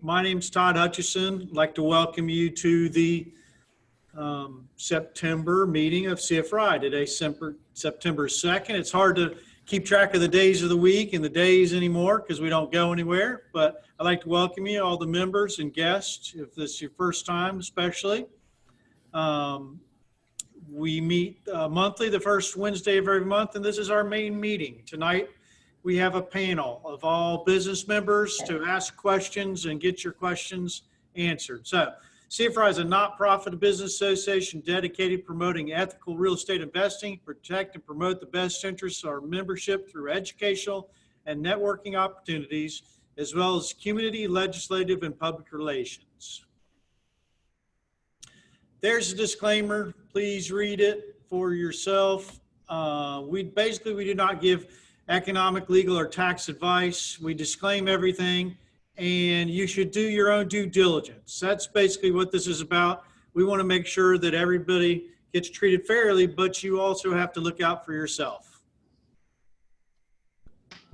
My name's Todd Hutchison. I'd like to welcome you to the September meeting of CFRI. Today's September 2nd. It's hard to keep track of the days of the week and the days anymore because we don't go anywhere, but I'd like to welcome you, all the members and guests, if this is your first time especially. We meet monthly, the first Wednesday of every month, and this is our main meeting. Tonight, we have a panel of all business members to ask questions and get your questions answered. So, CFRI is a not-profit business association dedicated to promoting ethical real estate investing, protect and promote the best interests of our membership through educational and networking opportunities, as well as community, legislative, and public relations. There's a disclaimer. Please read it for yourself. We do not give economic, legal, or tax advice. We disclaim everything, and you should do your own due diligence. That's basically what this is about. We want to make sure that everybody gets treated fairly, but you also have to look out for yourself.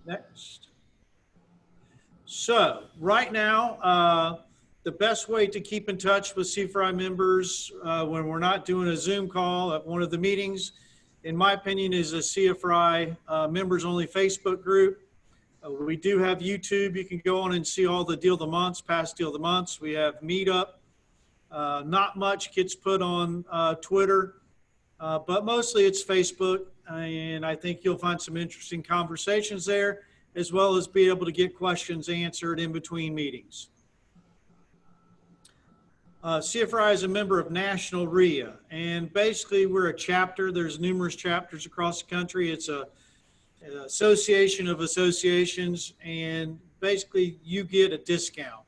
Next. So right now, the best way to keep in touch with CFRI members when we're not doing a Zoom call at one of the meetings, in my opinion, is a CFRI members only Facebook group. We do have YouTube. You can go on and see all the deal of the months, past deal of the months. We have Meetup. Not much gets put on Twitter, but mostly it's Facebook. And I think you'll find some interesting conversations there, as well as be able to get questions answered in between meetings. CFRI is a member of National REIA, and basically we're a chapter. There's numerous chapters across the country. It's an association of associations, and basically you get a discount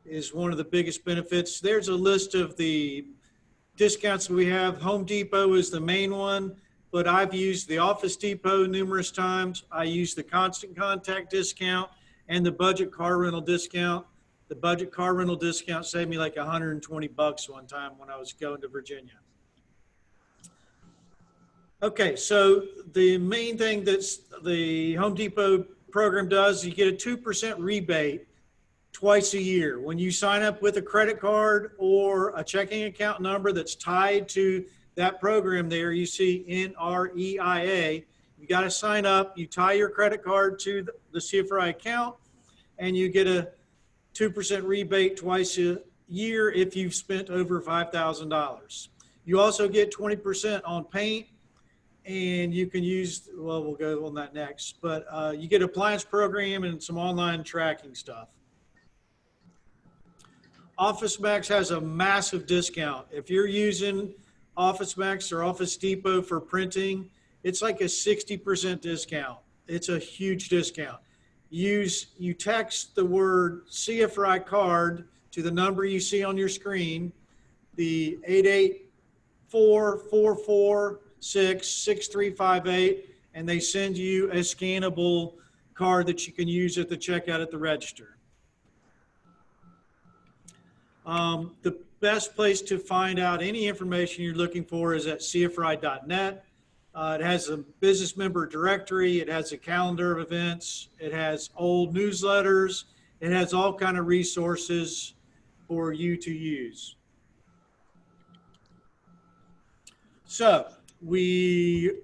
is one of the biggest benefits. There's a list of the discounts we have. Home Depot is the main one, but I've used the Office Depot numerous times. I use the Constant Contact discount and the budget car rental discount. The budget car rental discount saved me like $120 one time when I was going to Virginia. Okay, so the main thing that's the Home Depot program does, you get a 2% rebate twice a year. When you sign up with a credit card or a checking account number that's tied to that program there, you see NREIA, you got to sign up, you tie your credit card to the CFRI account, and you get a 2% rebate twice a year if you've spent over $5,000. You also get 20% on paint, and you can use, well, we'll go on that next, but you get appliance program and some online tracking stuff. Office Max has a massive discount. If you're using Office Max or Office Depot for printing, it's like a 60% discount. It's a huge discount. You text the word CFRI card to the number you see on your screen, the 884466358, and they send you a scannable card that you can use at the checkout at the register. The best place to find out any information you're looking for is at CFRI.net. It has a business member directory. It has a calendar of events. It has old newsletters. It has all kind of resources for you to use. So we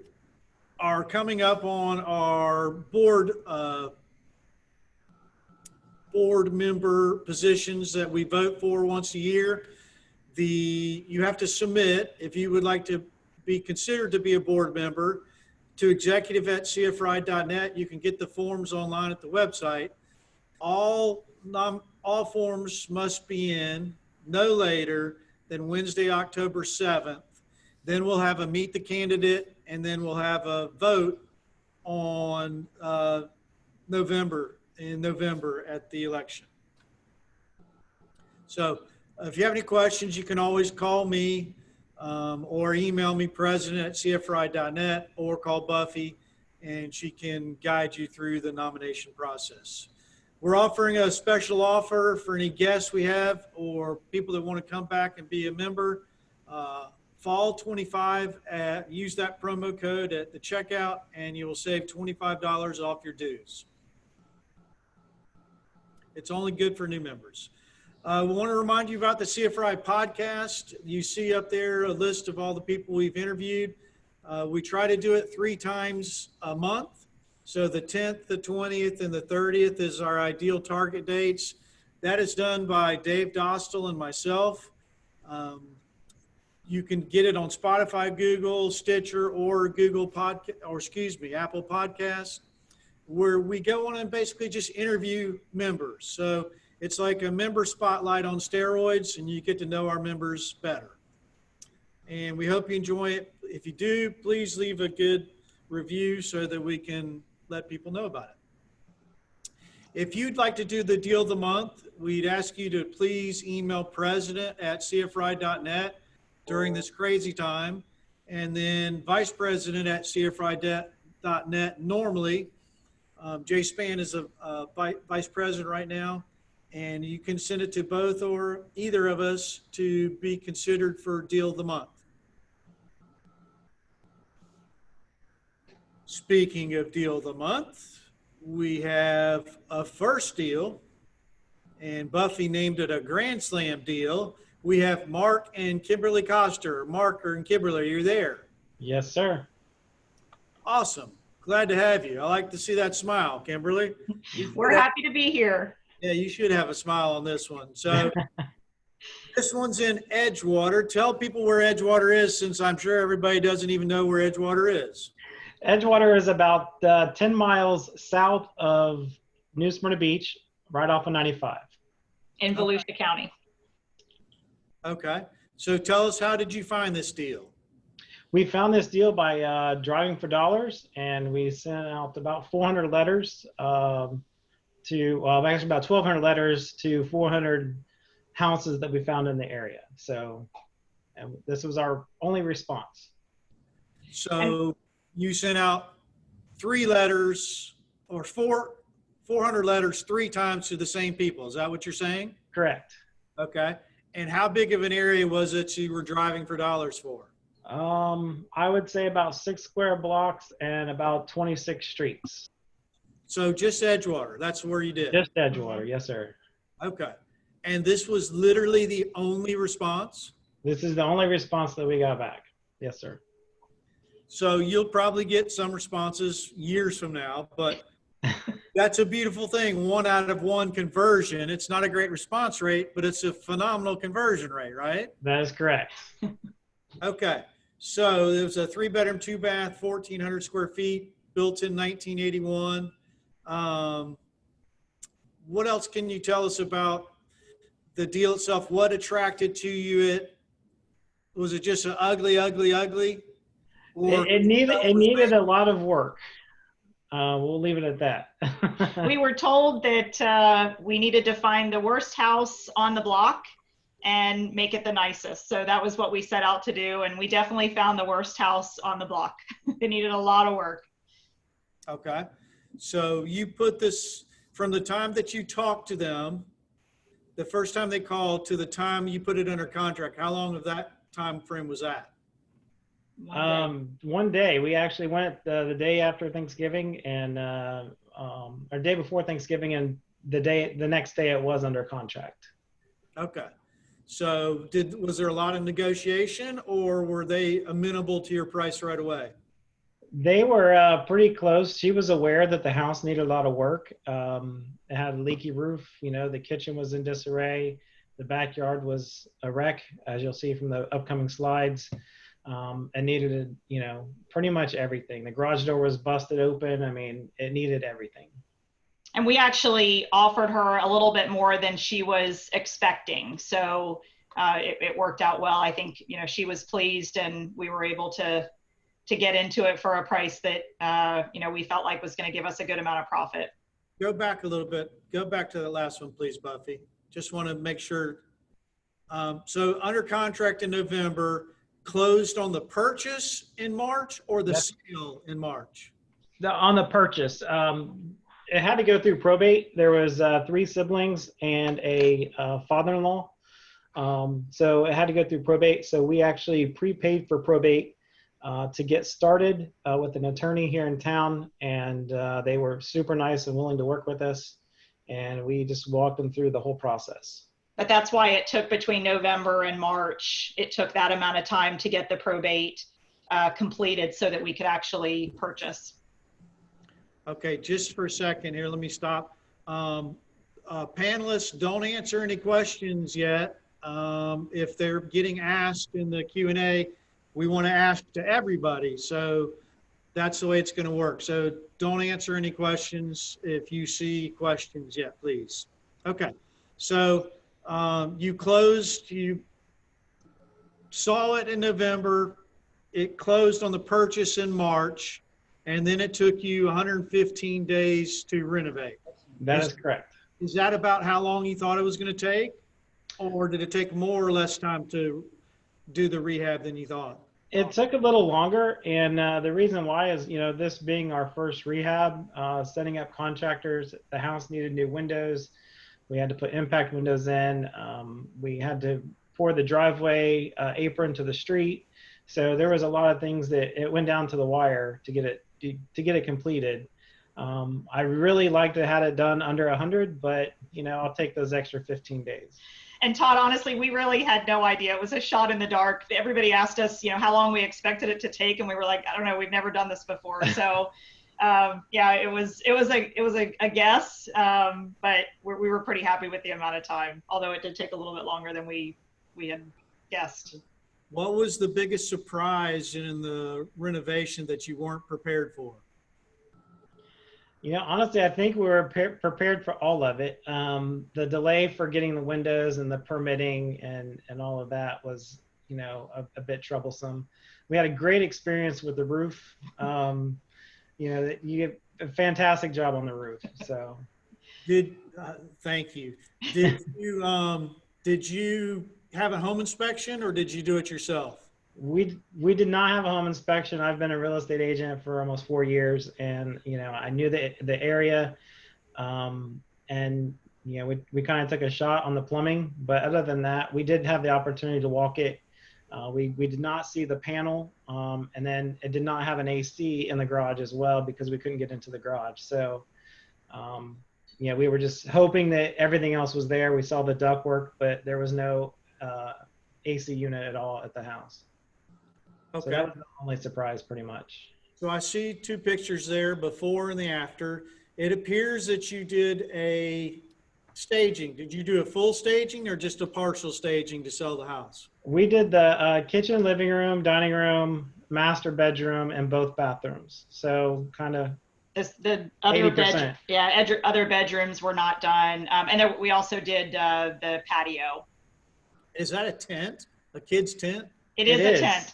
are coming up on our board member positions that we vote for once a year. You have to submit if you would like to be considered to be a board member to executive@cfri.net. You can get the forms online at the website. All forms must be in no later than Wednesday, October 7th. Then we'll have a meet the candidate, and then we'll have a vote on November at the election. So if you have any questions, you can always call me or email me, president@cfri.net, or call Buffy, and she can guide you through the nomination process. We're offering a special offer for any guests we have or people that want to come back and be a member. Fall 25, use that promo code at the checkout, and you will save $25 off your dues. It's only good for new members. We want to remind you about the CFRI podcast. You see up there a list of all the people we've interviewed. We try to do it 3 times a month. So the 10th, the 20th, and the 30th is our ideal target dates. That is done by Dave Dostal and myself. You can get it on Spotify, Google, Stitcher, or Apple Podcast, where we go on and basically just interview members. So it's like a member spotlight on steroids, and you get to know our members better. And we hope you enjoy it. If you do, please leave a good review so that we can let people know about it. If you'd like to do the deal of the month, we'd ask you to please email president@cfri.net during this crazy time, and then vice president at cfri.net normally. Jay Spann is a vice president right now, and you can send it to both or either of us to be considered for deal of the month. Speaking of deal of the month, we have a first deal, and Buffy named it a Grand Slam deal. We have Mark and Kimberly Coster. Mark and Kimberly, you're there. Yes, sir. Awesome. Glad to have you. I like to see that smile, Kimberly. We're happy to be here. Yeah, you should have a smile on this one. So this one's in Edgewater. Tell people where Edgewater is, since I'm sure everybody doesn't even know where Edgewater is. Edgewater is about 10 miles south of New Smyrna Beach, right off of 95. In Volusia County. Okay. So tell us, how did you find this deal? We found this deal by driving for dollars, and we sent out about 400 letters actually about 1,200 letters to 400 houses that we found in the area. So and this was our only response. So you sent out 3 letters or 400 letters 3 times to the same people. Is that what you're saying? Correct. Okay. And how big of an area was it you were driving for dollars for? I would say about 6 square blocks and about 26 streets. So just Edgewater. That's where you did. Just Edgewater. Yes, sir. Okay. And this was literally the only response? This is the only response that we got back. Yes, sir. So you'll probably get some responses years from now, but that's a beautiful thing. 1 out of 1 conversion. It's not a great response rate, but it's a phenomenal conversion rate, right? That is correct. Okay. So there was a 3-bedroom, 2-bath, 1,400 square feet, built in 1981. What else can you tell us about the deal itself? What attracted to you? Was it just an ugly? Or It needed a lot of work. We'll leave it at that. We were told that we needed to find the worst house on the block and make it the nicest. So that was what we set out to do. And we definitely found the worst house on the block. It needed a lot of work. Okay. So you put this, from the time that you talked to them, the first time they called to the time you put it under contract, how long of that time frame was that? One day. We actually went the day after Thanksgiving, and or day before Thanksgiving, and the next day it was under contract. Okay. So was there a lot of negotiation, or were they amenable to your price right away? They were pretty close. She was aware that the house needed a lot of work. It had a leaky roof. You know, the kitchen was in disarray. The backyard was a wreck, as you'll see from the upcoming slides. And needed, pretty much everything. The garage door was busted open. I mean, it needed everything. And we actually offered her a little bit more than she was expecting. So it worked out well. I think, she was pleased, and we were able to get into it for a price that, we felt like was going to give us a good amount of profit. Go back a little bit. Go back to the last one, please, Buffy. Just want to make sure. So under contract in November, closed on the purchase in March or the sale in March? On the purchase. It had to go through probate. There was 3 siblings and a father-in-law. So it had to go through probate. So we actually prepaid for probate to get started with an attorney here in town. And they were super nice and willing to work with us. and we just walked them through the whole process. But that's why it took between November and March, it took that amount of time to get the probate completed so that we could actually purchase. Okay, just for a second here, let me stop. Panelists, don't answer any questions yet. If they're getting asked in the Q&A, we want to ask to everybody. So that's the way it's going to work. So don't answer any questions if you see questions yet, please. Okay, so you saw it in November, it closed on the purchase in March, and then it took you 115 days to renovate. That is correct. Is that about how long you thought it was going to take? Or did it take more or less time to do the rehab than you thought? It took a little longer, and the reason why is, this being our first rehab, setting up contractors, the house needed new windows. We had to put impact windows in. We had to pour the driveway apron to the street. So there was a lot of things that it went down to the wire to get it completed. I really liked to have it done under 100, but I'll take those extra 15 days. And Todd, honestly, we really had no idea. It was a shot in the dark. Everybody asked us, how long we expected it to take, and we were like, I don't know, we've never done this before. So, yeah, it was a guess, but we were pretty happy with the amount of time, although it did take a little bit longer than we had guessed. What was the biggest surprise in the renovation that you weren't prepared for? Honestly, I think we were prepared for all of it. The delay for getting the windows and the permitting and all of that was, a bit troublesome. We had a great experience with the roof. You get a fantastic job on the roof. So, thank you. Did you have a home inspection, or did you do it yourself? We did not have a home inspection. I've been a real estate agent for almost 4 years, and I knew the area, and we kind of took a shot on the plumbing. But other than that, we did have the opportunity to walk it. We did not see the panel, and then it did not have an AC in the garage as well because we couldn't get into the garage. So, we were just hoping that everything else was there. We saw the ductwork, but there was no AC unit at all at the house. Okay. So that was the only surprise, pretty much. So I see two pictures there, before and the after. It appears that you did a staging. Did you do a full staging or just a partial staging to sell the house? We did the kitchen, living room, dining room, master bedroom, and both bathrooms. So kind of the other 80%. Other bedrooms were not done. And then we also did the patio. Is that a tent? A kid's tent? It is a tent.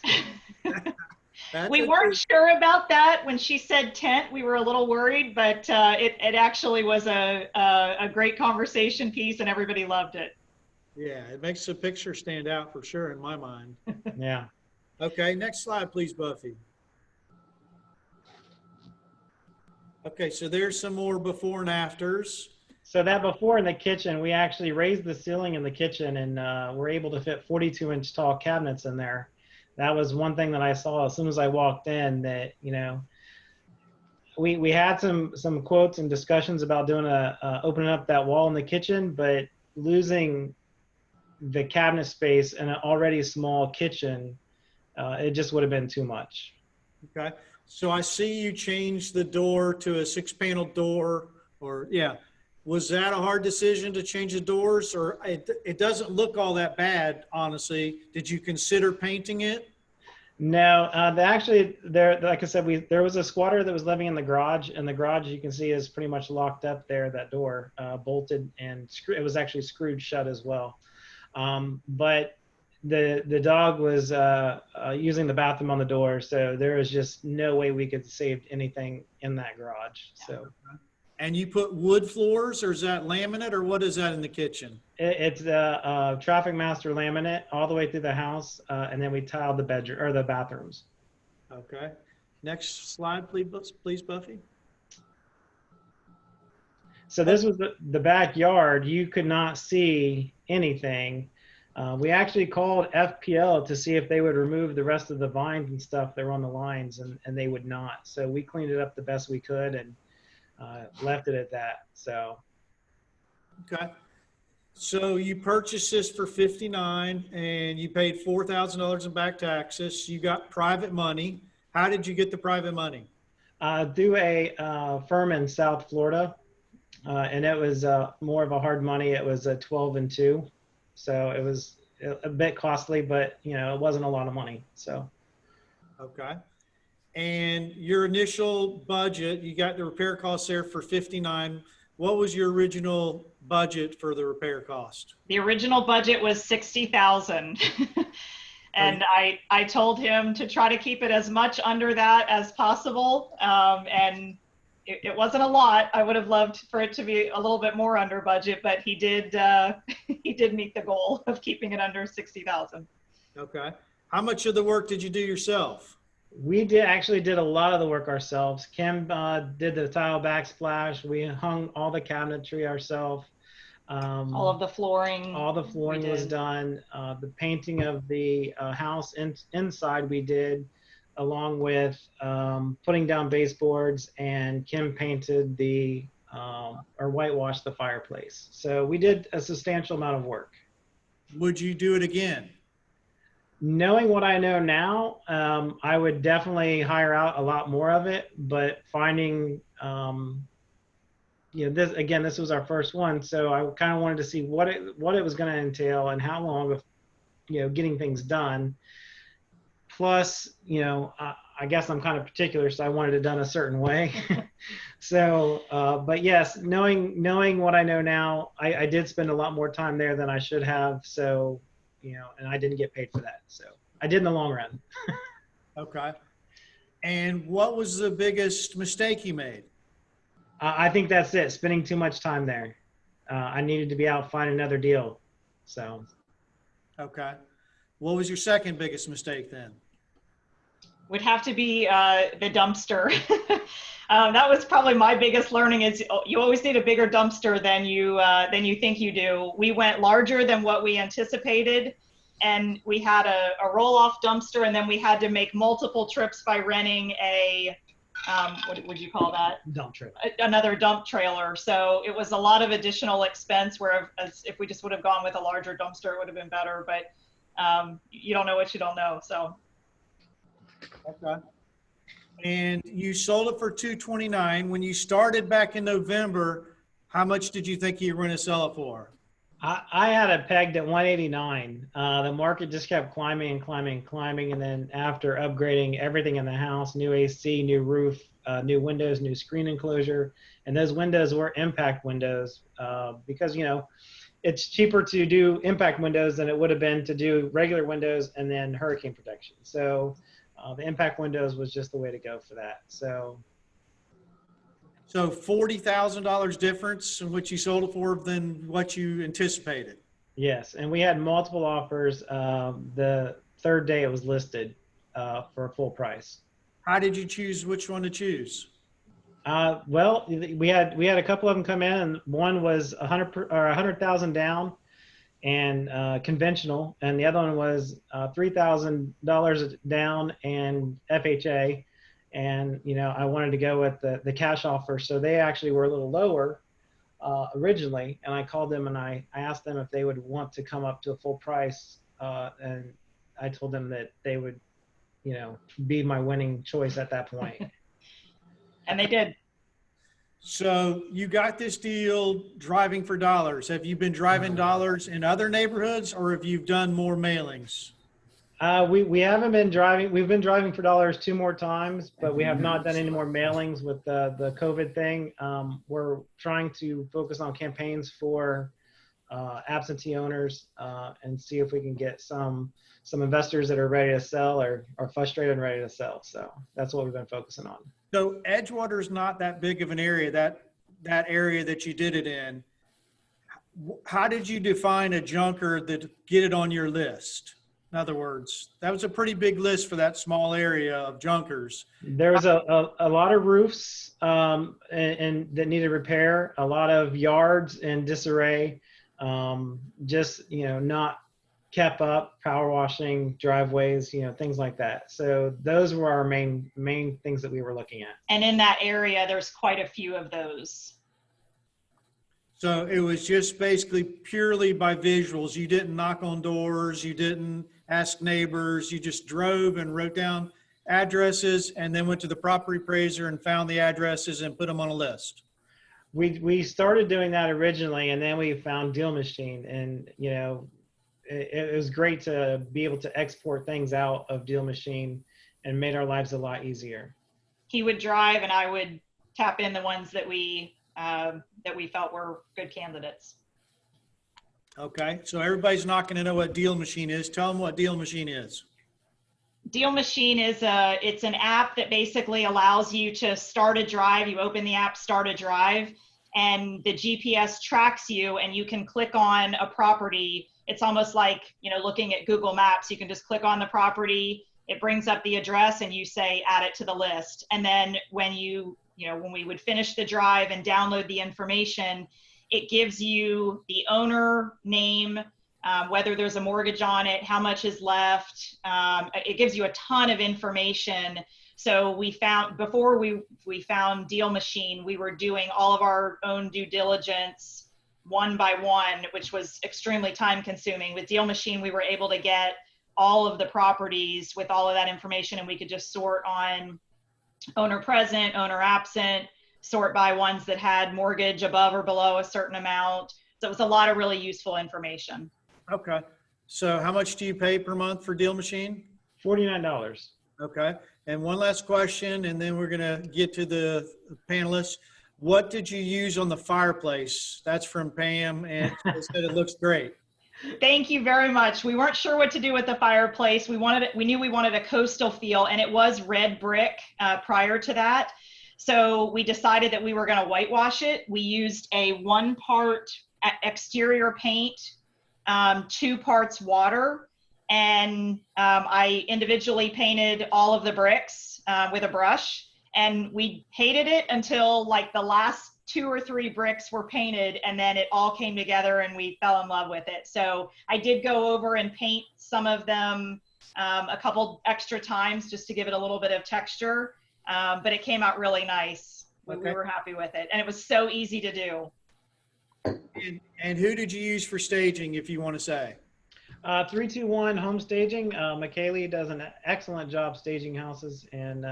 We weren't sure about that when she said tent. We were a little worried, but it actually was a great conversation piece, and everybody loved it. Yeah, it makes the picture stand out for sure in my mind. Yeah. Okay, next slide, please, Buffy. Okay, so there's some more before and afters. So that before in the kitchen, we actually raised the ceiling in the kitchen, and we're able to fit 42-inch tall cabinets in there. That was one thing that I saw as soon as I walked in, that, we had some quotes and discussions about doing opening up that wall in the kitchen, but losing the cabinet space in an already small kitchen, it just would have been too much. Okay, so I see you changed the door to a 6-panel door, or yeah. Was that a hard decision to change the doors, or it doesn't look all that bad, honestly? Did you consider painting it? No, actually, like I said, there was a squatter that was living in the garage, and the garage, you can see, is pretty much locked up there. That door bolted, and it was actually screwed shut as well. But the dog was using the bathroom on the door, so there was just no way we could save anything in that garage. So. And you put wood floors, or is that laminate, or what is that in the kitchen? It's the Traffic Master laminate all the way through the house, and then we tiled the bedroom or the bathrooms. Okay. Next slide, please, Buffy. So this was the backyard. You could not see anything. We actually called FPL to see if they would remove the rest of the vines and stuff that were on the lines, and they would not. So we cleaned it up the best we could and left it at that. So Okay. So you purchased this for 59 and you paid $4,000 in back taxes. You got private money. How did you get the private money? Through a firm in South Florida, and it was more of a hard money. It was a 12 and 2, so it was a bit costly, but it wasn't a lot of money. So. Okay. And your initial budget, you got the repair costs there for 59. What was your original budget for the repair cost? The original budget was 60,000. And I told him to try to keep it as much under that as possible. And it wasn't a lot. I would have loved for it to be a little bit more under budget, but he did meet the goal of keeping it under 60,000. Okay. How much of the work did you do yourself? We actually did a lot of the work ourselves. Kim did the tile backsplash. We hung all the cabinetry ourselves. All of the flooring. All the flooring was done. The painting of the house inside we did, along with putting down baseboards, and Kim painted or whitewashed the fireplace. So we did a substantial amount of work. Would you do it again? Knowing what I know now, I would definitely hire out a lot more of it, but finding, this was our first one. So I kind of wanted to see what it was going to entail and how long of, getting things done. Plus, I guess I'm kind of particular, so I wanted it done a certain way. So, but yes, knowing what I know now, I did spend a lot more time there than I should have. So, and I didn't get paid for that. So I did in the long run. Okay. And what was the biggest mistake you made? I think that's it. Spending too much time there. I needed to be out, find another deal. So. Okay. What was your second biggest mistake then? Would have to be the dumpster. That was probably my biggest learning, is you always need a bigger dumpster than you think you do. We went larger than what we anticipated, and we had a roll-off dumpster, and then we had to make multiple trips by renting a, what would you call that? Dump trailer. Another dump trailer. So it was a lot of additional expense, whereas if we just would have gone with a larger dumpster, it would have been better, but you don't know what you don't know, so. Okay. And you sold it for $229. When you started back in November, how much did you think you were going to sell it for? I had it pegged at 189. The market just kept climbing and climbing and climbing. And then after upgrading everything in the house, new AC, new roof, new windows, new screen enclosure, and those windows were impact windows because, it's cheaper to do impact windows than it would have been to do regular windows and then hurricane protection. So the impact windows was just the way to go for that. So $40,000 difference in what you sold it for than what you anticipated. yes, and we had multiple offers. The third day it was listed for a full price. How did you choose which one to choose? Well, we had a couple of them come in, and one was 100,000 down and conventional, and the other one was $3,000 down and FHA. And I wanted to go with the cash offer, so they actually were a little lower originally. And I called them and I asked them if they would want to come up to a full price, and I told them that they would, be my winning choice at that point. And they did. So you got this deal driving for dollars. Have you been driving dollars in other neighborhoods, or have you done more mailings? We haven't been driving. We've been driving for dollars 2 more times, but we have not done any more mailings with the COVID thing. We're trying to focus on campaigns for absentee owners and see if we can get some investors that are ready to sell or are frustrated and ready to sell. So that's what we've been focusing on. So Edgewater is not that big of an area, that area that you did it in. How did you define a junker that get it on your list? In other words, that was a pretty big list for that small area of junkers. There was a lot of roofs and that needed repair, a lot of yards in disarray, just, not kept up, power washing, driveways, things like that. So those were our main things that we were looking at. And in that area, there's quite a few of those. So it was just basically purely by visuals. You didn't knock on doors. You didn't ask neighbors. You just drove and wrote down addresses and then went to the property appraiser and found the addresses and put them on a list. We started doing that originally, and then we found Deal Machine, and you know, it was great to be able to export things out of Deal Machine and made our lives a lot easier. He would drive and I would tap in the ones that we felt were good candidates. Okay, so everybody's not going to know what Deal Machine is. Tell them what Deal Machine is. Deal Machine is it's an app that basically allows you to start a drive. You open the app, start a drive, and the GPS tracks you, and you can click on a property. It's almost like, you know, looking at Google Maps. You can just click on the property. It brings up the address and you say, add it to the list. And then when when we would finish the drive and download the information, it gives you the owner name, whether there's a mortgage on it, how much is left. It gives you a ton of information. So we found, before we found Deal Machine, we were doing all of our own due diligence one by one, which was extremely time consuming. With Deal Machine, we were able to get all of the properties with all of that information, and we could just sort on owner present, owner absent, sort by ones that had mortgage above or below a certain amount. So it was a lot of really useful information. Okay. So how much do you pay per month for Deal Machine? $49. Okay. And one last question, and then we're going to get to the panelists. What did you use on the fireplace? That's from Pam, and she said it looks great. Thank you very much. We weren't sure what to do with the fireplace. We knew we wanted a coastal feel, and it was red brick prior to that. So we decided that we were going to whitewash it. We used a 1-part exterior paint, 2 parts water, and I individually painted all of the bricks with a brush. And we hated it until like the last 2 or 3 bricks were painted, and then it all came together and we fell in love with it. So I did go over and paint some of them a couple extra times just to give it a little bit of texture. But it came out really nice. Okay. We were happy with it. And it was so easy to do. And who did you use for staging, if you want to say? 321 Home Staging. McCalla does an excellent job staging houses, and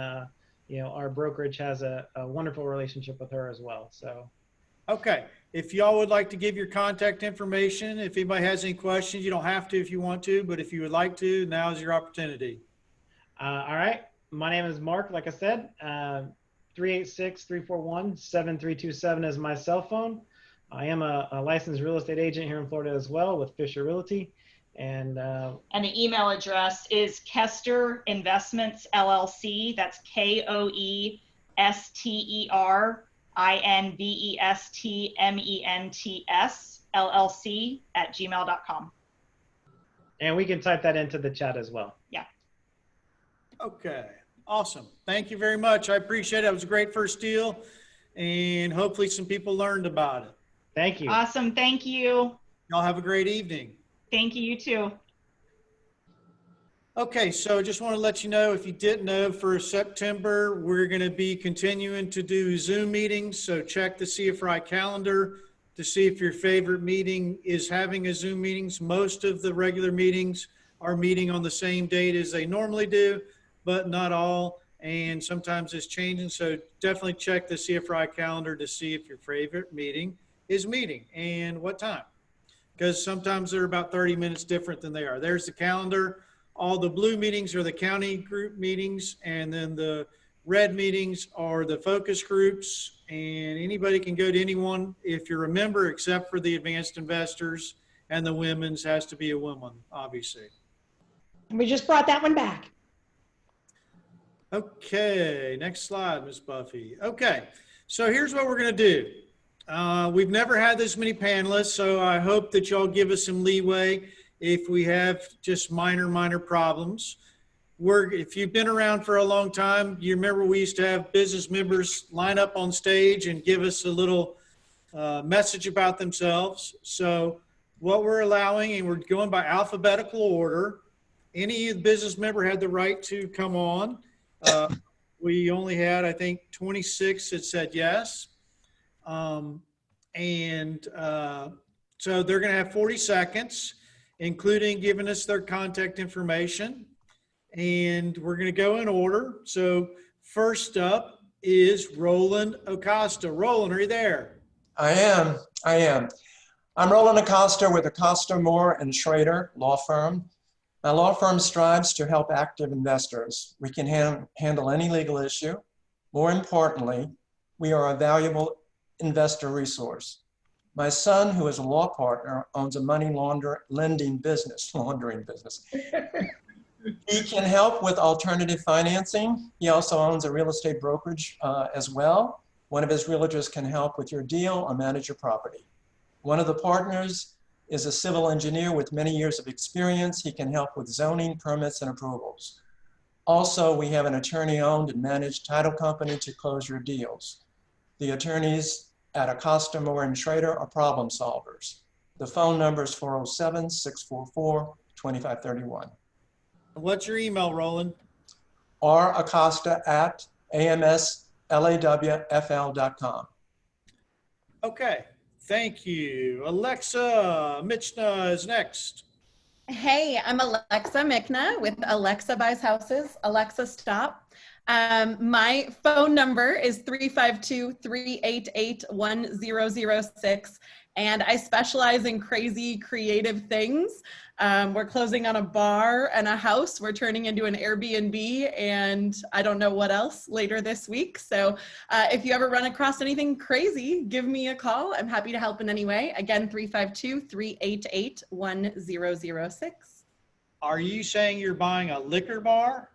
you know, our brokerage has a wonderful relationship with her as well. So, okay. If y'all would like to give your contact information, if anybody has any questions, you don't have to if you want to, but if you would like to, now is your opportunity. All right. My name is Mark, like I said. 386-341-7327 is my cell phone. I am a licensed real estate agent here in Florida as well with Fischer Realty. And the email address is Kester Investments LLC. That's KOESTERINVESTMENTS LLC @gmail.com. And we can type that into the chat as well. Yeah. Okay. Awesome. Thank you very much. I appreciate it. It was a great first deal, and hopefully some people learned about it. Thank you. Awesome. Thank you. Y'all have a great evening. Thank you. You too. Okay, so just want to let you know, if you didn't know, for September, we're going to be continuing to do Zoom meetings. So check the CFRI calendar to see if your favorite meeting is having a Zoom meetings. Most of the regular meetings are meeting on the same date as they normally do, but not all. And sometimes it's changing. So definitely check the CFRI calendar to see if your favorite meeting is meeting and what time. Because sometimes they're about 30 minutes different than they are. There's the calendar. All the blue meetings are the county group meetings, and then the red meetings are the focus groups, and anybody can go to anyone if you're a member, except for the advanced investors, and the women's has to be a woman, obviously. And we just brought that one back. Okay, next slide, Ms. Buffy. Okay, so here's what we're going to do. We've never had this many panelists, so I hope that y'all give us some leeway if we have just minor problems. If you've been around for a long time, you remember we used to have business members line up on stage and give us a little message about themselves. So what we're allowing, and we're going by alphabetical order, any business member had the right to come on. We only had, I think, 26 that said yes. And so they're going to have 40 seconds, including giving us their contact information. And we're going to go in order. So first up is Roland Acosta. Roland, are you there? I am. I'm Roland Acosta with Acosta, Moore and Shrader law firm. My law firm strives to help active investors. We can handle any legal issue. More importantly, we are a valuable investor resource. My son, who is a law partner, owns a money laundering business. He can help with alternative financing. He also owns a real estate brokerage as well. One of his realtors can help with your deal or manage your property. One of the partners is a civil engineer with many years of experience. He can help with zoning, permits, and approvals. Also, we have an attorney-owned and managed title company to close your deals. The attorneys at Acosta, Moore and Shrader are problem solvers. The phone number is 407-644-2531. What's your email, Roland? racosta@amslawfl.com. Okay, thank you. Alexa Michna is next. Hey, I'm Alexa Michna with Alexa Buys Houses. Alexa, stop. My phone number is 352-388-1006, and I specialize in crazy creative things. We're closing on a bar and a house. We're turning into an Airbnb, and I don't know what else later this week. So if you ever run across anything crazy, give me a call. I'm happy to help in any way. Again, 352-388-1006. Are you saying you're buying a liquor bar?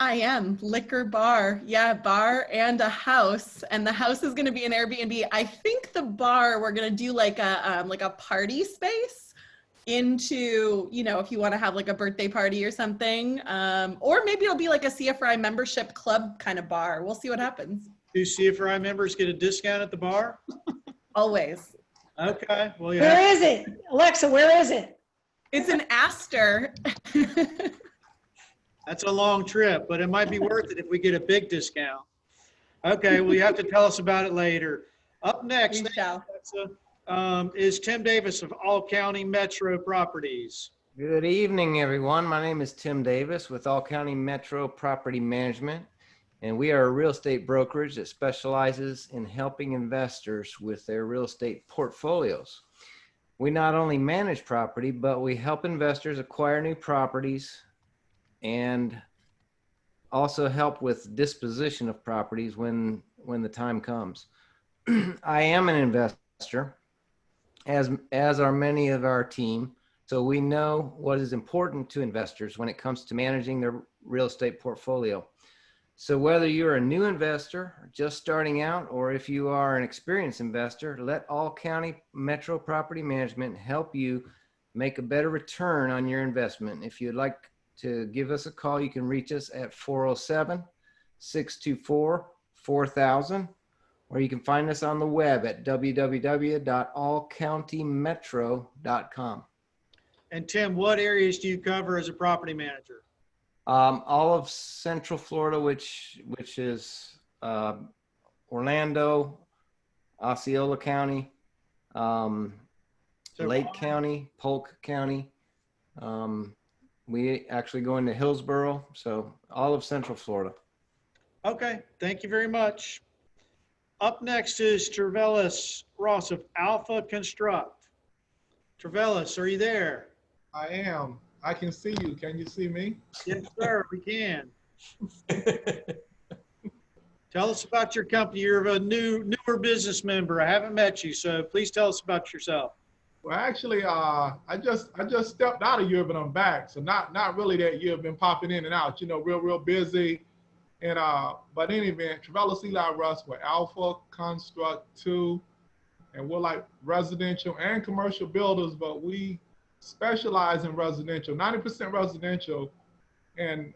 I am. Liquor bar. Yeah, bar and a house. And the house is going to be an Airbnb. I think the bar, we're going to do like a party space into, you know, if you want to have like a birthday party or something. Or maybe it'll be like a CFRI membership club kind of bar. We'll see what happens. Do CFRI members get a discount at the bar? Always. Okay. Well, yeah. Where is it? Alexa, where is it? It's an Astor. That's a long trip, but it might be worth it if we get a big discount. Okay, well, you have to tell us about it later. Up next We shall. is Tim Davis of All County Metro Properties. Good evening, everyone. My name is Tim Davis with All County Metro Property Management, and we are a real estate brokerage that specializes in helping investors with their real estate portfolios. We not only manage property, but we help investors acquire new properties and also help with disposition of properties when the time comes. I am an investor, as are many of our team, so we know what is important to investors when it comes to managing their real estate portfolio. So whether you're a new investor just starting out, or if you are an experienced investor, let All County Metro Property Management help you make a better return on your investment. If you'd like to give us a call, you can reach us at 407-624-4000, or you can find us on the web at www.allcountymetro.com. And Tim, what areas do you cover as a property manager? All of Central Florida, which is Orlando, Osceola County, Lake County, Polk County. We actually go into Hillsborough, so all of Central Florida. Okay, thank you very much. Up next is Trevellis Ross of Alpha Construct. Trevellis, are you there? I am. I can see you. Can you see me? Yes, sir, we can. Tell us about your company. You're a newer business member. I haven't met you, so please tell us about yourself. Well, actually, I just stepped out of year, but I'm back. So not really that year. I've been popping in and out. You know, real busy. And but in any event, Trevellis Eli Russ, we're Alpha Construct 2, and we're like residential and commercial builders, but we specialize in residential, 90% residential, and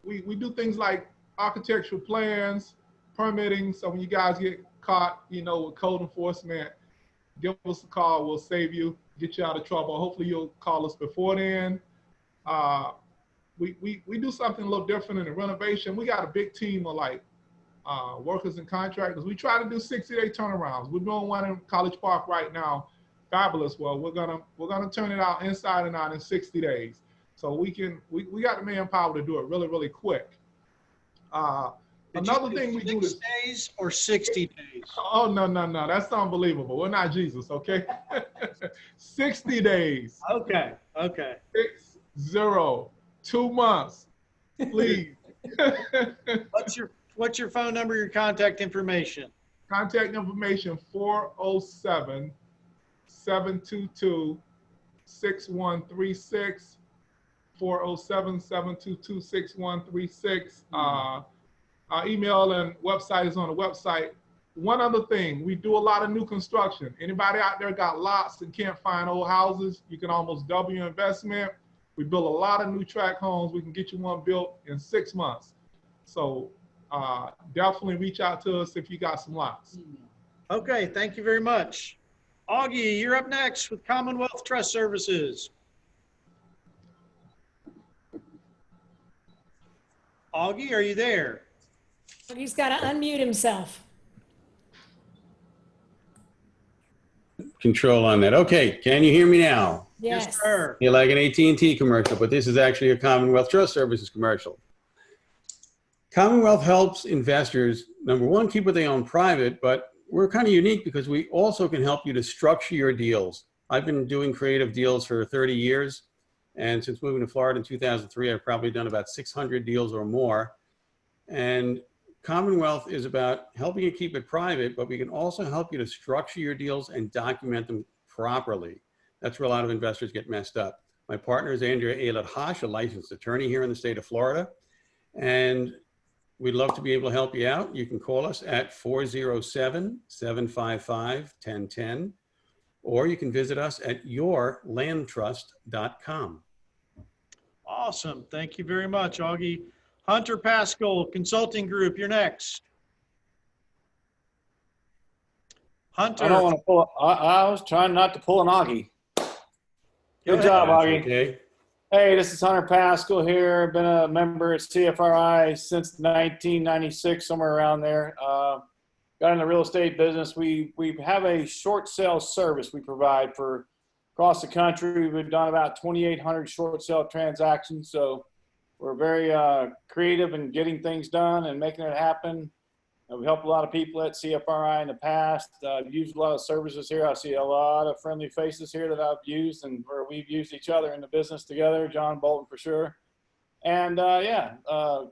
we do things like architectural plans, permitting. So when you guys get caught, you know, with code enforcement, give us a call. We'll save you, get you out of trouble. Hopefully you'll call us before then. We do something a little different in the renovation. We got a big team of like workers and contractors. We try to do 60-day turnarounds. We're doing one in College Park right now. Fabulous. Well, we're gonna turn it out inside and out in 60 days. So we got the manpower to do it really, really quick. Another thing we do is 6 days or 60 days. Oh, no. That's unbelievable. We're not Jesus, okay? 60 days. Okay. 6-0, 2 months, please. What's your phone number, your contact information? Contact information 407-722-6136. 407-722-6136. Our email and website is on the website. One other thing, we do a lot of new construction. Anybody out there got lots and can't find old houses, you can almost double your investment. We build a lot of new tract homes. We can get you one built in 6 months. So definitely reach out to us if you got some lots. Okay, thank you very much. Augie, you're up next with Commonwealth Trust Services. Augie, are you there? He's got to unmute himself. Control on that. Okay, can you hear me now? Yes. sir. You're like an AT&T commercial, but this is actually a Commonwealth Trust Services commercial. Commonwealth helps investors, number one, keep what they own private, but we're kind of unique because we also can help you to structure your deals. I've been doing creative deals for 30 years, and since moving to Florida in 2003, I've probably done about 600 deals or more. And Commonwealth is about helping you keep it private, but we can also help you to structure your deals and document them properly. That's where a lot of investors get messed up. My partner is Andrea Aylett-Hosh, a licensed attorney here in the state of Florida. And we'd love to be able to help you out. You can call us at 407-755-1010, or you can visit us at yourlandtrust.com. Awesome. Thank you very much, Augie. Hunter Pascal, Consulting Group, you're next. Hunter. I don't want to pull. I was trying not to pull an Augie. Good job, Augie. Okay. Hey, this is Hunter Pascal here. Been a member at CFRI since 1996, somewhere around there. Got in the real estate business. We have a short sale service we provide for across the country. We've done about 2,800 short sale transactions. So we're very creative in getting things done and making it happen. We helped a lot of people at CFRI in the past. I've used a lot of services here. I see a lot of friendly faces here that I've used and where we've used each other in the business together. John Bolton for sure. And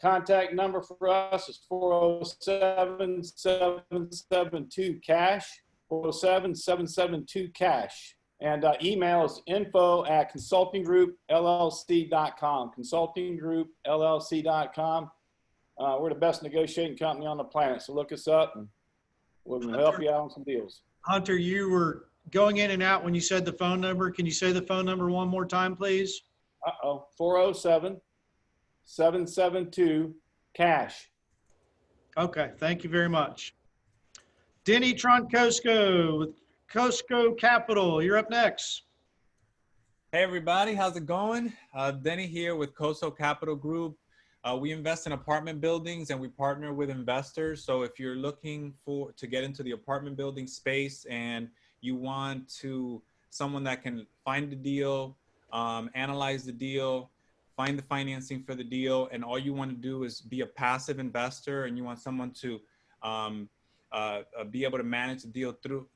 contact number for us is 407-772-CASH, 407-772-CASH. And email is info@consultinggroup.llc.com, consultinggroup.llc.com. We're the best negotiating company on the planet, so look us up and we'll help you out on some deals. Hunter, you were going in and out when you said the phone number. Can you say the phone number one more time, please? 407-772-CASH. Okay, thank you very much. Denny Troncosko with Cosco Capital, you're up next. Hey everybody, how's it going? Denny here with Coso Capital Group. We invest in apartment buildings and we partner with investors. So if you're looking to get into the apartment building space and you want someone that can find the deal, analyze the deal, find the financing for the deal, and all you want to do is be a passive investor and you want someone to be able to manage the deal through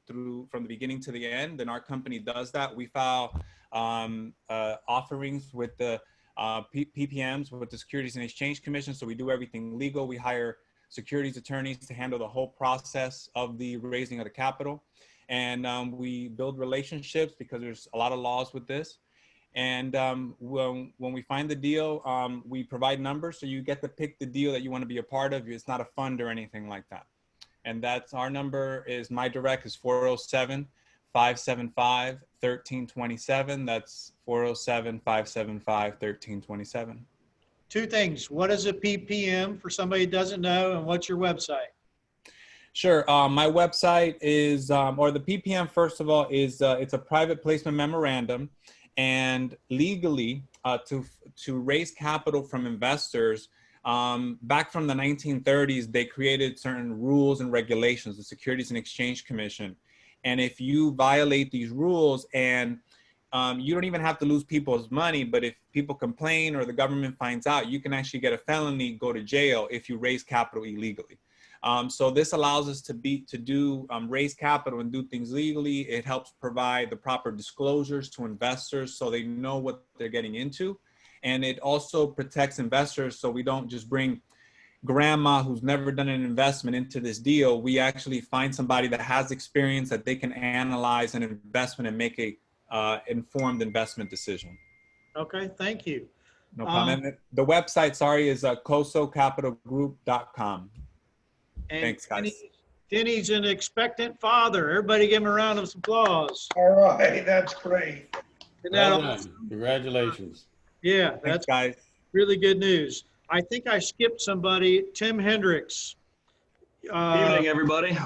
from the beginning to the end, then our company does that. We file offerings with the PPMs, with the Securities and Exchange Commission. So we do everything legal. We hire securities attorneys to handle the whole process of the raising of the capital. And we build relationships because there's a lot of laws with this. And when we find the deal, we provide numbers. So you get to pick the deal that you want to be a part of. It's not a fund or anything like that. And that's our number is my direct is 407-575-1327. That's 407-575-1327. Two things. What is a PPM for somebody who doesn't know, and what's your website? Sure. My website is, or the PPM, first of all, is it's a private placement memorandum. And legally, to raise capital from investors, Back from the 1930s, they created certain rules and regulations, the Securities and Exchange Commission. And if you violate these rules, and you don't even have to lose people's money, but if people complain or the government finds out, you can actually get a felony, go to jail if you raise capital illegally. So this allows us to raise capital and do things legally. It helps provide the proper disclosures to investors so they know what they're getting into. And it also protects investors so we don't just bring grandma who's never done an investment into this deal. We actually find somebody that has experience that they can analyze an investment and make a informed investment decision. Okay, thank you. No problem. And the website, sorry, is cosocapitalgroup.com. And Thanks, guys. Denny's an expectant father. Everybody give him a round of applause. All right, that's great. Isn't that Well awesome? done. Congratulations. Yeah, Thanks, that's guys. really good news. I think I skipped somebody. Tim Hendricks. Evening, everybody.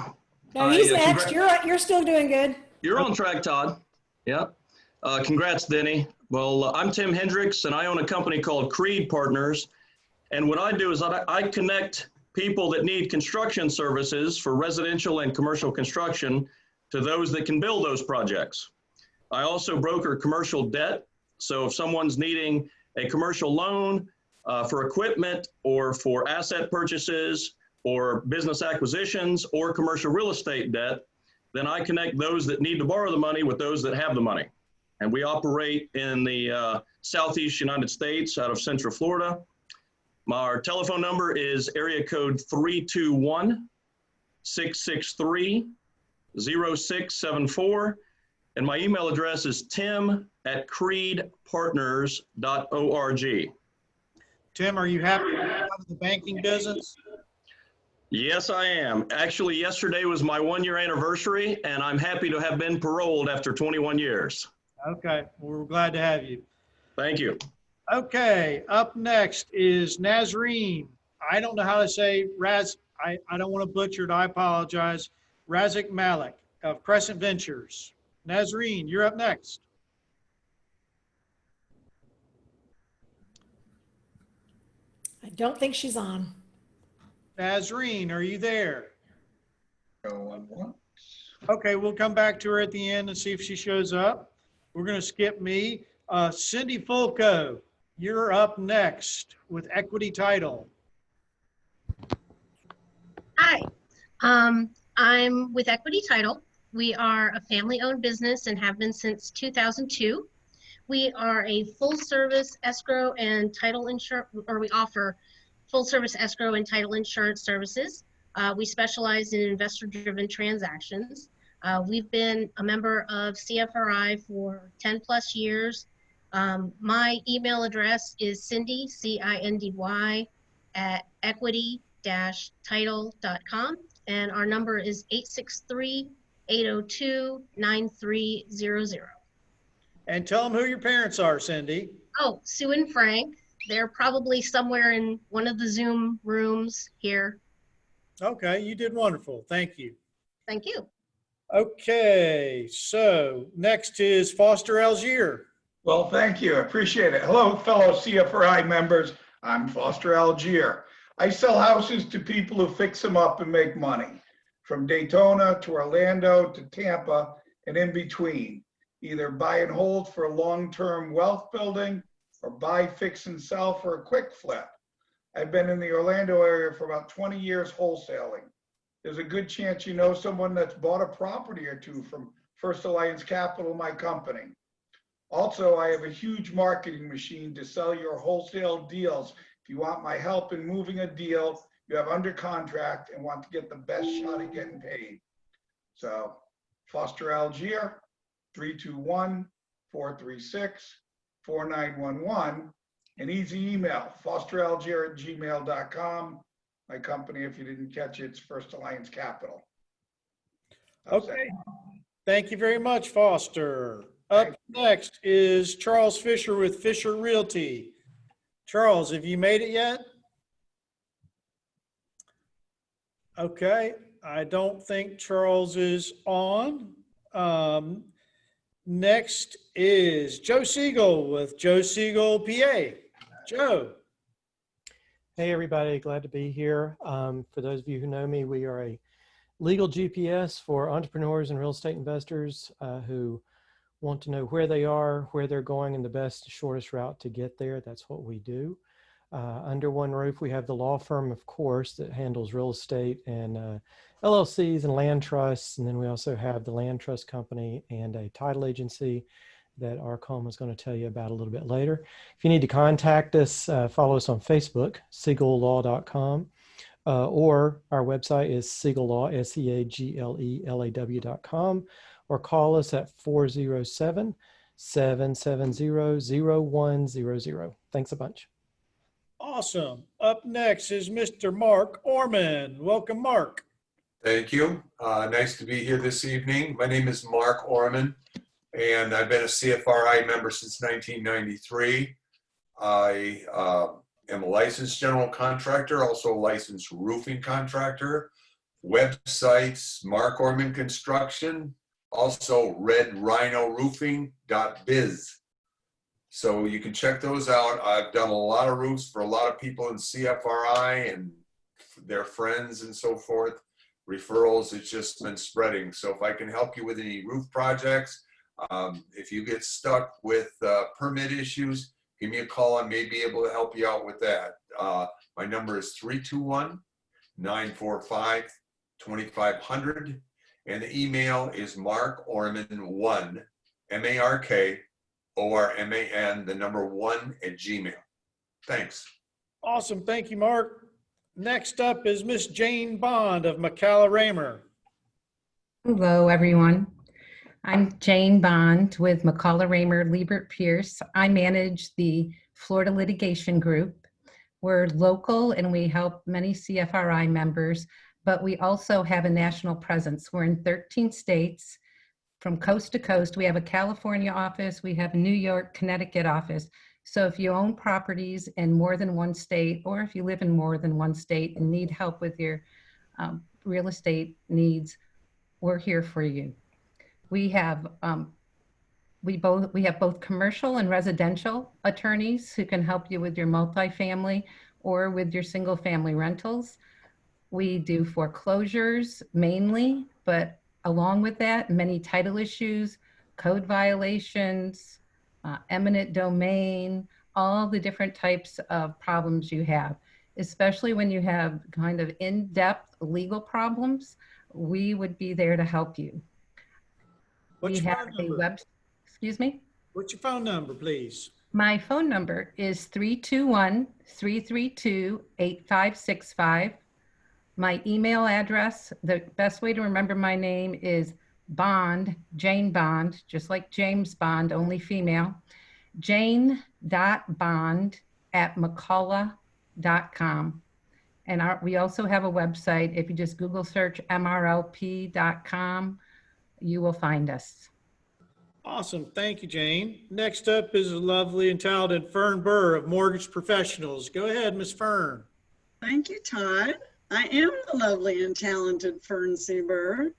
No, he's next. You're still doing good. You're on track, Todd. Yep. Congrats, Denny. Well, I'm Tim Hendricks, and I own a company called Creed Partners. And what I do is I connect people that need construction services for residential and commercial construction to those that can build those projects. I also broker commercial debt. So if someone's needing a commercial loan for equipment or for asset purchases or business acquisitions or commercial real estate debt, then I connect those that need to borrow the money with those that have the money. And we operate in the Southeast United States out of Central Florida. Our telephone number is area code 321-663-0674. And my email address is tim@creedpartners.org. Tim, are you happy with the banking business? Yes, I am. Actually, yesterday was my 1-year anniversary, and I'm happy to have been paroled after 21 years. Okay, well, we're glad to have you. Thank you. Okay, up next is Nazreen. I don't know how to say I don't want to butcher it, I apologize. Razik Malek of Crescent Ventures. Nazreen, you're up next. I don't think she's on. Nazreen, are you there? Going once. Okay, we'll come back to her at the end and see if she shows up. We're going to skip me. Cindy Fulco, you're up next with Equity Title. Hi, I'm with Equity Title. We are a family-owned business and have been since 2002. We are a full-service escrow and title insurance, or we offer full-service escrow and title insurance services. We specialize in investor-driven transactions. We've been a member of CFRI for 10 plus years. My email address is Cindy, C-I-N-D-Y, at equity-title.com. And our number is 863-802-9300. And tell them who your parents are, Cindy. Oh, Sue and Frank. They're probably somewhere in one of the Zoom rooms here. Okay, you did wonderful. Thank you. Thank you. Okay, so next is Foster Algier. Well, thank you. I appreciate it. Hello, fellow CFRI members. I'm Foster Algier. I sell houses to people who fix them up and make money, from Daytona to Orlando to Tampa and in between. Either buy and hold for long-term wealth building or buy, fix, and sell for a quick flip. I've been in the Orlando area for about 20 years wholesaling. There's a good chance you know someone that's bought a property or two from First Alliance Capital, my company. Also, I have a huge marketing machine to sell your wholesale deals. If you want my help in moving a deal you have under contract and want to get the best shot at getting paid. So, Foster Algier, 321-436-4911. An easy email, fosteralgier@gmail.com. My company, if you didn't catch it, it's First Alliance Capital. Okay. Thank you very much, Foster. Up next is Charles Fischer with Fischer Realty. Charles, have you made it yet? Okay, I don't think Charles is on. Next is Joe Seagle with Joe Seagle, PA. Joe. Hey everybody, glad to be here. For those of you who know me, we are a legal GPS for entrepreneurs and real estate investors who want to know where they are, where they're going, and the best, shortest route to get there. That's what we do. Under one roof, we have the law firm, of course, that handles real estate and LLCs and land trusts. And then we also have the land trust company and a title agency that our Arcom is going to tell you about a little bit later. If you need to contact us, follow us on Facebook, SeagleLaw.com, or our website is SeagleLaw, SeaGleLaw.com, or call us at 407-770-0100. Thanks a bunch. Awesome. Up next is Mr. Mark Orman. Welcome, Mark. Thank you. Nice to be here this evening. My name is Mark Orman, and I've been a CFRI member since 1993. I am a licensed general contractor, also a licensed roofing contractor. Websites, Mark Orman Construction, also redrhinoroofing.biz. So you can check those out. I've done a lot of roofs for a lot of people in CFRI and their friends and so forth. Referrals, it's just been spreading. So if I can help you with any roof projects, if you get stuck with permit issues, give me a call. I may be able to help you out with that. My number is 321-945-2500. And the email is markorman1, MARKORMAN, the number 1 at Gmail. Thanks. Awesome. Thank you, Mark. Next up is Miss Jane Bond of McCalla Raymer. Hello, everyone. I'm Jane Bond with McCalla Raymer Leibert Pierce. I manage the Florida Litigation Group. We're local and we help many CFRI members, but we also have a national presence. We're in 13 states from coast to coast. We have a California office, we have a New York, Connecticut office. So if you own properties in more than one state, or if you live in more than one state and need help with your real estate needs, we're here for you. We have both commercial and residential attorneys who can help you with your multifamily or with your single family rentals. We do foreclosures mainly, but along with that, many title issues, code violations, eminent domain, all the different types of problems you have, especially when you have kind of in-depth legal problems, we would be there to help you. What's your phone number? Excuse me? What's your phone number, please? My phone number is 321-332-8565. My email address, the best way to remember my name is Bond, Jane Bond, just like James Bond, only female, jane.bond@mccalla.com. And we also have a website. If you just Google search mrlp.com, you will find us. Awesome. Thank you, Jane. Next up is a lovely and talented Fern Burr of Mortgage Professionals. Go ahead, Miss Fern. Thank you, Todd. I am the lovely and talented Fern C. Burr.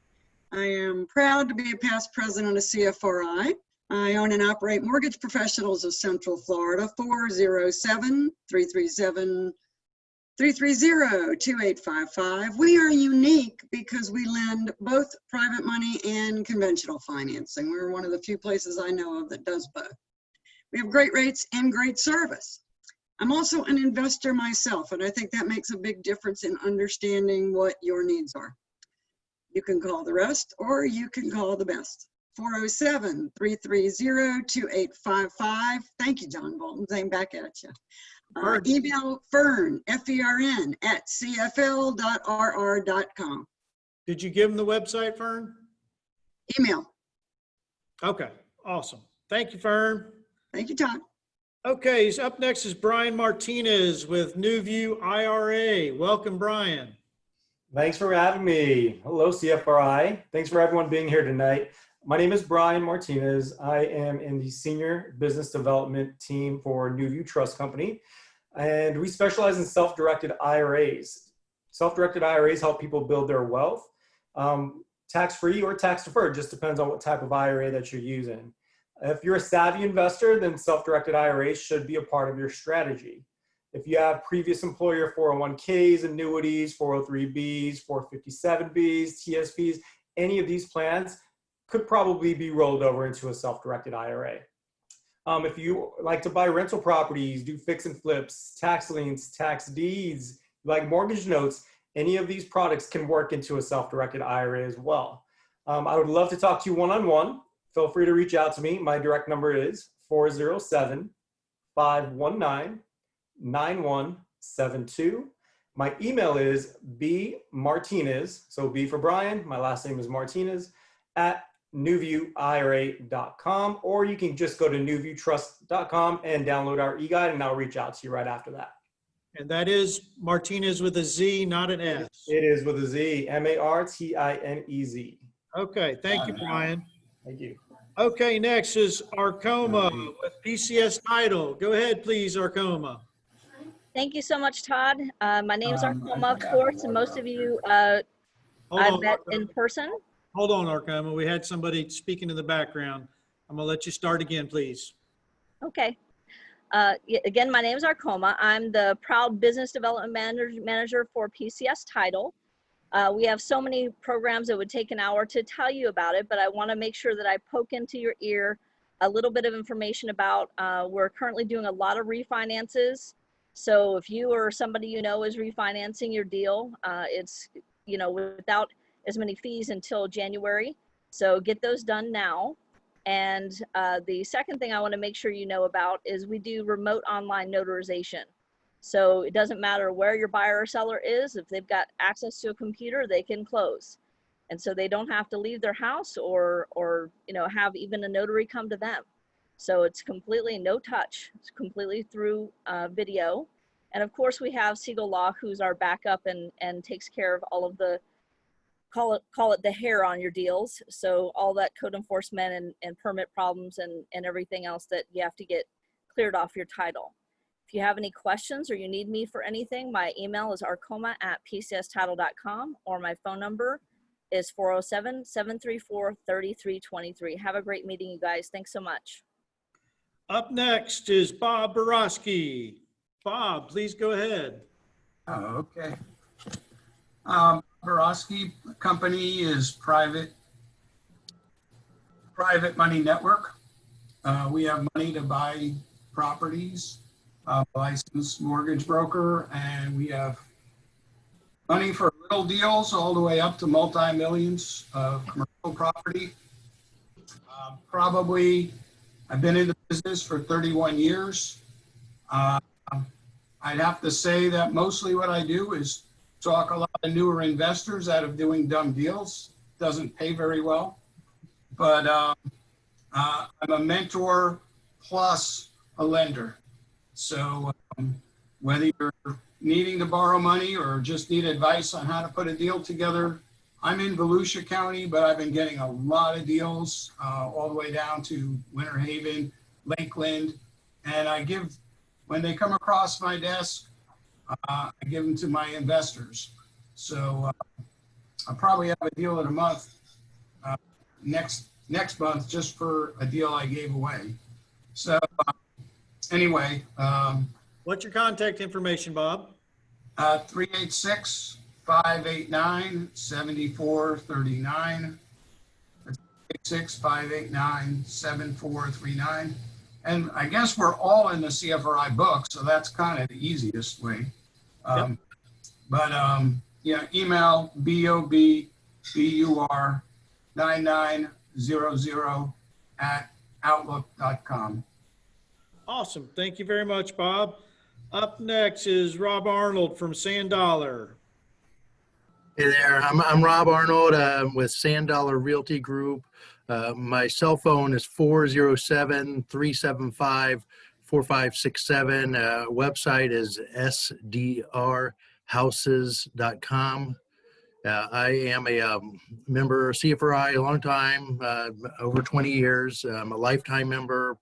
I am proud to be a past president of CFRI. I own and operate Mortgage Professionals of Central Florida, 407-330-2855. We are unique because we lend both private money and conventional financing. We're one of the few places I know of that does both. We have great rates and great service. I'm also an investor myself, and I think that makes a big difference in understanding what your needs are. You can call the rest, or you can call the best. 407-330-2855. Thank you, John Bolton. Same back at you. Email Fern, F-E-R-N, @cfl.rr.com. Did you give them the website, Fern? Email. Okay, awesome. Thank you, Fern. Thank you, Todd. Okay, so up next is Brian Martinez with NuView IRA. Welcome, Brian. Thanks for having me. Hello, CFRI. Thanks for everyone being here tonight. My name is Brian Martinez. I am in the Senior Business Development Team for NuView Trust Company, and we specialize in self-directed IRAs. Self-directed IRAs help people build their wealth, tax-free or tax-deferred, just depends on what type of IRA that you're using. If you're a savvy investor, then self-directed IRAs should be a part of your strategy. If you have previous employer 401ks, annuities, 403bs, 457bs, TSPs, any of these plans could probably be rolled over into a self-directed IRA. If you like to buy rental properties, do fix and flips, tax liens, tax deeds, like mortgage notes, any of these products can work into a self-directed IRA as well. I would love to talk to you one-on-one. Feel free to reach out to me. My direct number is 407-519-9172. My email is bmartinez, so B for Brian, my last name is Martinez, at NuViewIRA.com, or you can just go to NuViewTrust.com and download our e-guide, and I'll reach out to you right after that. And that is Martinez with a Z, not an S. It is with a Z, M-A-R-T-I-N-E-Z. Okay, thank you, Brian. Thank you. Okay, next is Arkoma with PCS Title. Go ahead, please, Arkoma. Thank you so much, Todd. My name is Arkoma, of course, and most of you I've met in person. Hold on, Arkoma. We had somebody speaking in the background. I'm going to let you start again, please. Okay. Again, my name is Arkoma. I'm the proud business development manager for PCS Title. We have so many programs that would take an hour to tell you about it, but I want to make sure that I poke into your ear a little bit of information about, we're currently doing a lot of refinances. So if you or somebody you know is refinancing your deal, it's, you know, without as many fees until January. So get those done now. And the second thing I want to make sure you know about is we do remote online notarization. So it doesn't matter where your buyer or seller is, if they've got access to a computer, they can close. And so they don't have to leave their house or you know, have even a notary come to them. So it's completely no touch. It's completely through video. And of course we have Seagle Law, who's our backup and takes care of all of the, call it the hair on your deals. So all that code enforcement and permit problems and everything else that you have to get cleared off your title. If you have any questions or you need me for anything, my email is arkoma@pcstitle.com, or my phone number is 407-734-3323. Have a great meeting, you guys. Thanks so much. Up next is Bob Borowski. Bob, please go ahead. Oh, okay. Borowski Company is private money network. We have money to buy properties, licensed mortgage broker, and we have money for little deals all the way up to multi-millions of commercial property. Probably, I've been in the business for 31 years. I'd have to say that mostly what I do is talk a lot of newer investors out of doing dumb deals. Doesn't pay very well, but I'm a mentor plus a lender. So whether you're needing to borrow money or just need advice on how to put a deal together, I'm in Volusia County, but I've been getting a lot of deals all the way down to Winter Haven, Lakeland, and I give, when they come across my desk, I give them to my investors. So I'll probably have a deal in a month next month just for a deal I gave away. So anyway. What's your contact information, Bob? 386-589-7439. 386-589-7439. And I guess we're all in the CFRI book, so that's kind of the easiest way. But yeah, email BOBBUR9900@outlook.com. Awesome. Thank you very much, Bob. Up next is Rob Arnold from Sand Dollar. Hey there, I'm Rob Arnold with Sand Dollar Realty Group. My cell phone is 407-375-4567. Website is sdrhouses.com. I am a member of CFRI a long time, over 20 years. I'm a lifetime member.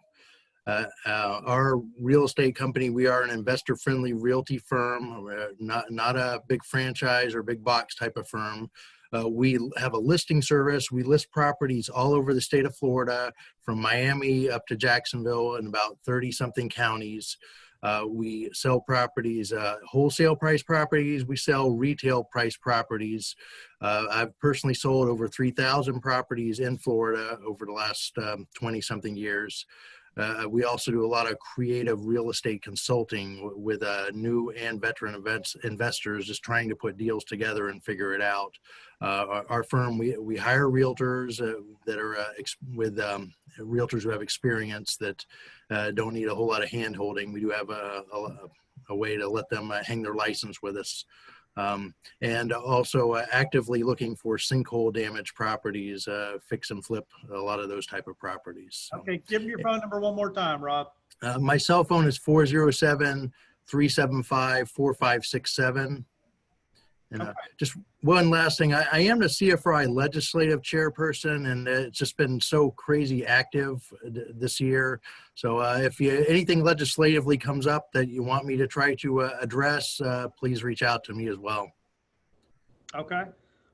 Our real estate company, we are an investor-friendly realty firm, not a big franchise or big box type of firm. We have a listing service. We list properties all over the state of Florida, from Miami up to Jacksonville and about 30-something counties. We sell properties, wholesale price properties. We sell retail price properties. I've personally sold over 3,000 properties in Florida over the last 20-something years. We also do a lot of creative real estate consulting with new and veteran investors, just trying to put deals together and figure it out. Our firm, we hire realtors that are with realtors who have experience that don't need a whole lot of hand holding. We do have a way to let them hang their license with us. And also actively looking for sinkhole damage properties, fix and flip, a lot of those type of properties. Okay, give me your phone number one more time, Rob. My cell phone is 407-375-4567. And just one last thing, I am the CFRI legislative chairperson, and it's just been so crazy active this year. So if anything legislatively comes up that you want me to try to address, please reach out to me as well. Okay,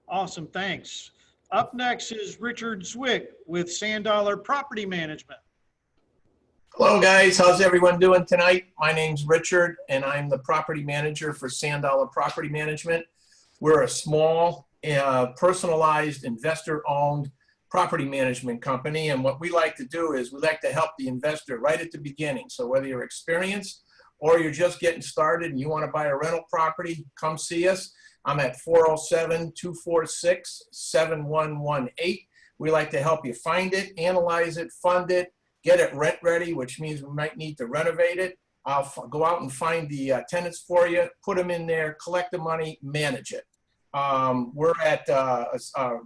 awesome, thanks. Up next is Richard Zwick with Sand Property Management. Hello guys, how's everyone doing tonight? My name's Richard and I'm the property manager for Sand Property Management. We're a small, personalized, investor-owned property management company, and what we like to do is we like to help the investor right at the beginning. So whether you're experienced or you're just getting started and you want to buy a rental property, come see us. I'm at 407-246-7118. We like to help you find it, analyze it, fund it, get it rent ready, which means we might need to renovate it. I'll go out and find the tenants for you, put them in there, collect the money, manage it. We're at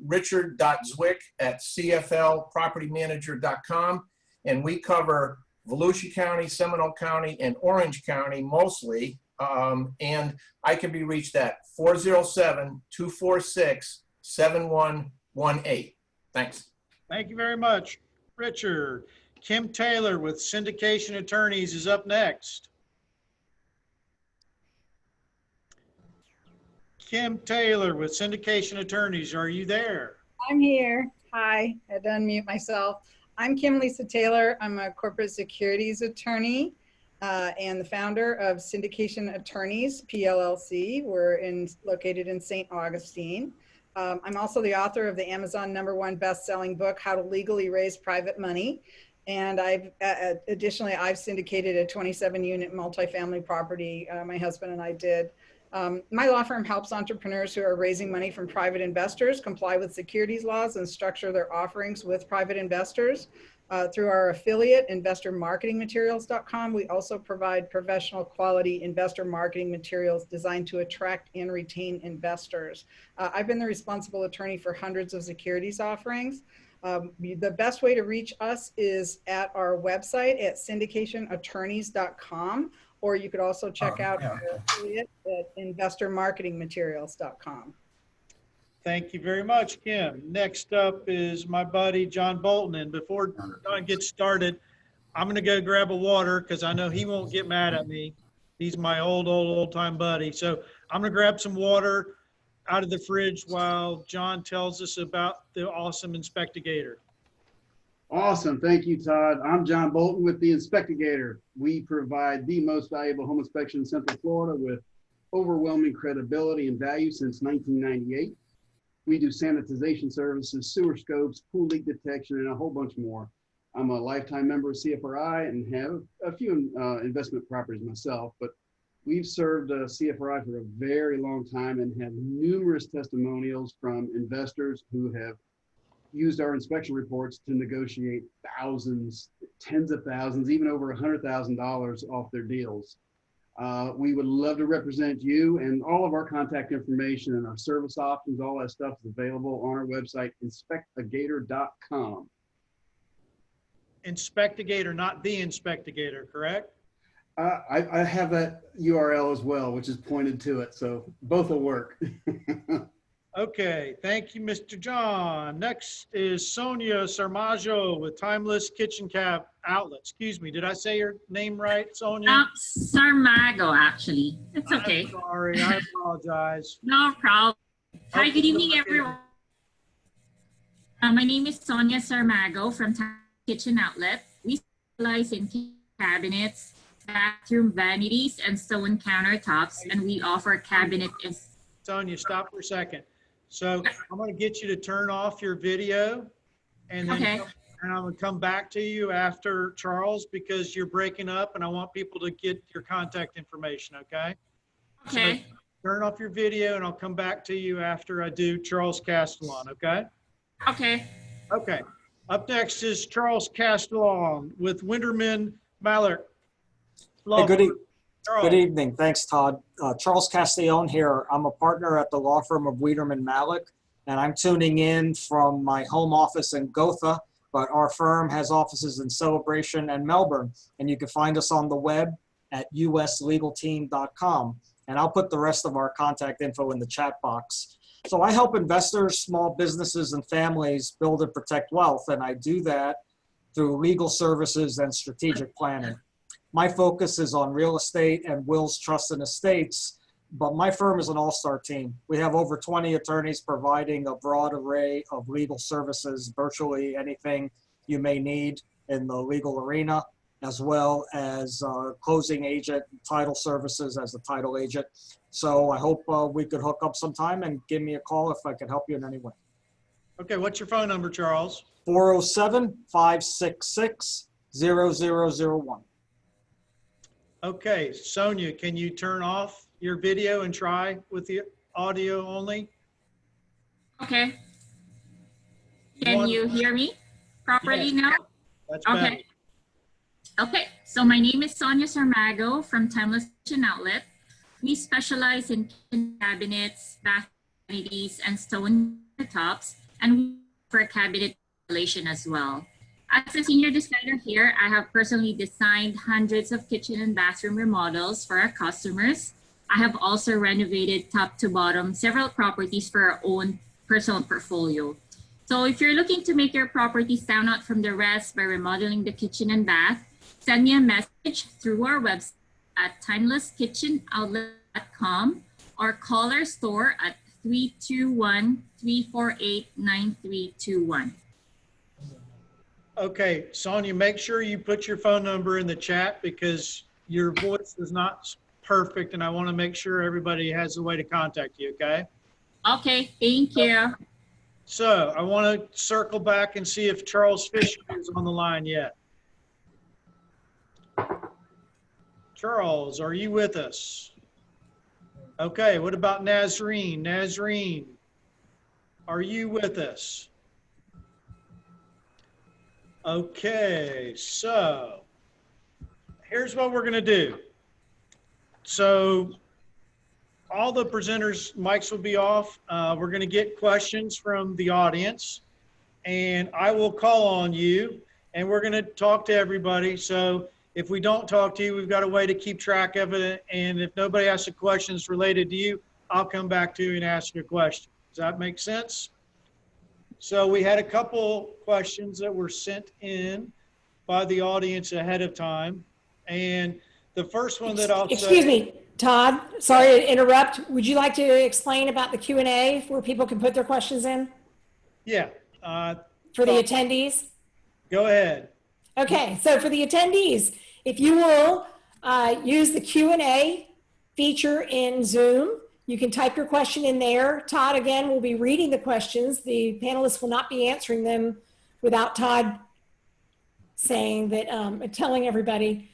richard.zwick@cflpropertymanager.com, and we cover Volusia County, Seminole County, and Orange County mostly. And I can be reached at 407-246-7118. Thanks. Thank you very much, Richard. Kim Taylor with Syndication Attorneys is up next. Kim Taylor with Syndication Attorneys, are you there? I'm here. Hi, I had to unmute myself. I'm Kim Lisa Taylor. I'm a corporate securities attorney and the founder of Syndication Attorneys, PLLC. We're located in St. Augustine. I'm also the author of the Amazon #1 best-selling book, How to Legally Raise Private Money. And additionally, I've syndicated a 27-unit multifamily property. My husband and I did. My law firm helps entrepreneurs who are raising money from private investors comply with securities laws and structure their offerings with private investors. Through our affiliate, investormarketingmaterials.com, we also provide professional quality investor marketing materials designed to attract and retain investors. I've been the responsible attorney for hundreds of securities offerings. The best way to reach us is at our website at syndicationattorneys.com, or you could also check out our affiliate at investormarketingmaterials.com. Thank you very much, Kim. Next up is my buddy, John Bolton. And before John gets started, I'm going to go grab a water because I know he won't get mad at me. He's my old time buddy. So I'm going to grab some water out of the fridge while John tells us about the awesome Inspectagator. Awesome. Thank you, Todd. I'm John Bolton with the Inspectagator. We provide the most valuable home inspection in Central Florida with overwhelming credibility and value since 1998. We do sanitization services, sewer scopes, pool leak detection, and a whole bunch more. I'm a lifetime member of CFRI and have a few investment properties myself, but we've served CFRI for a very long time and have numerous testimonials from investors who have used our inspection reports to negotiate thousands, tens of thousands, even over $100,000 off their deals. We would love to represent you, and all of our contact information and our service options, all that stuff is available on our website, inspectagator.com. Inspectagator, not the Inspectagator, correct? I have that URL as well, which is pointed to it, so both will work. Okay, thank you, Mr. John. Next is Sonia Sarmajo with Timeless Kitchen Cab Outlet. Excuse me, did I say your name right, Sonia? Sarmago, actually. It's okay. I'm sorry, I apologize. No problem. Hi, good evening, everyone. My name is Sonia Sarmago from Timeless Kitchen Outlet. We specialize in cabinets, bathroom vanities and stone countertops, and we offer cabinet. Sonia, stop for a second. So I'm going to get you to turn off your video, and then Okay. and I'm going to come back to you after Charles, because you're breaking up and I want people to get your contact information. Okay. Okay. So turn off your video and I'll come back to you after I do Charles Castellon. Okay. Okay. Okay. Up next is Charles Castellon with Widerman, Malek. Hey, good Charles. evening. Thanks, Todd. Charles Castellon here. I'm a partner at the law firm of Widerman Malek, and I'm tuning in from my home office in Gotha, but our firm has offices in Celebration and Melbourne, and you can find us on the web at uslegalteam.com, and I'll put the rest of our contact info in the chat box. So I help investors, small businesses, and families build and protect wealth, and I do that through legal services and strategic planning. My focus is on real estate and wills, trusts, and estates, but my firm is an all-star team. We have over 20 attorneys providing a broad array of legal services, virtually anything you may need in the legal arena, as well as closing agent title services as a title agent. So I hope we could hook up sometime and give me a call if I can help you in any way. Okay, what's your phone number, Charles? 407-566-0001. Okay, Sonia, can you turn off your video and try with the audio only? Okay. Can you hear me properly Yes. now? That's okay. better. Okay, so my name is Sonia Sarmago from Timeless Kitchen Outlet. We specialize in kitchen cabinets, bath vanities, and stone tops, and we offer cabinet installation as well. As a senior designer here, I have personally designed hundreds of kitchen and bathroom remodels for our customers. I have also renovated top to bottom several properties for our own personal portfolio. So if you're looking to make your property stand out from the rest by remodeling the kitchen and bath, send me a message through our website at timelesskitchenoutlet.com or call our store at 321-348-9321. Okay, Sonia, make sure you put your phone number in the chat because your voice is not perfect and I want to make sure everybody has a way to contact you, okay? Okay, thank you. So I want to circle back and see if Charles Fischer is on the line yet. Charles, are you with us? Okay, what about Nazreen? Nazreen, are you with us? Okay, so here's what we're going to do. So all the presenters' mics will be off. We're going to get questions from the audience, and I will call on you, and we're going to talk to everybody. So if we don't talk to you, we've got a way to keep track of it, and if nobody asks a question that's related to you, I'll come back to you and ask you a question. Does that make sense? So we had a couple questions that were sent in by the audience ahead of time. And the first one that I'll say— Excuse me, Todd, sorry to interrupt. Would you like to explain about the Q&A where people can put their questions in? Yeah. For the attendees? Go ahead. Okay, so for the attendees, if you will use the Q&A feature in Zoom, you can type your question in there. Todd, again, will be reading the questions. The panelists will not be answering them without Todd saying that, telling everybody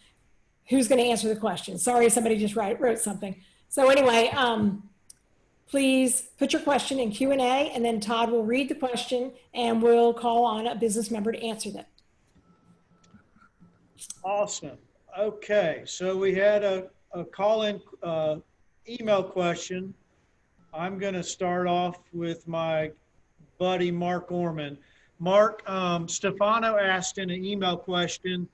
who's going to answer the question. Sorry, somebody just wrote something. So anyway, please put your question in Q&A, and then Todd will read the question and we'll call on a business member to answer them. Awesome. Okay, so we had a call-in email question. I'm going to start off with my buddy Mark Orman. Mark, Stefano asked in an email question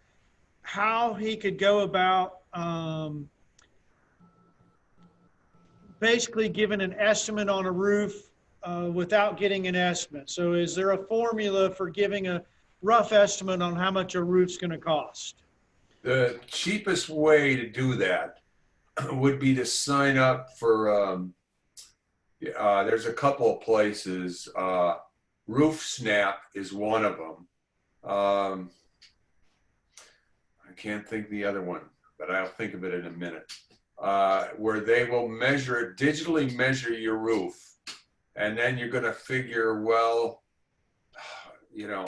how he could go about basically giving an estimate on a roof without getting an estimate. So is there a formula for giving a rough estimate on how much a roof's going to cost? The cheapest way to do that would be to sign up for, there's a couple of places. Roof Snap is one of them. I can't think the other one. but I'll think of it in a minute, where they will digitally measure your roof. And then you're going to figure, well, you know,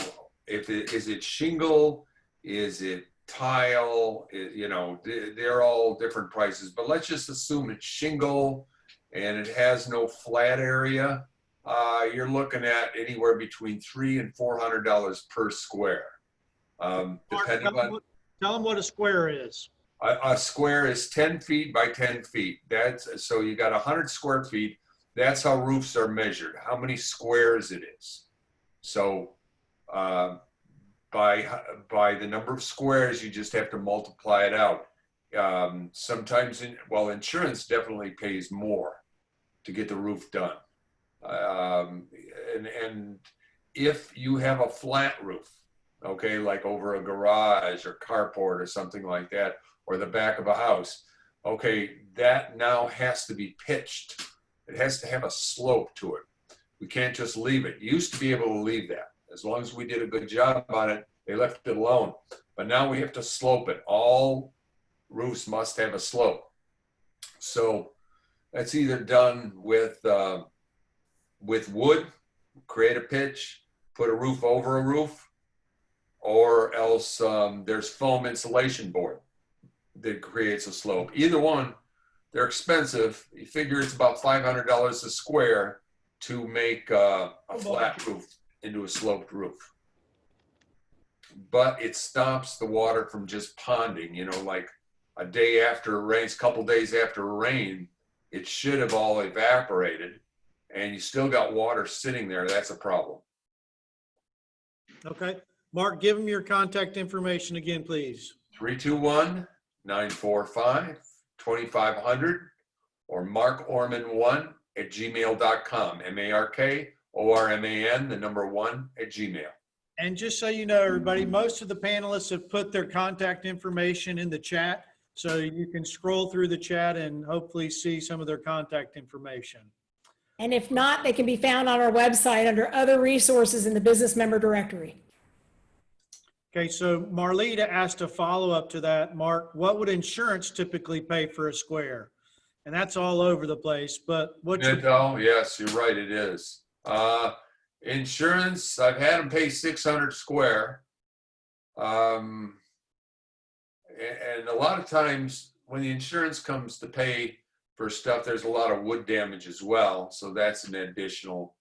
is it shingle? Is it tile? You know, they're all different prices, but let's just assume it's shingle and it has no flat area. You're looking at anywhere between $300 and $400 per square. Depending on. Tell them what a square is. A square is 10 feet by 10 feet. So you got 100 square feet. That's how roofs are measured, how many squares it is. So by the number of squares, you just have to multiply it out. Sometimes, insurance definitely pays more to get the roof done. And if you have a flat roof, okay, like over a garage or carport or something like that, or the back of a house, okay, that now has to be pitched. It has to have a slope to it. We can't just leave it. You used to be able to leave that. As long as we did a good job on it, they left it alone. But now we have to slope it. All roofs must have a slope. So that's either done with wood, create a pitch, put a roof over a roof, or else there's foam insulation board that creates a slope. Either one, they're expensive. You figure it's about $500 a square to make a flat roof into a sloped roof. But it stops the water from just ponding, you know, like a day after it rains, couple days after a rain, it should have all evaporated and you still got water sitting there. That's a problem. Okay. Mark, give them your contact information again, please. 321-945-2500 or markorman1@gmail.com. MARKORMAN, the number 1@gmail. And just so you know, everybody, most of the panelists have put their contact information in the chat, so you can scroll through the chat and hopefully see some of their contact information. And if not, they can be found on our website under other resources in the business member directory. Okay, so Marlita asked a follow-up to that. Mark, what would insurance typically pay for a square? And that's all over the place, but what's Yes, you're right, it is. Insurance, I've had them pay $600 square. And a lot of times when the insurance comes to pay for stuff, there's a lot of wood damage as well. So that's an additional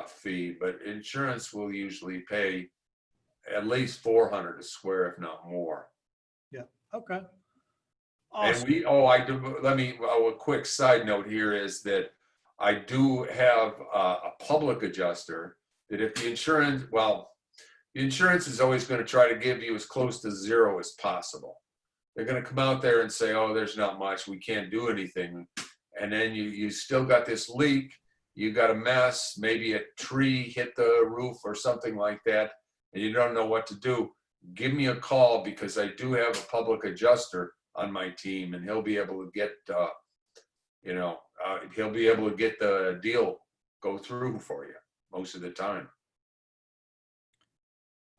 fee, but insurance will usually pay at least $400 a square, if not more. Yeah, okay. Awesome. And a quick side note here is that I do have a public adjuster that if the insurance, the insurance is always going to try to give you as close to zero as possible. They're going to come out there and say, oh, there's not much, we can't do anything. And then you still got this leak, you got a mess, maybe a tree hit the roof or something like that, and you don't know what to do. Give me a call because I do have a public adjuster on my team and he'll be able to get, he'll be able to get the deal go through for you most of the time.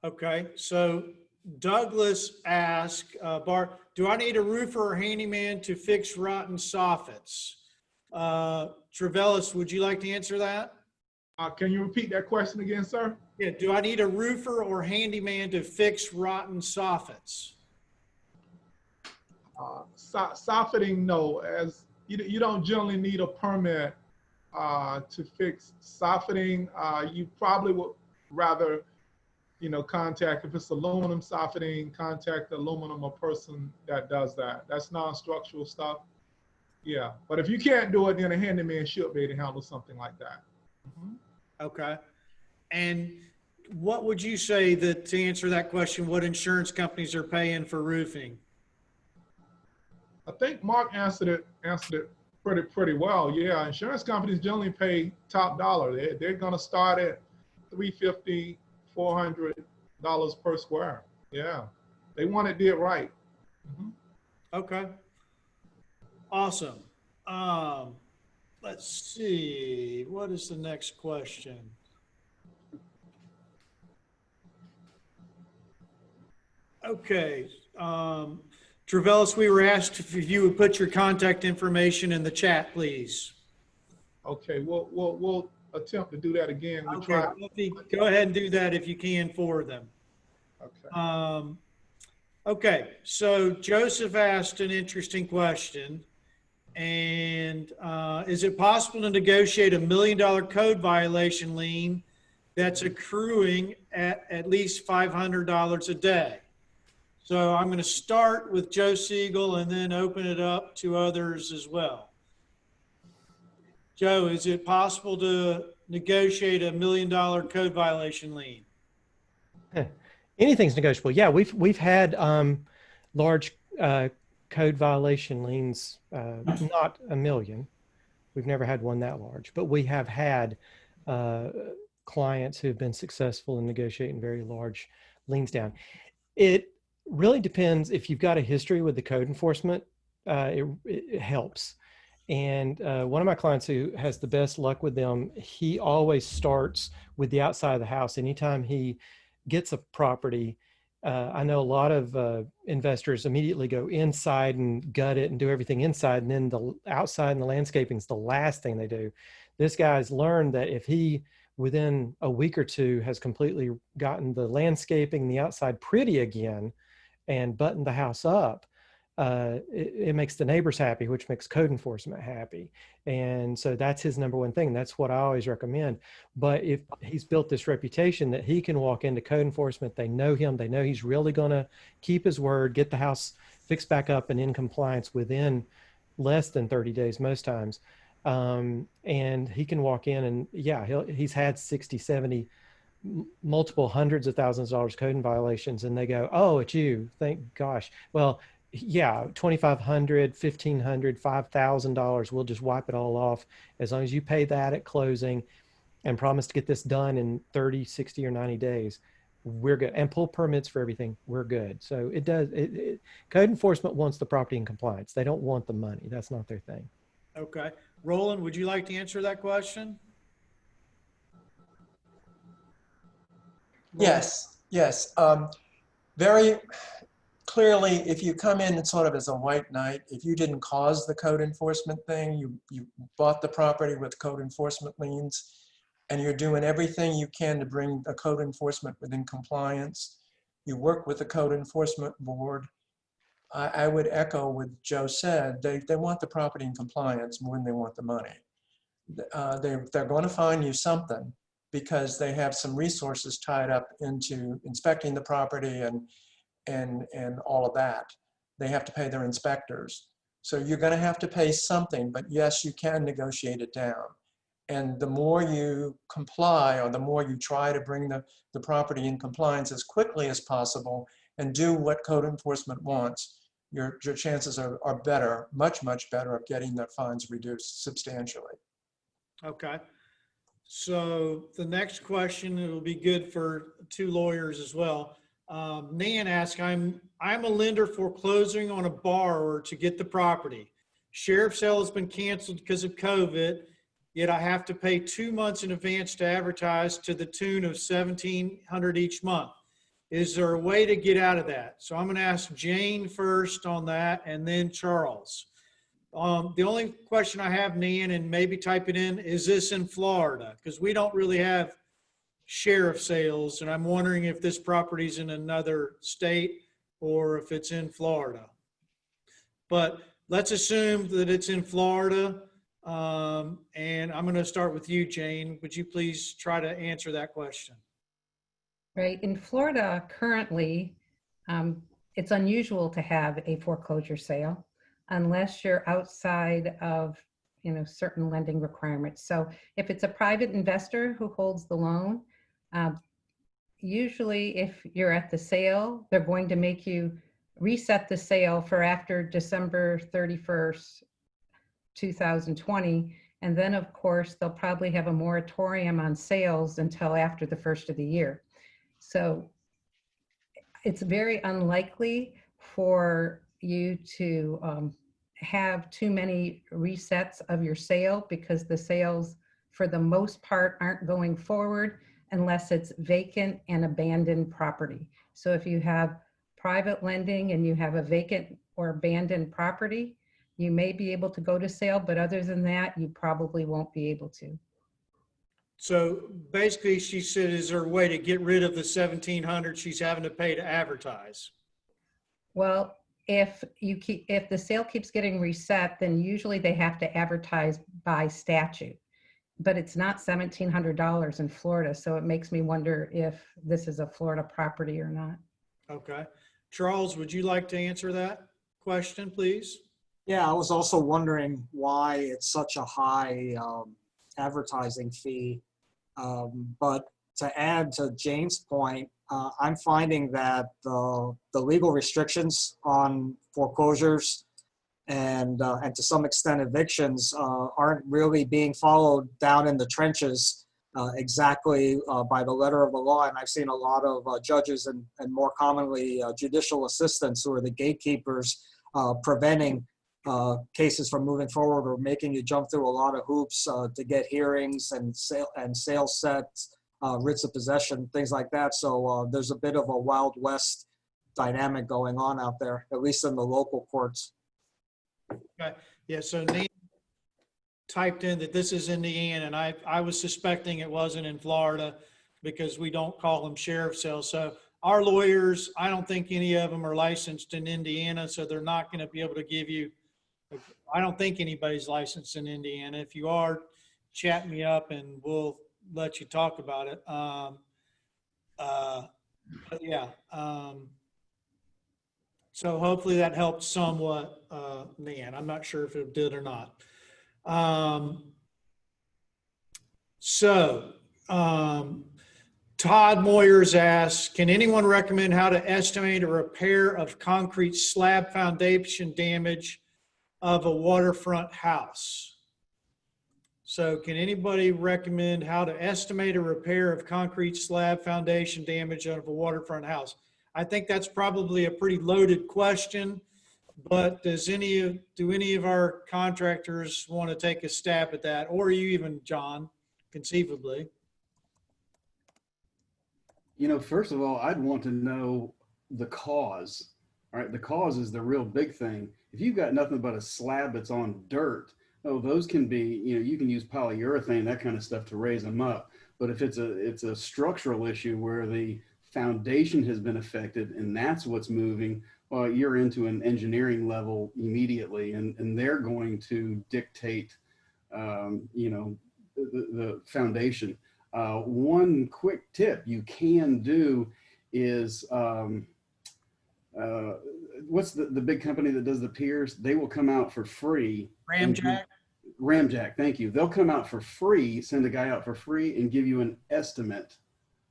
Okay, so Douglas asked, Bart, do I need a roofer or handyman to fix rotten soffits? Trevellis, would you like to answer that? Can you repeat that question again, sir? Yeah, do I need a roofer or handyman to fix rotten soffits? Soffitting, no. As you don't generally need a permit to fix soffitting. You probably would rather, contact, if it's aluminum soffitting, contact the aluminum or person that does that. That's non-structural stuff. Yeah, but if you can't do it, then a handyman should be able to handle something like that. Mm-hmm. Okay. And what would you say that, to answer that question, what insurance companies are paying for roofing? I think Mark answered it pretty well. Yeah, insurance companies generally pay top dollar. They're going to start at $350, $400 per square. Yeah, they want it did right. Mm-hmm. Okay. Awesome. Let's see. What is the next question? Okay. Trevellis, we were asked if you would put your contact information in the chat, please. Okay, we'll attempt to do that again. We Okay, go ahead and do that if you can for them. Okay. Okay, so Joseph asked an interesting question. And is it possible to negotiate $1 million code violation lien that's accruing at least $500 a day? So I'm going to start with Joe Seagle and then open it up to others as well. Joe, is it possible to negotiate $1 million code violation lien? Anything's negotiable. Yeah, we've had large code violation liens, not $1 million. We've never had one that large, but we have had clients who have been successful in negotiating very large liens down. It really depends. If you've got a history with the code enforcement, it helps. And one of my clients who has the best luck with them, he always starts with the outside of the house. Anytime he gets a property, I know a lot of investors immediately go inside and gut it and do everything inside, and then the outside and the landscaping is the last thing they do. This guy's learned that if he, within a week or two, has completely gotten the landscaping, the outside pretty again, and buttoned the house up, it makes the neighbors happy, which makes code enforcement happy. And so that's his number one thing. That's what I always recommend. But if he's built this reputation that he can walk into code enforcement, they know him, they know he's really going to keep his word, get the house fixed back up and in compliance within less than 30 days most times. And he can walk in and he's had 60, 70, multiple hundreds of thousands of dollars code violations, and they go, oh, it's you, thank gosh. Well, yeah, $2,500, $1,500, $5,000, we'll just wipe it all off. As long as you pay that at closing and promise to get this done in 30, 60, or 90 days, we're good. And pull permits for everything, we're good. So it does, code enforcement wants the property in compliance. They don't want the money. That's not their thing. Okay. Roland, would you like to answer that question? Yes. Very clearly, if you come in sort of as a white knight, if you didn't cause the code enforcement thing, you bought the property with code enforcement liens, and you're doing everything you can to bring the code enforcement within compliance. You work with the code enforcement board. I would echo what Joe said. They want the property in compliance more than they want the money. They're going to find you something because they have some resources tied up into inspecting the property and all of that. They have to pay their inspectors. So you're going to have to pay something, but yes, you can negotiate it down. And the more you comply, or the more you try to bring the property in compliance as quickly as possible and do what code enforcement wants, your chances are better, much better, of getting the fines reduced substantially. Okay. So the next question, it will be good for two lawyers as well. Nan asked, I'm a lender foreclosing on a borrower to get the property. Sheriff's sale has been canceled because of COVID, yet I have to pay 2 months in advance to advertise to the tune of $1,700 each month. Is there a way to get out of that? So I'm going to ask Jane first on that, and then Charles. The only question I have, Nan, and maybe type it in, is this in Florida? Because we don't really have sheriff sales, and I'm wondering if this property's in another state or if it's in Florida. But let's assume that it's in Florida, and I'm going to start with you, Jane. Would you please try to answer that question? Right. In Florida, currently, it's unusual to have a foreclosure sale unless you're outside of, certain lending requirements. So if it's a private investor who holds the loan, usually if you're at the sale, they're going to make you reset the sale for after December 31st, 2020. And then, of course, they'll probably have a moratorium on sales until after the first of the year. So it's very unlikely for you to have too many resets of your sale, because the sales for the most part aren't going forward unless it's vacant and abandoned property. So if you have private lending and you have a vacant or abandoned property, you may be able to go to sale, but other than that, you probably won't be able to. So basically, she said, is there a way to get rid of the $1,700 she's having to pay to advertise? Well, if the sale keeps getting reset, then usually they have to advertise by statute. But it's not $1,700 in Florida, so it makes me wonder if this is a Florida property or not. Okay. Charles, would you like to answer that question, please? Yeah, I was also wondering why it's such a high advertising fee. But to add to Jane's point, I'm finding that the legal restrictions on foreclosures and to some extent evictions aren't really being followed down in the trenches exactly by the letter of the law. And I've seen a lot of judges and more commonly judicial assistants who are the gatekeepers preventing cases from moving forward or making you jump through a lot of hoops to get hearings and sale sets, writs of possession, things like that. So there's a bit of a Wild West dynamic going on out there, at least in the local courts. Okay. Yeah, so Nan typed in that this is Indiana, and I was suspecting it wasn't in Florida because we don't call them sheriff sales. So our lawyers, I don't think any of them are licensed in Indiana, so they're not going to be able to give you, I don't think anybody's licensed in Indiana. If you are, chat me up and we'll let you talk about it. But yeah. So hopefully that helped somewhat, Nan. I'm not sure if it did or not. Todd Moyers asks, can anyone recommend how to estimate a repair of concrete slab foundation damage of a waterfront house? So can anybody recommend how to estimate a repair of concrete slab foundation damage of a waterfront house? I think that's probably a pretty loaded question, but do any of our contractors want to take a stab at that, or you even, John, conceivably? You know, first of all, I'd want to know the cause. All right, the cause is the real big thing. If you've got nothing but a slab that's on dirt, oh, those can be, you know, you can use polyurethane, that kind of stuff to raise them up. But if it's a structural issue where the foundation has been affected and that's what's moving, well, you're into an engineering level immediately, and they're going to dictate, you know, the foundation. One quick tip you can do is, what's the big company that does the piers? They will come out for free. Ramjack, thank you. They'll come out for free, send a guy out for free and give you an estimate.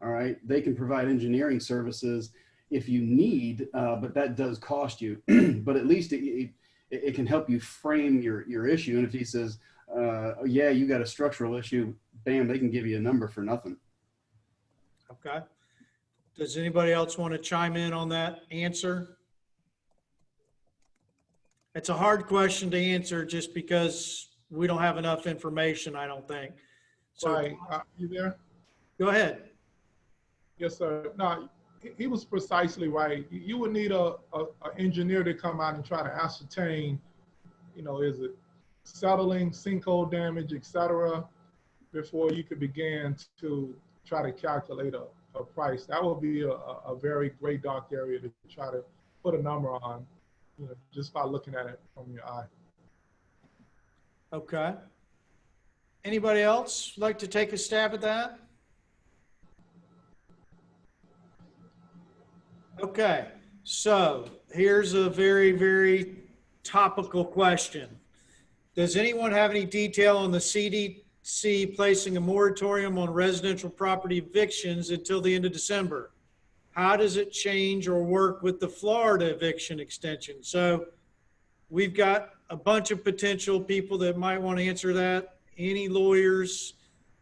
All right, they can provide engineering services if you need, but that does cost you. But at least it can help you frame your issue. And if he says, oh, yeah, you got a structural issue, bam, they can give you a number for nothing. Okay. Does anybody else want to chime in on that answer? It's a hard question to answer just because we don't have enough information, I don't think. So, right. You there? Go ahead. Yes, sir. No, he was precisely right. You would need a engineer to come out and try to ascertain, you know, is it settling, sinkhole damage, etc., before you could begin to try to calculate a price. That would be a very gray dark area to try to put a number on, you know, just by looking at it from your eye. Okay. Anybody else like to take a stab at that? Okay, so here's a very, very topical question. Does anyone have any detail on the CDC placing a moratorium on residential property evictions until the end of December? How does it change or work with the Florida eviction extension? So we've got a bunch of potential people that might want to answer that. Any lawyers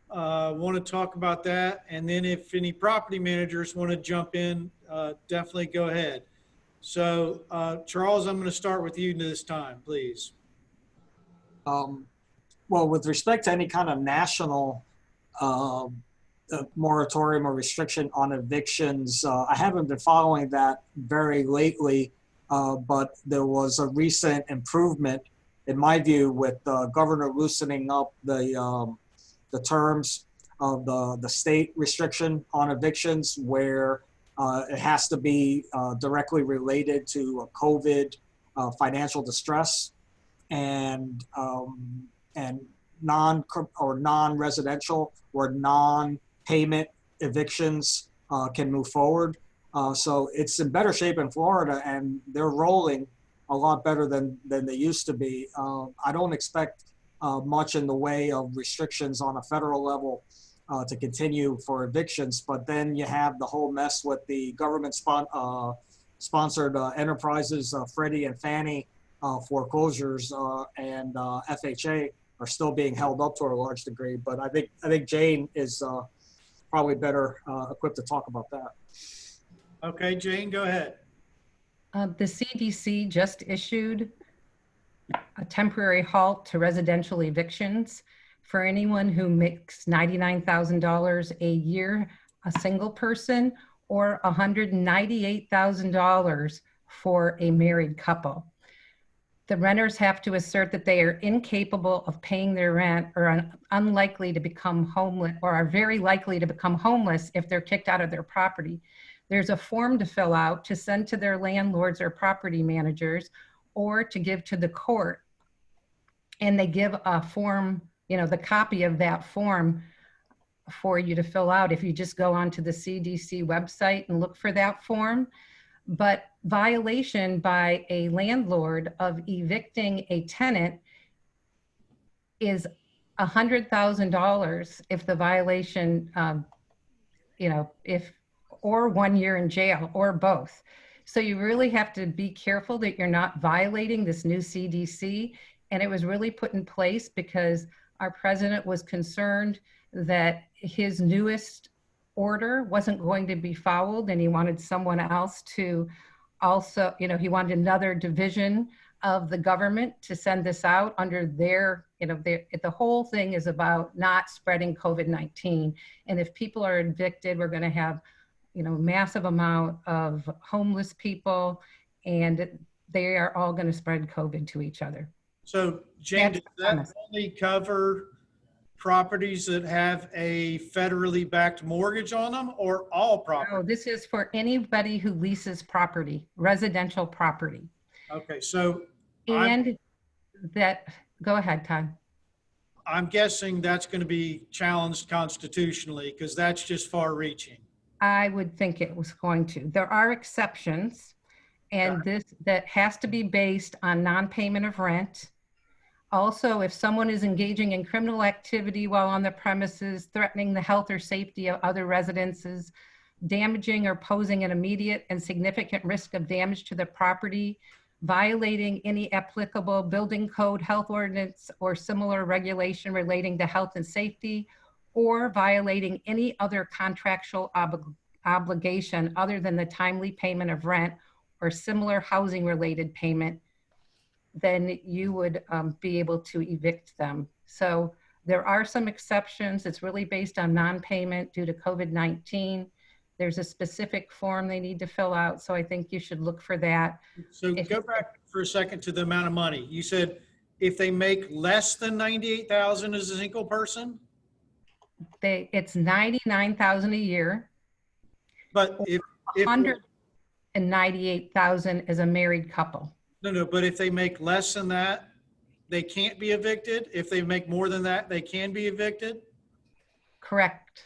want to talk about that? And then if any property managers want to jump in, definitely go ahead. So Charles, I'm going to start with you this time, please. Well, with respect to any kind of national moratorium or restriction on evictions, I haven't been following that very lately. but there was a recent improvement, in my view, with the governor loosening up the terms of the state restriction on evictions, where it has to be directly related to a COVID financial distress, and non-residential or non-payment evictions can move forward. So it's in better shape in Florida, and they're rolling a lot better than they used to be. I don't expect much in the way of restrictions on a federal level to continue for evictions, but then you have the whole mess with the government sponsored enterprises, Freddie and Fannie foreclosures, and FHA are still being held up to a large degree. But I think Jane is probably better equipped to talk about that. Okay, Jane, go ahead. The CDC just issued a temporary halt to residential evictions for anyone who makes $99,000 a year, a single person, or $198,000 for a married couple. The renters have to assert that they are incapable of paying their rent, or unlikely to become homeless, or are very likely to become homeless if they're kicked out of their property. There's a form to fill out to send to their landlords or property managers, or to give to the court. And they give a form, the copy of that form for you to fill out if you just go onto the CDC website and look for that form. But violation by a landlord of evicting a tenant is $100,000 if the violation, or 1 year in jail, or both. So you really have to be careful that you're not violating this new CDC. And it was really put in place because our president was concerned that his newest order wasn't going to be followed, and he wanted someone else to also, he wanted another division of the government to send this out under their, the whole thing is about not spreading COVID-19. And if people are evicted, we're going to have, massive amount of homeless people, and they are all going to spread COVID to each other. So Jane, does that only cover properties that have a federally backed mortgage on them, or all property? No, this is for anybody who leases property, residential property. Okay, so. And go ahead, Todd. I'm guessing that's going to be challenged constitutionally, because that's just far reaching. I would think it was going to. There are exceptions, and that has to be based on non-payment of rent. Also, if someone is engaging in criminal activity while on the premises, threatening the health or safety of other residences, damaging or posing an immediate and significant risk of damage to the property, violating any applicable building code, health ordinance, or similar regulation relating to health and safety, or violating any other contractual obligation other than the timely payment of rent or similar housing related payment, then you would be able to evict them. So there are some exceptions. It's really based on non-payment due to COVID-19. There's a specific form they need to fill out. So I think you should look for that. So go back for a second to the amount of money. You said if they make less than $98,000 as a single person? It's $99,000 a year. But if $198,000 as a married couple. No, but if they make less than that, they can't be evicted. If they make more than that, they can be evicted? Correct.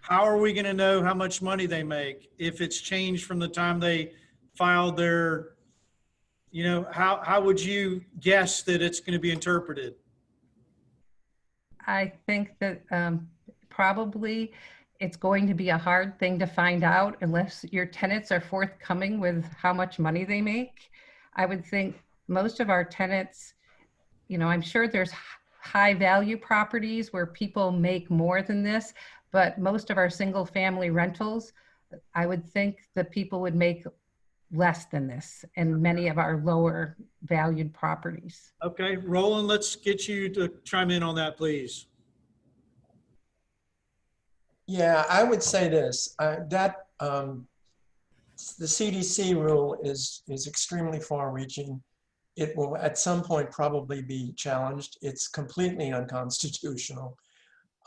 How are we going to know how much money they make if it's changed from the time they filed their, how would you guess that it's going to be interpreted? I think that probably it's going to be a hard thing to find out unless your tenants are forthcoming with how much money they make. I would think most of our tenants, I'm sure there's high value properties where people make more than this, but most of our single family rentals, I would think that people would make less than this in many of our lower valued properties. Okay, Roland, let's get you to chime in on that, please. Yeah, I would say this, the CDC rule is extremely far-reaching. It will at some point probably be challenged. It's completely unconstitutional.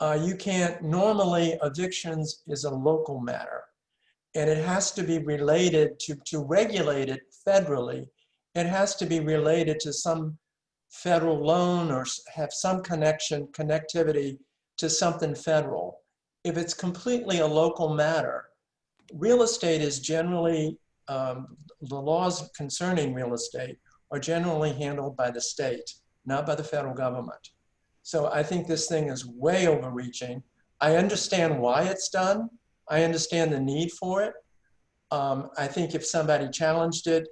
You can't, normally evictions is a local matter, and it has to be related to regulate it federally. It has to be related to some federal loan or have some connectivity to something federal. If it's completely a local matter, real estate is generally, the laws concerning real estate are generally handled by the state, not by the federal government. So I think this thing is way overreaching. I understand why it's done. I understand the need for it. I think if somebody challenged it,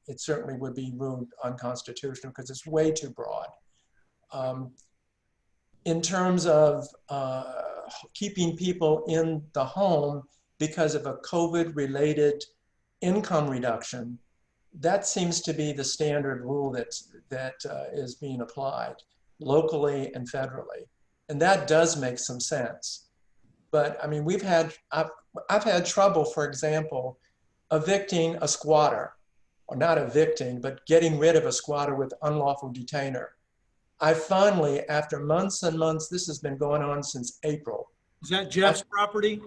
it certainly would be ruled unconstitutional because it's way too broad. In terms of keeping people in the home because of a COVID-related income reduction, that seems to be the standard rule that is being applied locally and federally. And that does make some sense. But I mean, I've had trouble, for example, evicting a squatter, or not evicting, but getting rid of a squatter with unlawful detainer. I finally, after months and months, this has been going on since April. Is that Jeff's property?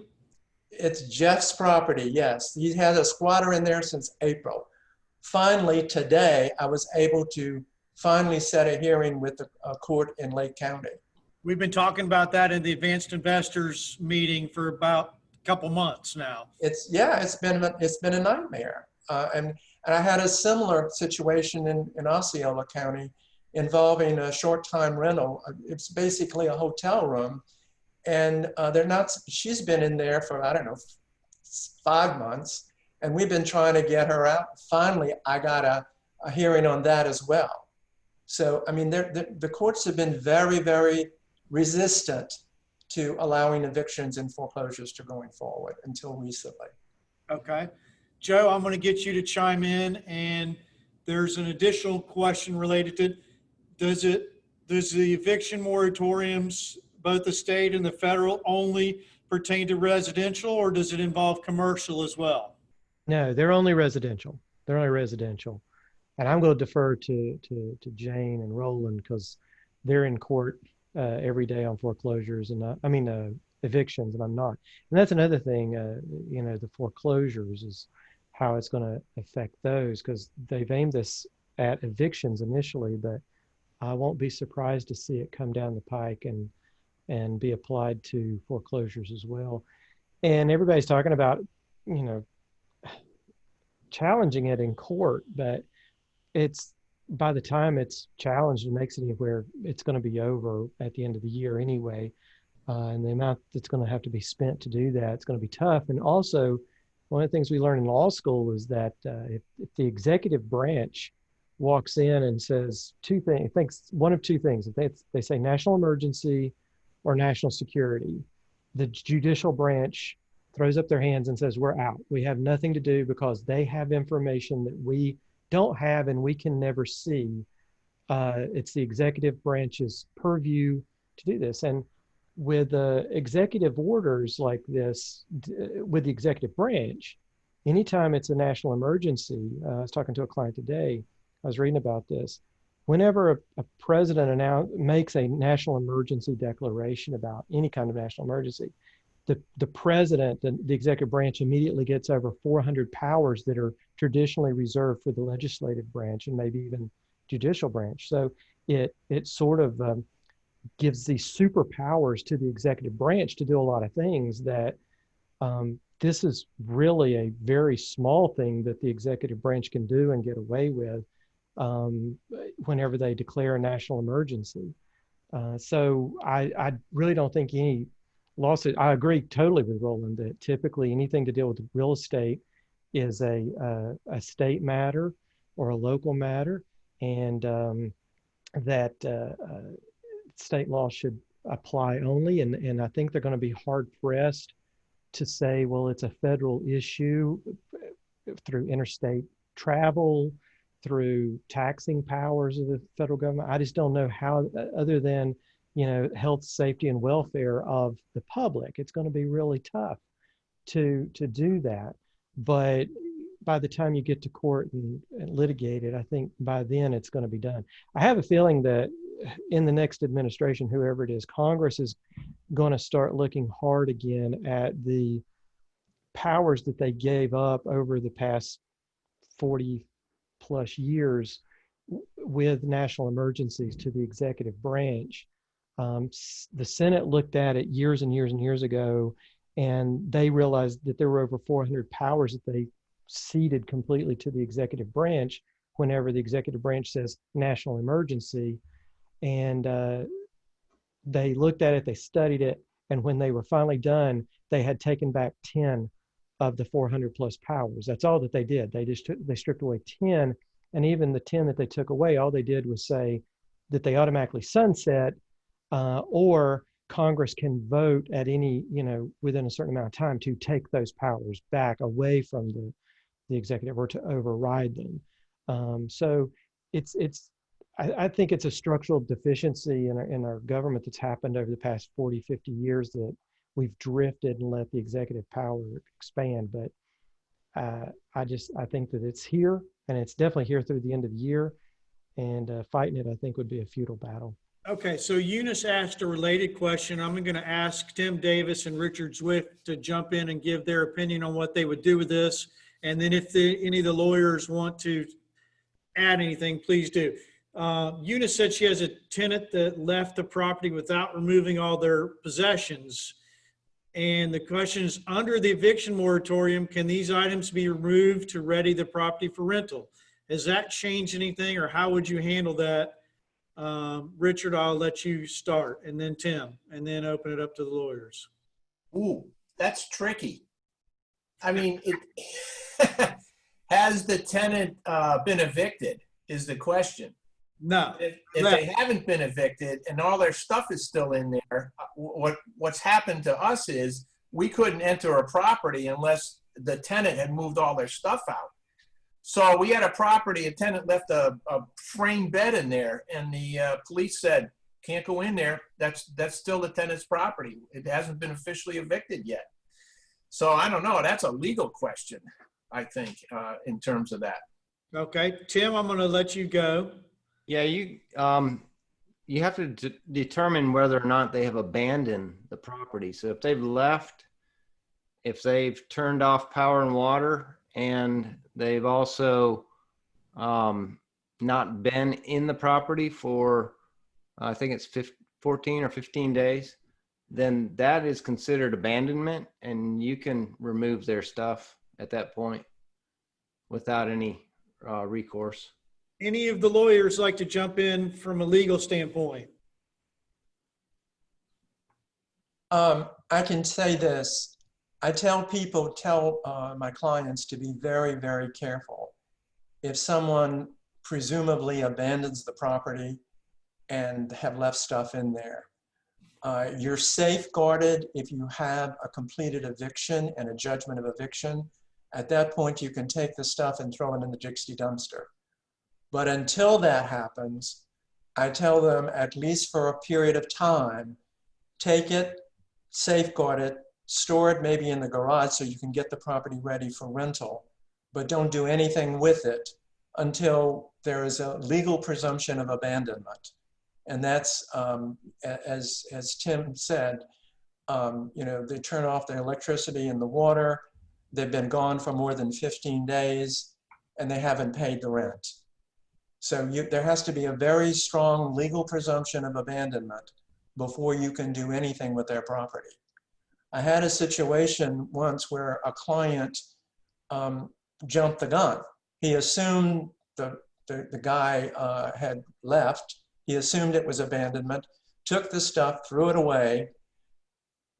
It's Jeff's property, yes. He had a squatter in there since April. Finally, today, I was able to finally set a hearing with the court in Lake County. We've been talking about that in the Advanced Investors meeting for about a couple months now. It's been a nightmare. And I had a similar situation in Osceola County involving a short-time rental. It's basically a hotel room. And she's been in there for, I don't know, 5 months. And we've been trying to get her out. Finally, I got a hearing on that as well. So, I mean, the courts have been very, very resistant to allowing evictions and foreclosures to going forward until recently. Okay. Joe, I'm going to get you to chime in. And there's an additional question related to, does the eviction moratoriums, both the state and the federal, only pertain to residential, or does it involve commercial as well? No, they're only residential. They're only residential. And I'm going to defer to Jane and Roland because they're in court every day on foreclosures and evictions, and I'm not. And that's another thing, the foreclosures is how it's going to affect those, because they've aimed this at evictions initially, but I won't be surprised to see it come down the pike and be applied to foreclosures as well. And everybody's talking about, challenging it in court, but it's, by the time it's challenged and makes it anywhere, it's going to be over at the end of the year anyway. And the amount that's going to have to be spent to do that, it's going to be tough. And also, one of the things we learn in law school is that if the executive branch walks in and says thinks one of two things, if they say national emergency or national security, the judicial branch throws up their hands and says, we're out. We have nothing to do because they have information that we don't have and we can never see. It's the executive branch's purview to do this. And with executive orders like this, with the executive branch, anytime it's a national emergency, I was talking to a client today, I was reading about this. Whenever a president makes a national emergency declaration about any kind of national emergency, the president, the executive branch immediately gets over 400 powers that are traditionally reserved for the legislative branch and maybe even judicial branch. So it sort of gives these superpowers to the executive branch to do a lot of things that this is really a very small thing that the executive branch can do and get away with whenever they declare a national emergency. So I really don't think any lawsuit, I agree totally with Roland that typically anything to deal with real estate is a state matter or a local matter, and that state law should apply only. And I think they're going to be hard pressed to say, well, it's a federal issue through interstate travel, through taxing powers of the federal government. I just don't know how, other than, health, safety, and welfare of the public. It's going to be really tough to do that. But, by the time you get to court and litigate it, I think by then it's going to be done. I have a feeling that in the next administration, whoever it is, Congress is going to start looking hard again at the powers that they gave up over the past 40 plus years with national emergencies to the executive branch. The Senate looked at it years and years and years ago, and they realized that there were over 400 powers that they ceded completely to the executive branch whenever the executive branch says national emergency. And they looked at it, they studied it, and when they were finally done, they had taken back 10 of the 400 plus powers. That's all that they did. They stripped away 10, and even the 10 that they took away, all they did was say that they automatically sunset, or Congress can vote at any, within a certain amount of time to take those powers back away from the executive or to override them. So I think it's a structural deficiency in our government that's happened over the past 40, 50 years that we've drifted and let the executive power expand. But I think that it's here, and it's definitely here through the end of the year, and fighting it, I think, would be a futile battle. Okay, so Eunice asked a related question. I'm going to ask Tim Davis and Richard Zwick to jump in and give their opinion on what they would do with this. And then if any of the lawyers want to add anything, please do. Eunice said she has a tenant that left the property without removing all their possessions. And the question is, under the eviction moratorium, can these items be removed to ready the property for rental? Has that changed anything, or how would you handle that? Richard, I'll let you start, and then Tim, and then open it up to the lawyers. Ooh, that's tricky. I mean, has the tenant been evicted is the question. No. If they haven't been evicted and all their stuff is still in there, what's happened to us is we couldn't enter a property unless the tenant had moved all their stuff out. So we had a property, a tenant left a frame bed in there, and the police said, can't go in there. That's still the tenant's property. It hasn't been officially evicted yet. So I don't know. That's a legal question, I think, in terms of that. Okay. Tim, I'm going to let you go. Yeah, you have to determine whether or not they have abandoned the property. So if they've left, if they've turned off power and water, and they've also not been in the property for, I think it's 14 or 15 days, then that is considered abandonment, and you can remove their stuff at that point without any recourse. Any of the lawyers like to jump in from a legal standpoint? I can say this. I tell my clients to be very, very careful. If someone presumably abandons the property and have left stuff in there, you're safeguarded if you have a completed eviction and a judgment of eviction. At that point, you can take the stuff and throw it in the Dixie dumpster. But until that happens, I tell them, at least for a period of time, take it, safeguard it, store it maybe in the garage so you can get the property ready for rental, but don't do anything with it until there is a legal presumption of abandonment. And that's, as Tim said, they turn off the electricity and the water, they've been gone for more than 15 days, and they haven't paid the rent. So there has to be a very strong legal presumption of abandonment before you can do anything with their property. I had a situation once where a client jumped the gun. He assumed the guy had left. He assumed it was abandonment, took the stuff, threw it away.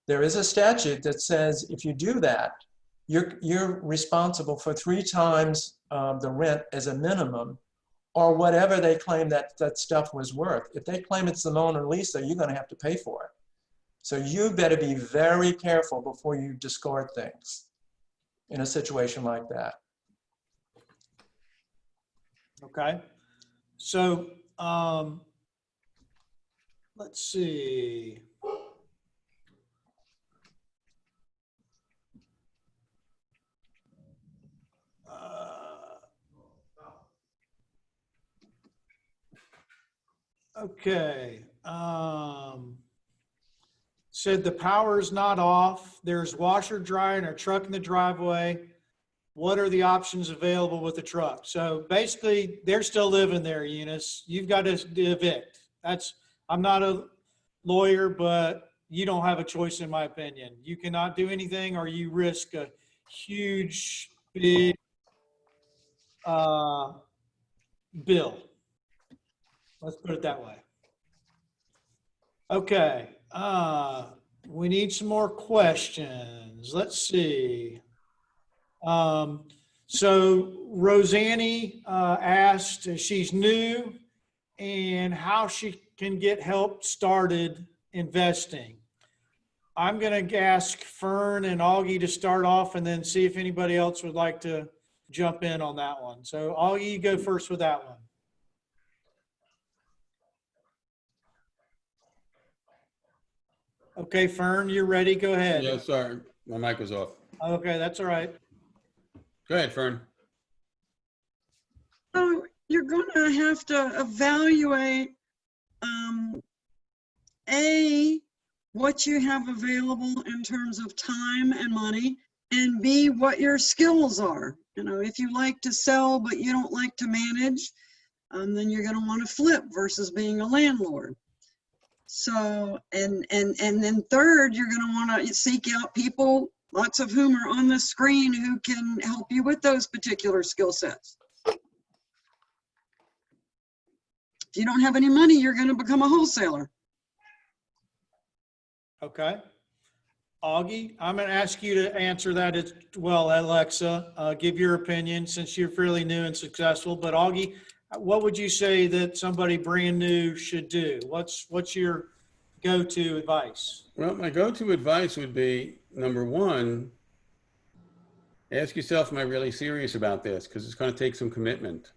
There is a statute that says if you do that, you're responsible for 3 times the rent as a minimum, or whatever they claim that stuff was worth. If they claim it's the Mona Lisa, you're going to have to pay for it. So you better be very careful before you discard things in a situation like that. Okay. So let's see. Okay. Said the power's not off. There's washer, dryer, and a truck in the driveway. What are the options available with the truck? So basically, they're still living there, Eunice. You've got to evict. I'm not a lawyer, but you don't have a choice in my opinion. You cannot do anything or you risk a huge, big bill. Let's put it that way. Okay. We need some more questions. Let's see. So Rosanny asked, she's new and how she can get help started investing. I'm going to ask Fern and Augie to start off and then see if anybody else would like to jump in on that one. So Augie, you go first with that one. Okay, Fern, you're ready. Go ahead. Yeah, sorry. My mic was off. Okay, that's all right. Go ahead, Fern. So you're going to have to evaluate A, what you have available in terms of time and money, and B, what your skills are. You know, if you like to sell but you don't like to manage, then you're going to want to flip versus being a landlord. So, and then third, you're going to want to seek out people, lots of whom are on the screen, who can help you with those particular skill sets. If you don't have any money, you're going to become a wholesaler. Okay. Augie, I'm going to ask you to answer that as well, Alexa. Give your opinion since you're fairly new and successful. But Augie, what would you say that somebody brand new should do? What's your go-to advice? Well, my go-to advice would be, number one, ask yourself, am I really serious about this? Because it's going to take some commitment.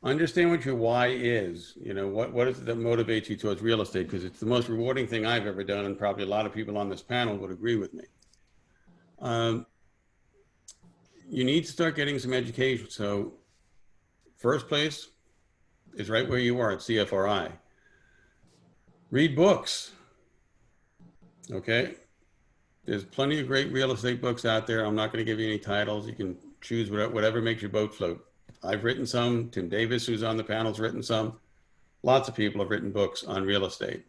Understand what your why is. You know, what is it that motivates you towards real estate? Because it's the most rewarding thing I've ever done, and probably a lot of people on this panel would agree with me. You need to start getting some education. So first place is right where you are at CFRI. Read books. Okay? There's plenty of great real estate books out there. I'm not going to give you any titles. You can choose whatever makes your boat float. I've written some. Tim Davis, who's on the panel, has written some. Lots of people have written books on real estate.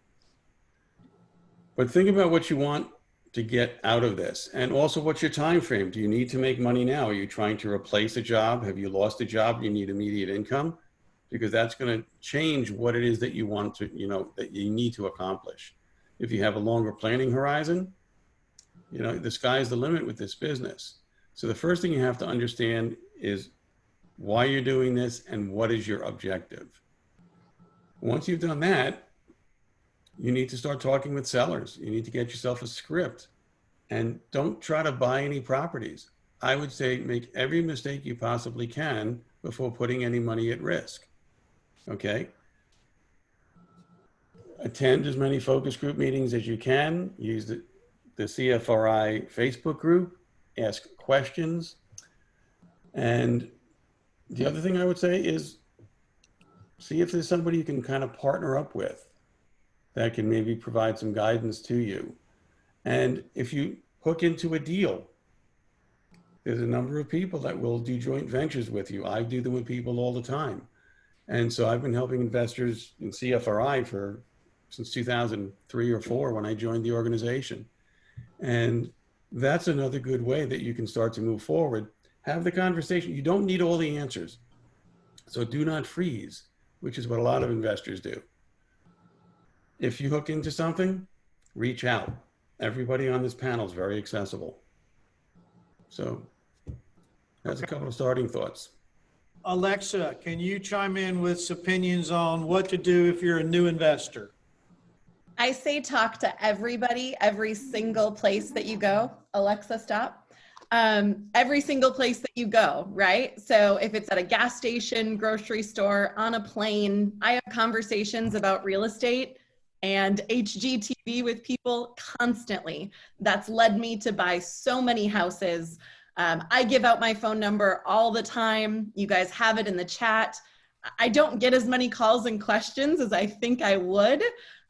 But think about what you want to get out of this. And also, what's your time frame? Do you need to make money now? Are you trying to replace a job? Have you lost a job? You need immediate income? Because that's going to change what it is that you want to, you know, that you need to accomplish. If you have a longer planning horizon, you know, the sky's the limit with this business. So the first thing you have to understand is why you're doing this and what is your objective. Once you've done that, you need to start talking with sellers. You need to get yourself a script, and don't try to buy any properties. I would say make every mistake you possibly can before putting any money at risk. Okay? Attend as many focus group meetings as you can. Use the CFRI Facebook group. Ask questions. And the other thing I would say is see if there's somebody you can kind of partner up with that can maybe provide some guidance to you. And if you hook into a deal, there's a number of people that will do joint ventures with you. I do them with people all the time. And so I've been helping investors in CFRI since 2003 or 4 when I joined the organization. And that's another good way that you can start to move forward. Have the conversation. You don't need all the answers. So do not freeze, which is what a lot of investors do. If you hook into something, reach out. Everybody on this panel is very accessible. So that's a couple of starting thoughts. Alexa, can you chime in with some opinions on what to do if you're a new investor? I say talk to everybody, every single place that you go. Alexa, stop. Every single place that you go, right? So if it's at a gas station, grocery store, on a plane, I have conversations about real estate and HGTV with people constantly. That's led me to buy so many houses. I give out my phone number all the time. You guys have it in the chat. I don't get as many calls and questions as I think I would.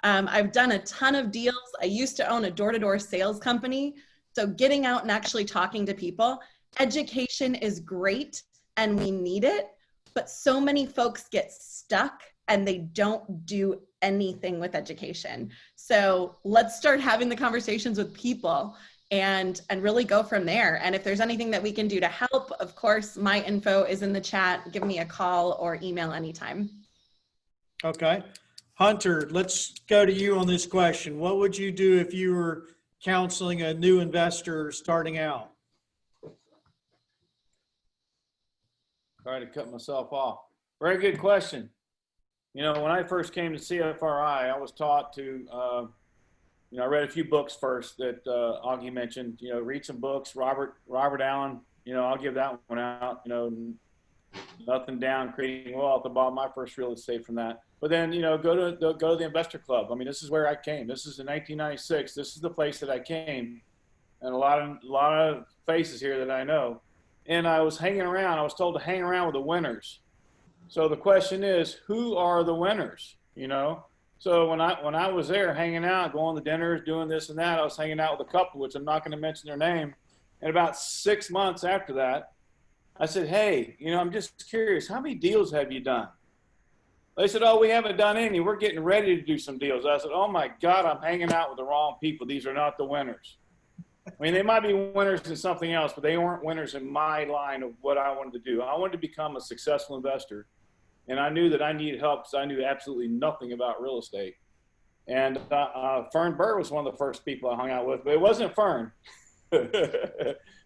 I've done a ton of deals. I used to own a door-to-door sales company. So getting out and actually talking to people, education is great and we need it, but so many folks get stuck and they don't do anything with education. So let's start having the conversations with people and really go from there. And if there's anything that we can do to help, of course, my info is in the chat. Give me a call or email anytime. Okay. Hunter, let's go to you on this question. What would you do if you were counseling a new investor starting out? Try to cut myself off. Very good question. You know, when I first came to CFRI, I was taught to, I read a few books first that Augie mentioned. You know, read some books. Robert Allen. You know, I'll give that one out. You know, Nothing Down, Creating Wealth. I bought my first real estate from that. But then, you know, go to the investor club. I mean, this is where I came. This is in 1996. This is the place that I came, and a lot of faces here that I know. And I was hanging around. I was told to hang around with the winners. So the question is, who are the winners? You know. So when I was there hanging out, going to dinners, doing this and that, I was hanging out with a couple, which I'm not going to mention their name. And about 6 months after that, I said, hey, you know, I'm just curious, how many deals have you done? They said, oh, we haven't done any. We're getting ready to do some deals. I said, oh my God, I'm hanging out with the wrong people. These are not the winners. I mean, they might be winners in something else, but they weren't winners in my line of what I wanted to do. I wanted to become a successful investor. And I knew that I needed help because I knew absolutely nothing about real estate. And Fern Burr was one of the first people I hung out with, but it wasn't Fern.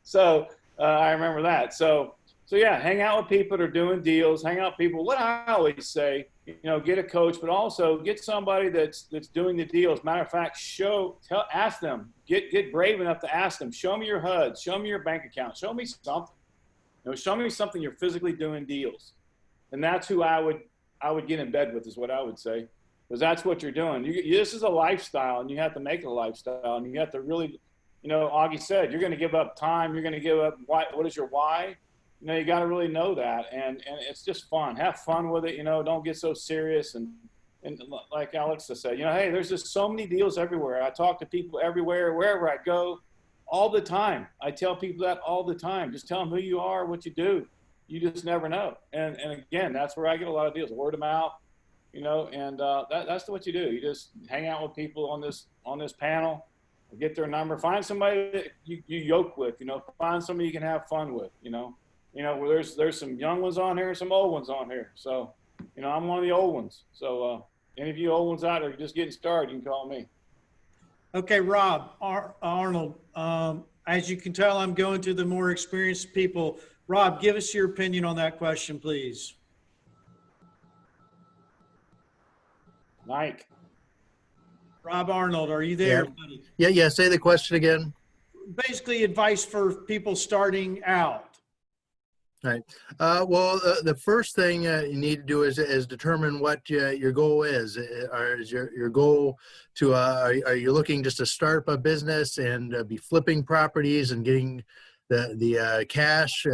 So I remember that. So yeah, hang out with people that are doing deals, hang out with people. What I always say, you know, get a coach, but also get somebody that's doing the deals. Matter of fact, ask them, get brave enough to ask them, show me your HUD, show me your bank account, show me something. You know, show me something you're physically doing deals. And that's who I would get in bed with, is what I would say, because that's what you're doing. This is a lifestyle, and you have to make it a lifestyle, and you have to really, you know, Augie said, you're going to give up time, you're going to give up what is your why? You know, you got to really know that, and it's just fun. Have fun with it, you know. Don't get so serious, and like Alexa said, you know, hey, there's just so many deals everywhere. I talk to people everywhere, wherever I go, all the time. I tell people that all the time. Just tell them who you are, what you do. You just never know. And again, that's where I get a lot of deals, word of mouth, you know, and that's what you do. You just hang out with people on this panel, get their number, find somebody that you yoke with, you know, find somebody you can have fun with, you know, where there's some young ones on here, some old ones on here. So, you know, I'm one of the old ones. So any of you old ones out there just getting started, you can call me. Okay, Rob, Arnold, as you can tell, I'm going to the more experienced people. Rob, give us your opinion on that question, please. Mike. Rob Arnold, are you there, buddy? Yeah. Say the question again. Basically, advice for people starting out. Right. Well, the first thing you need to do is determine what your goal is. Is your goal to, are you looking just to start up a business and be flipping properties and getting the cash,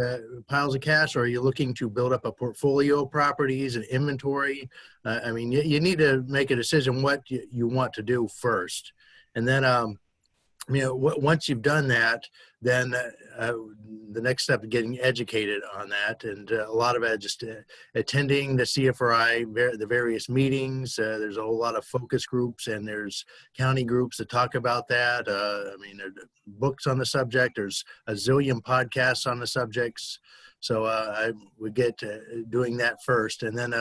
piles of cash, or are you looking to build up a portfolio of properties and inventory? I mean, you need to make a decision what you want to do first. And then, you know, once you've done that, then the next step is getting educated on that. And a lot of it just attending the CFRI, the various meetings. There's a whole lot of focus groups, and there's county groups that talk about that. I mean, there are books on the subject. There's a zillion podcasts on the subjects. So I would get doing that first. And then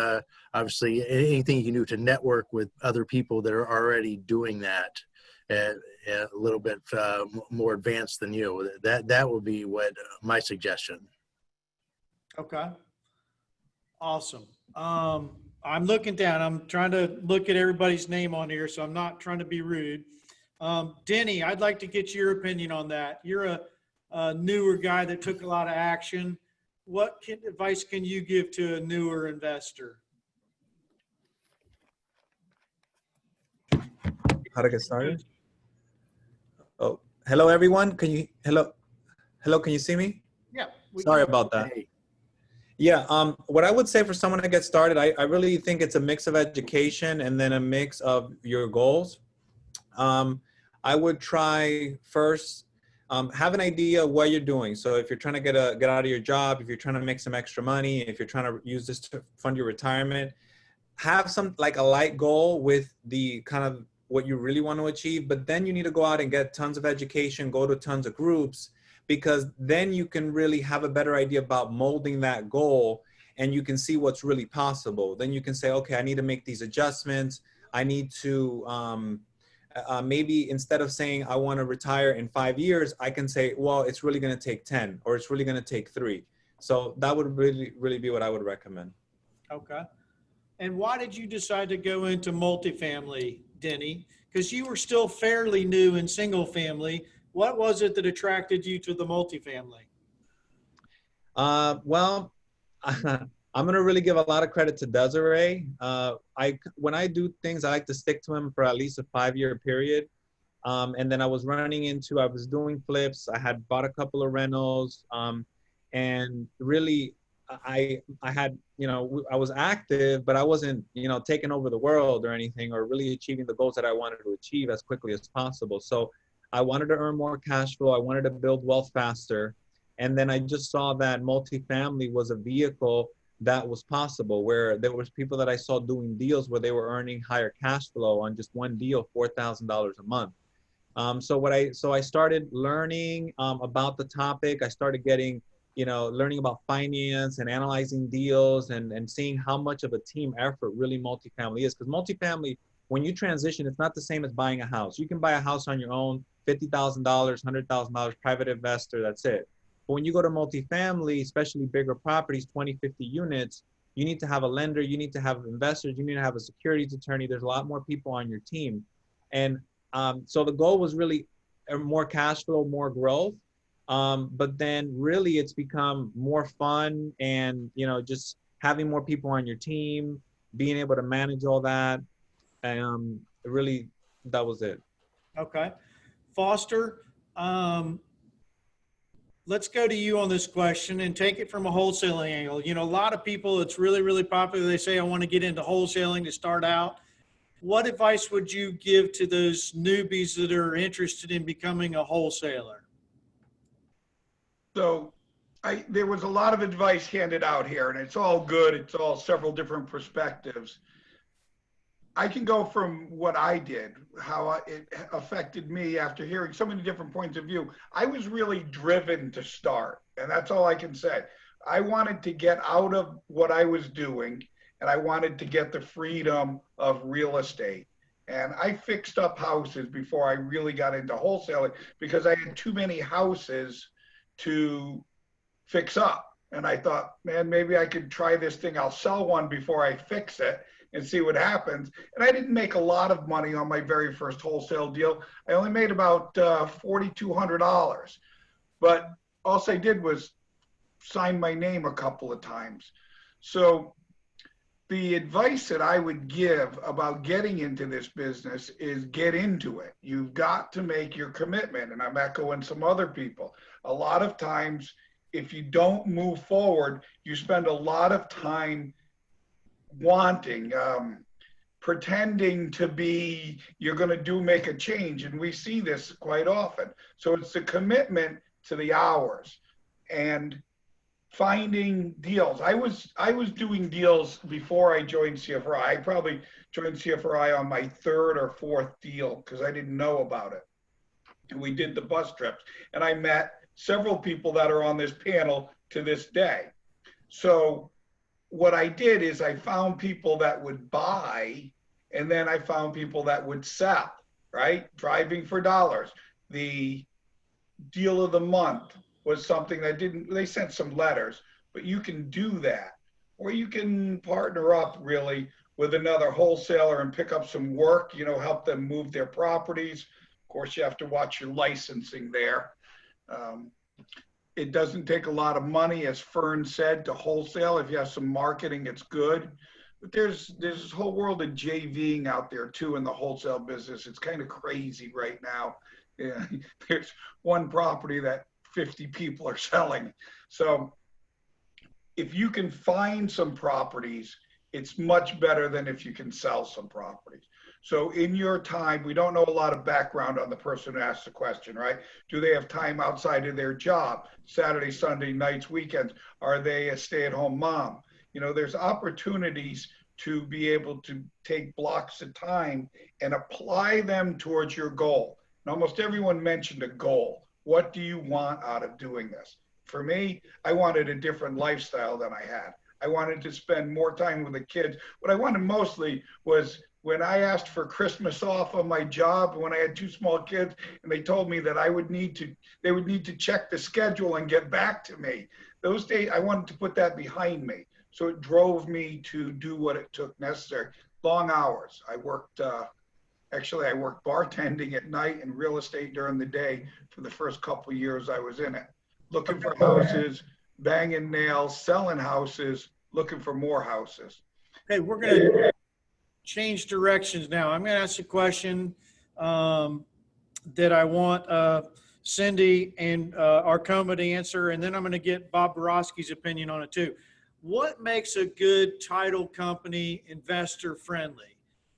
obviously anything you can do to network with other people that are already doing that. A little bit more advanced than you. That would be what my suggestion. Okay. Awesome. I'm looking down. I'm trying to look at everybody's name on here, so I'm not trying to be rude. Denny, I'd like to get your opinion on that. You're a newer guy that took a lot of action. What advice can you give to a newer investor? How to get started? Oh, hello everyone. Can you, hello, can you see me? Yeah. Sorry about that. Yeah, what I would say for someone to get started, I really think it's a mix of education and then a mix of your goals. I would try first, have an idea of what you're doing. So if you're trying to get out of your job, if you're trying to make some extra money, if you're trying to use this to fund your retirement, have some like a light goal with the kind of what you really want to achieve, but then you need to go out and get tons of education, go to tons of groups, because then you can really have a better idea about molding that goal and you can see what's really possible. Then you can say, okay, I need to make these adjustments. I need to, maybe instead of saying I want to retire in 5 years, I can say, well, it's really going to take 10 or it's really going to take 3. So that would really be what I would recommend. Okay. And why did you decide to go into multifamily, Denny? Because you were still fairly new in single family. What was it that attracted you to the multifamily? Well, I'm going to really give a lot of credit to Desiree. When I do things, I like to stick to them for at least a 5-year period. And then I was doing flips. I had bought a couple of rentals. And really, I had, I was active, but I wasn't, taking over the world or anything, or really achieving the goals that I wanted to achieve as quickly as possible. So I wanted to earn more cash flow. I wanted to build wealth faster. And then I just saw that multifamily was a vehicle that was possible, where there was people that I saw doing deals where they were earning higher cash flow on just one deal, $4,000 a month. So I started learning about the topic. I started getting, learning about finance and analyzing deals and seeing how much of a team effort really multifamily is. Because multifamily, when you transition, it's not the same as buying a house. You can buy a house on your own, $50,000, $100,000, private investor, that's it. But when you go to multifamily, especially bigger properties, 20, 50 units, you need to have a lender, you need to have investors, you need to have a securities attorney. There's a lot more people on your team. And so the goal was really more cash flow, more growth. But then really it's become more fun and, just having more people on your team, being able to manage all that. Really, that was it. Okay. Foster, let's go to you on this question and take it from a wholesaling angle. A lot of people, it's really, really popular. They say, I want to get into wholesaling to start out. What advice would you give to those newbies that are interested in becoming a wholesaler? So there was a lot of advice handed out here, and it's all good. It's all several different perspectives. I can go from what I did, how it affected me after hearing so many different points of view. I was really driven to start, and that's all I can say. I wanted to get out of what I was doing, and I wanted to get the freedom of real estate. And I fixed up houses before I really got into wholesaling because I had too many houses to fix up. And I thought, man, maybe I could try this thing. I'll sell one before I fix it and see what happens. And I didn't make a lot of money on my very first wholesale deal. I only made about $4,200. But all I did was sign my name a couple of times. So the advice that I would give about getting into this business is get into it. You've got to make your commitment. And I'm echoing some other people. A lot of times, if you don't move forward, you spend a lot of time wanting, pretending to be, you're going to make a change. And we see this quite often. So it's the commitment to the hours and finding deals. I was doing deals before I joined CFRI. I probably joined CFRI on my 3rd or 4th deal because I didn't know about it. And we did the bus trips. And I met several people that are on this panel to this day. So what I did is I found people that would buy, and then I found people that would sell, right? Driving for dollars. The deal of the month was something that they sent some letters, but you can do that. Or you can partner up really with another wholesaler and pick up some work, help them move their properties. Of course, you have to watch your licensing there. It doesn't take a lot of money, as Fern said, to wholesale. If you have some marketing, it's good. But there's this whole world of JVing out there too in the wholesale business. It's kind of crazy right now. Yeah, there's one property that 50 people are selling. So if you can find some properties, it's much better than if you can sell some properties. So in your time, we don't know a lot of background on the person who asked the question, right? Do they have time outside of their job, Saturday, Sunday, nights, weekends? Are they a stay-at-home mom? You know, there's opportunities to be able to take blocks of time and apply them towards your goal. And almost everyone mentioned a goal. What do you want out of doing this? For me, I wanted a different lifestyle than I had. I wanted to spend more time with the kids. What I wanted mostly was when I asked for Christmas off on my job, when I had 2 small kids, and they told me that they would need to check the schedule and get back to me. Those days, I wanted to put that behind me. So it drove me to do what it took necessary. Long hours. I worked, actually I worked bartending at night and real estate during the day for the first couple of years I was in it. Looking for houses, banging nails, selling houses, looking for more houses. Okay, we're going to change directions now. I'm going to ask a question that I want Cindy and Arcoma to answer, and then I'm going to get Bob Borowski's opinion on it too. What makes a good title company investor friendly?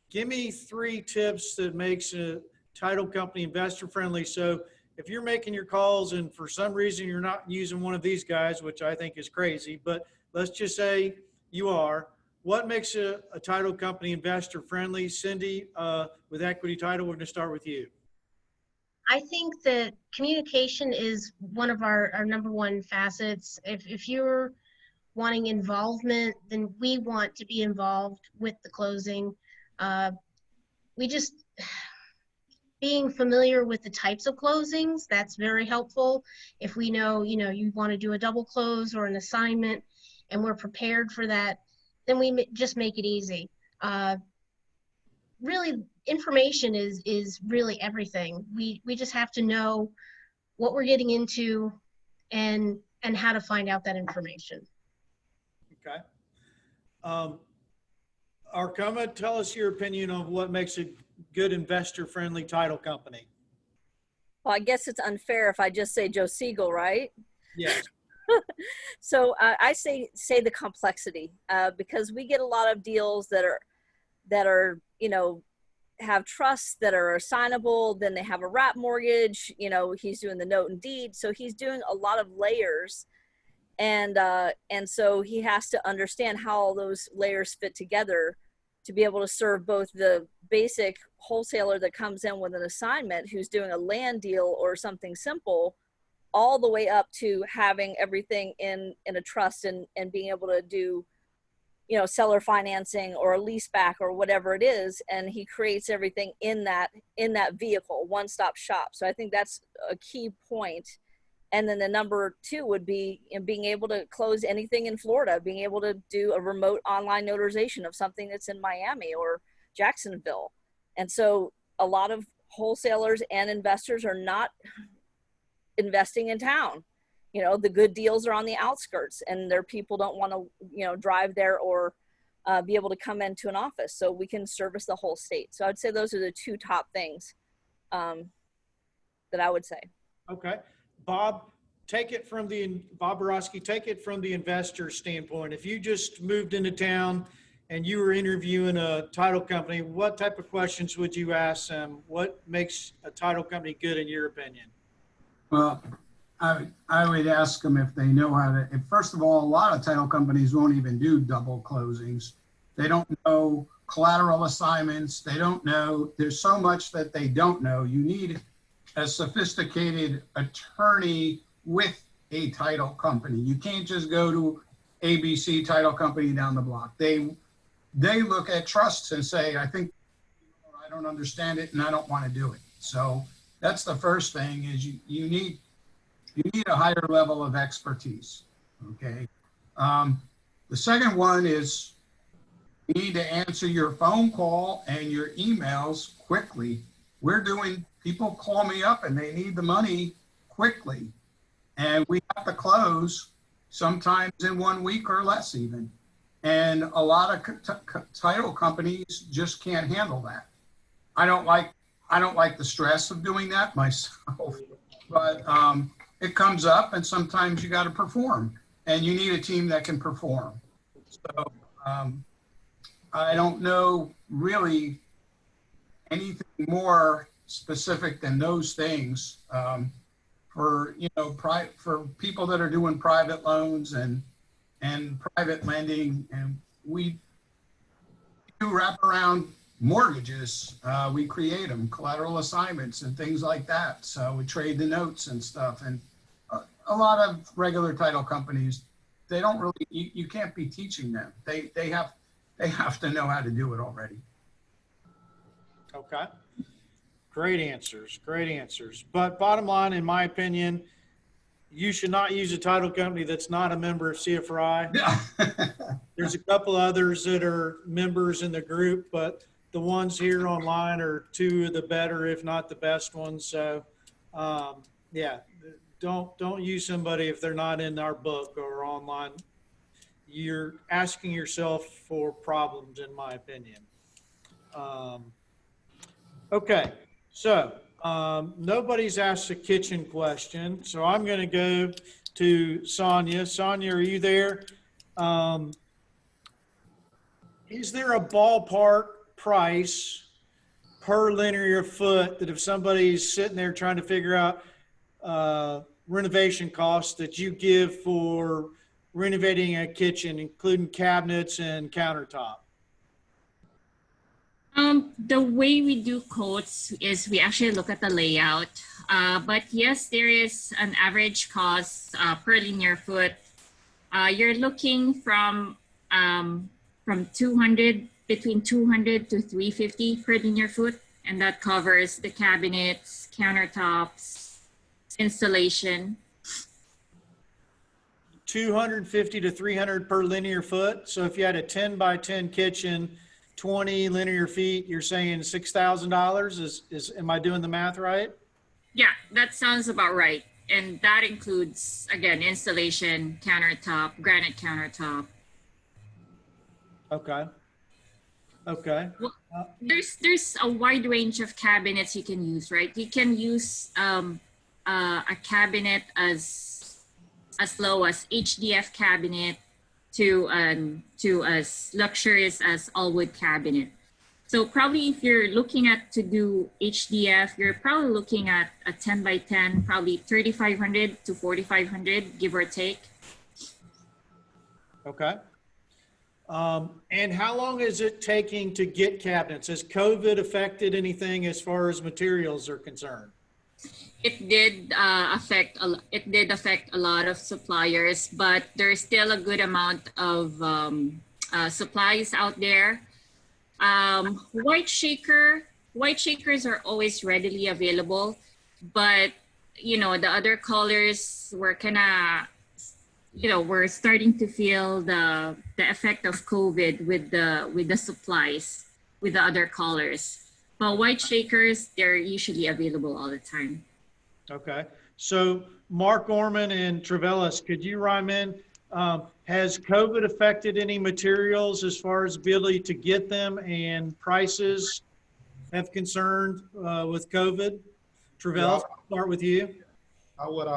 Give me 3 tips that makes a title company investor friendly. So if you're making your calls and for some reason you're not using one of these guys, which I think is crazy, but let's just say you are, what makes a title company investor friendly? Cindy, with Equity Title, we're going to start with you. I think that communication is one of our #1 facets. If you're wanting involvement, then we want to be involved with the closing. Being familiar with the types of closings, that's very helpful. If we know, you want to do a double close or an assignment and we're prepared for that, then we just make it easy. Really, information is really everything. We just have to know what we're getting into and how to find out that information. Okay. Arcoma, tell us your opinion on what makes a good investor-friendly title company. Well, I guess it's unfair if I just say Joe Seagle, right? Yes. So I say the complexity, because we get a lot of deals that are have trusts that are assignable. Then they have a wrap mortgage. He's doing the note and deed, so he's doing a lot of layers, and so he has to understand how all those layers fit together to be able to serve both the basic wholesaler that comes in with an assignment who's doing a land deal or something simple, all the way up to having everything in a trust and being able to do, seller financing or a lease back or whatever it is. And he creates everything in that vehicle, one-stop shop. So I think that's a key point. And then the number 2 would be being able to close anything in Florida, being able to do a remote online notarization of something that's in Miami or Jacksonville. And so a lot of wholesalers and investors are not investing in town. The good deals are on the outskirts and their people don't want to, drive there or be able to come into an office. So we can service the whole state. So I'd say those are the 2 top things that I would say. Okay. Bob, Bob Borowski, take it from the investor standpoint. If you just moved into town and you were interviewing a title company, what type of questions would you ask them? What makes a title company good in your opinion? Well, I would ask them if they know how to, first of all, a lot of title companies won't even do double closings. They don't know collateral assignments. They don't know, there's so much that they don't know. You need a sophisticated attorney with a title company. You can't just go to ABC title company down the block. They look at trusts and say, I don't understand it and I don't want to do it. So that's the first thing is you need a higher level of expertise. Okay. The second one is you need to answer your phone call and your emails quickly. People call me up and they need the money quickly. And we have to close sometimes in 1 week or less even. And a lot of title companies just can't handle that. I don't like the stress of doing that myself, but it comes up and sometimes you got to perform. and you need a team that can perform. So I don't know really anything more specific than those things for, you know, for people that are doing private loans and private lending. And we do wraparound mortgages. We create them, collateral assignments and things like that. So we trade the notes and stuff. And a lot of regular title companies, they don't really, you can't be teaching them. They have to know how to do it already. Okay. Great answers. Great answers. But bottom line, in my opinion, you should not use a title company that's not a member of CFRI. There's a couple others that are members in the group, but the ones here online are two of the better, if not the best ones. So, yeah, don't use somebody if they're not in our book or online. You're asking yourself for problems, in my opinion. Okay, so nobody's asked a kitchen question, so I'm going to go to Sonia. Sonia, are you there? Is there a ballpark price per linear foot that if somebody's sitting there trying to figure out renovation costs that you give for renovating a kitchen, including cabinets and countertop? The way we do quotes is we actually look at the layout. But yes, there is an average cost per linear foot. You're looking from 200, between 200 to 350 per linear foot, and that covers the cabinets, countertops, installation. 250 to 300 per linear foot. So if you had a 10 by 10 kitchen, 20 linear feet, you're saying $6,000 am I doing the math right? Yeah, that sounds about right. And that includes, again, installation, countertop, granite countertop. Okay. Okay. Well, there's a wide range of cabinets you can use, right? You can use a cabinet as low as HDF cabinet to as luxurious as all wood cabinet. So probably if you're looking at to do HDF, you're probably looking at a 10 by 10, probably 3,500 to 4,500, give or take. Okay. And how long is it taking to get cabinets? Has COVID affected anything as far as materials are concerned? It did affect a lot of suppliers, but there's still a good amount of supplies out there. White shakers are always readily available, but you know the other colors were kind of, you know, we're starting to feel the effect of COVID with the supplies with the other colors. But white shakers, they're usually available all the time. Okay. So Mark, Orman, and Trevellis, could you rhyme in? Has COVID affected any materials as far as ability to get them and prices have concerned with COVID? Trevellis, start with you. I would,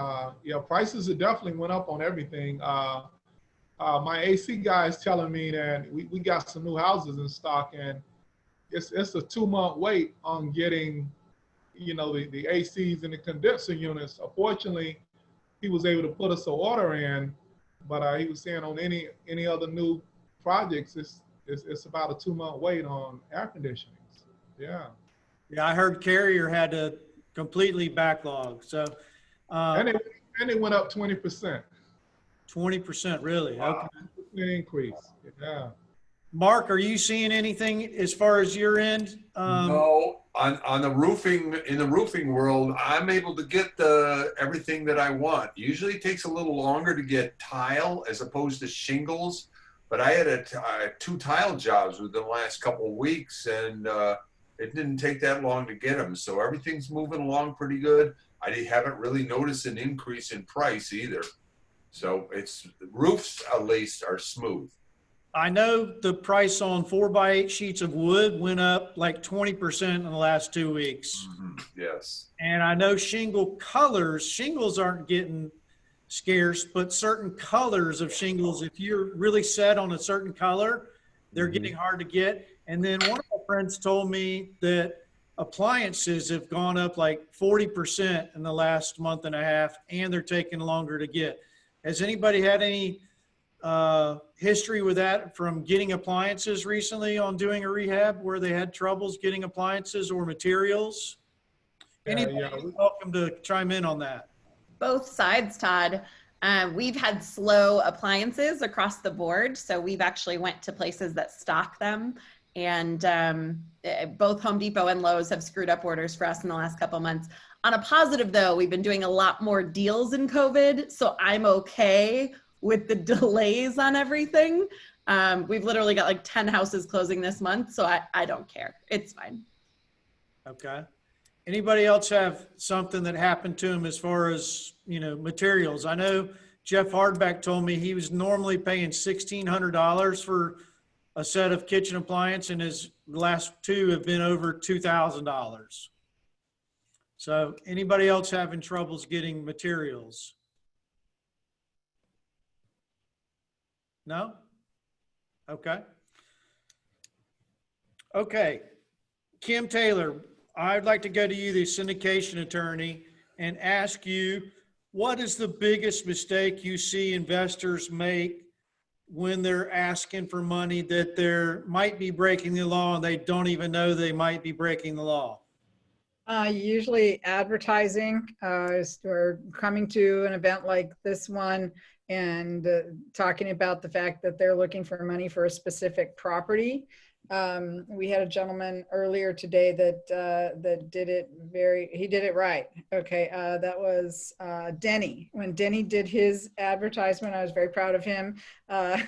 yeah, prices have definitely went up on everything. My AC guy is telling me that we got some new houses in stock, and it's a 2-month wait on getting, you know, the ACs and the condenser units. Unfortunately, he was able to put us an order in, but he was saying on any other new projects, it's about a 2-month wait on air conditioning. Yeah. Yeah, I heard Carrier had to completely backlog. So. And it went up 20%. 20%, really? Wow. Okay. Increase. Yeah. Mark, are you seeing anything as far as your end? No, on the roofing, in the roofing world, I'm able to get everything that I want. Usually it takes a little longer to get tile as opposed to shingles, but I had 2 tile jobs within the last couple of weeks, and it didn't take that long to get them. So everything's moving along pretty good. I haven't really noticed an increase in price either. So roofs at least are smooth. I know the price on 4x8 sheets of wood went up like 20% in the last 2 weeks. Mm-hmm. Yes. And I know shingle colors, shingles aren't getting scarce, but certain colors of shingles, if you're really set on a certain color, they're getting hard to get. And then one of my friends told me that appliances have gone up like 40% in the last month and a half, and they're taking longer to get. Has anybody had any history with that from getting appliances recently on doing a rehab where they had troubles getting appliances or materials? Anybody is welcome to chime in on that. Both sides, Todd. We've had slow appliances across the board. So we've actually went to places that stock them. And both Home Depot and Lowe's have screwed up orders for us in the last couple of months. On a positive though, we've been doing a lot more deals in COVID. So I'm okay with the delays on everything. We've literally got like 10 houses closing this month. So I don't care. It's fine. Okay. Anybody else have something that happened to him as far as, you know, materials? I know Jeff Hardback told me he was normally paying $1,600 for a set of kitchen appliance, and his last two have been over $2,000. So anybody else having troubles getting materials? No? Okay. Okay. Kim Taylor, I'd like to go to you, the syndication attorney, and ask you, what is the biggest mistake you see investors make when they're asking for money that they might be breaking the law and they don't even know they might be breaking the law? Usually advertising, or coming to an event like this one and talking about the fact that they're looking for money for a specific property. We had a gentleman earlier today that did it he did it right. Okay, that was Denny. When Denny did his advertisement, I was very proud of him.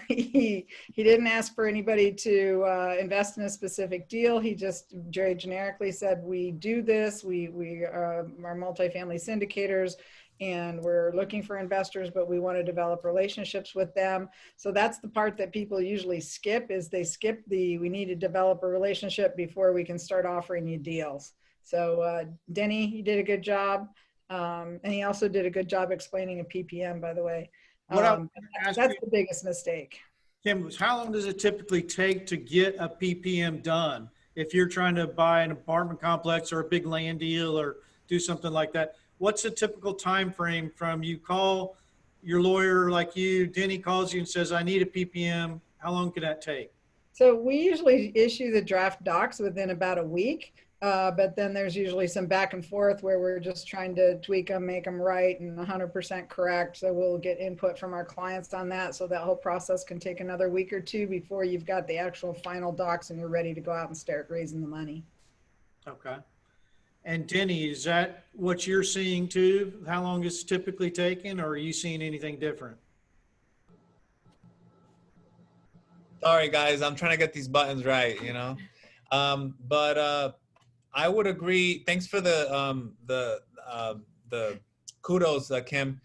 He didn't ask for anybody to invest in a specific deal. He just very generically said, we do this, we are multifamily syndicators, and we're looking for investors, but we want to develop relationships with them. So that's the part that people usually skip, is they skip we need to develop a relationship before we can start offering you deals. So Denny, you did a good job. And he also did a good job explaining a PPM, by the way. That's the biggest mistake. Kim, how long does it typically take to get a PPM done? If you're trying to buy an apartment complex or a big land deal or do something like that, what's a typical time frame from you call your lawyer like you, Denny calls you and says, I need a PPM. How long can that take? So we usually issue the draft docs within about a week, but then there's usually some back and forth where we're just trying to tweak them, make them right and 100% correct. So we'll get input from our clients on that. So that whole process can take another week or two before you've got the actual final docs and you're ready to go out and start raising the money. Okay. And Denny, is that what you're seeing too? How long is typically taken, or are you seeing anything different? Sorry guys, I'm trying to get these buttons right, you know. But I would agree. Thanks for the kudos, Kim.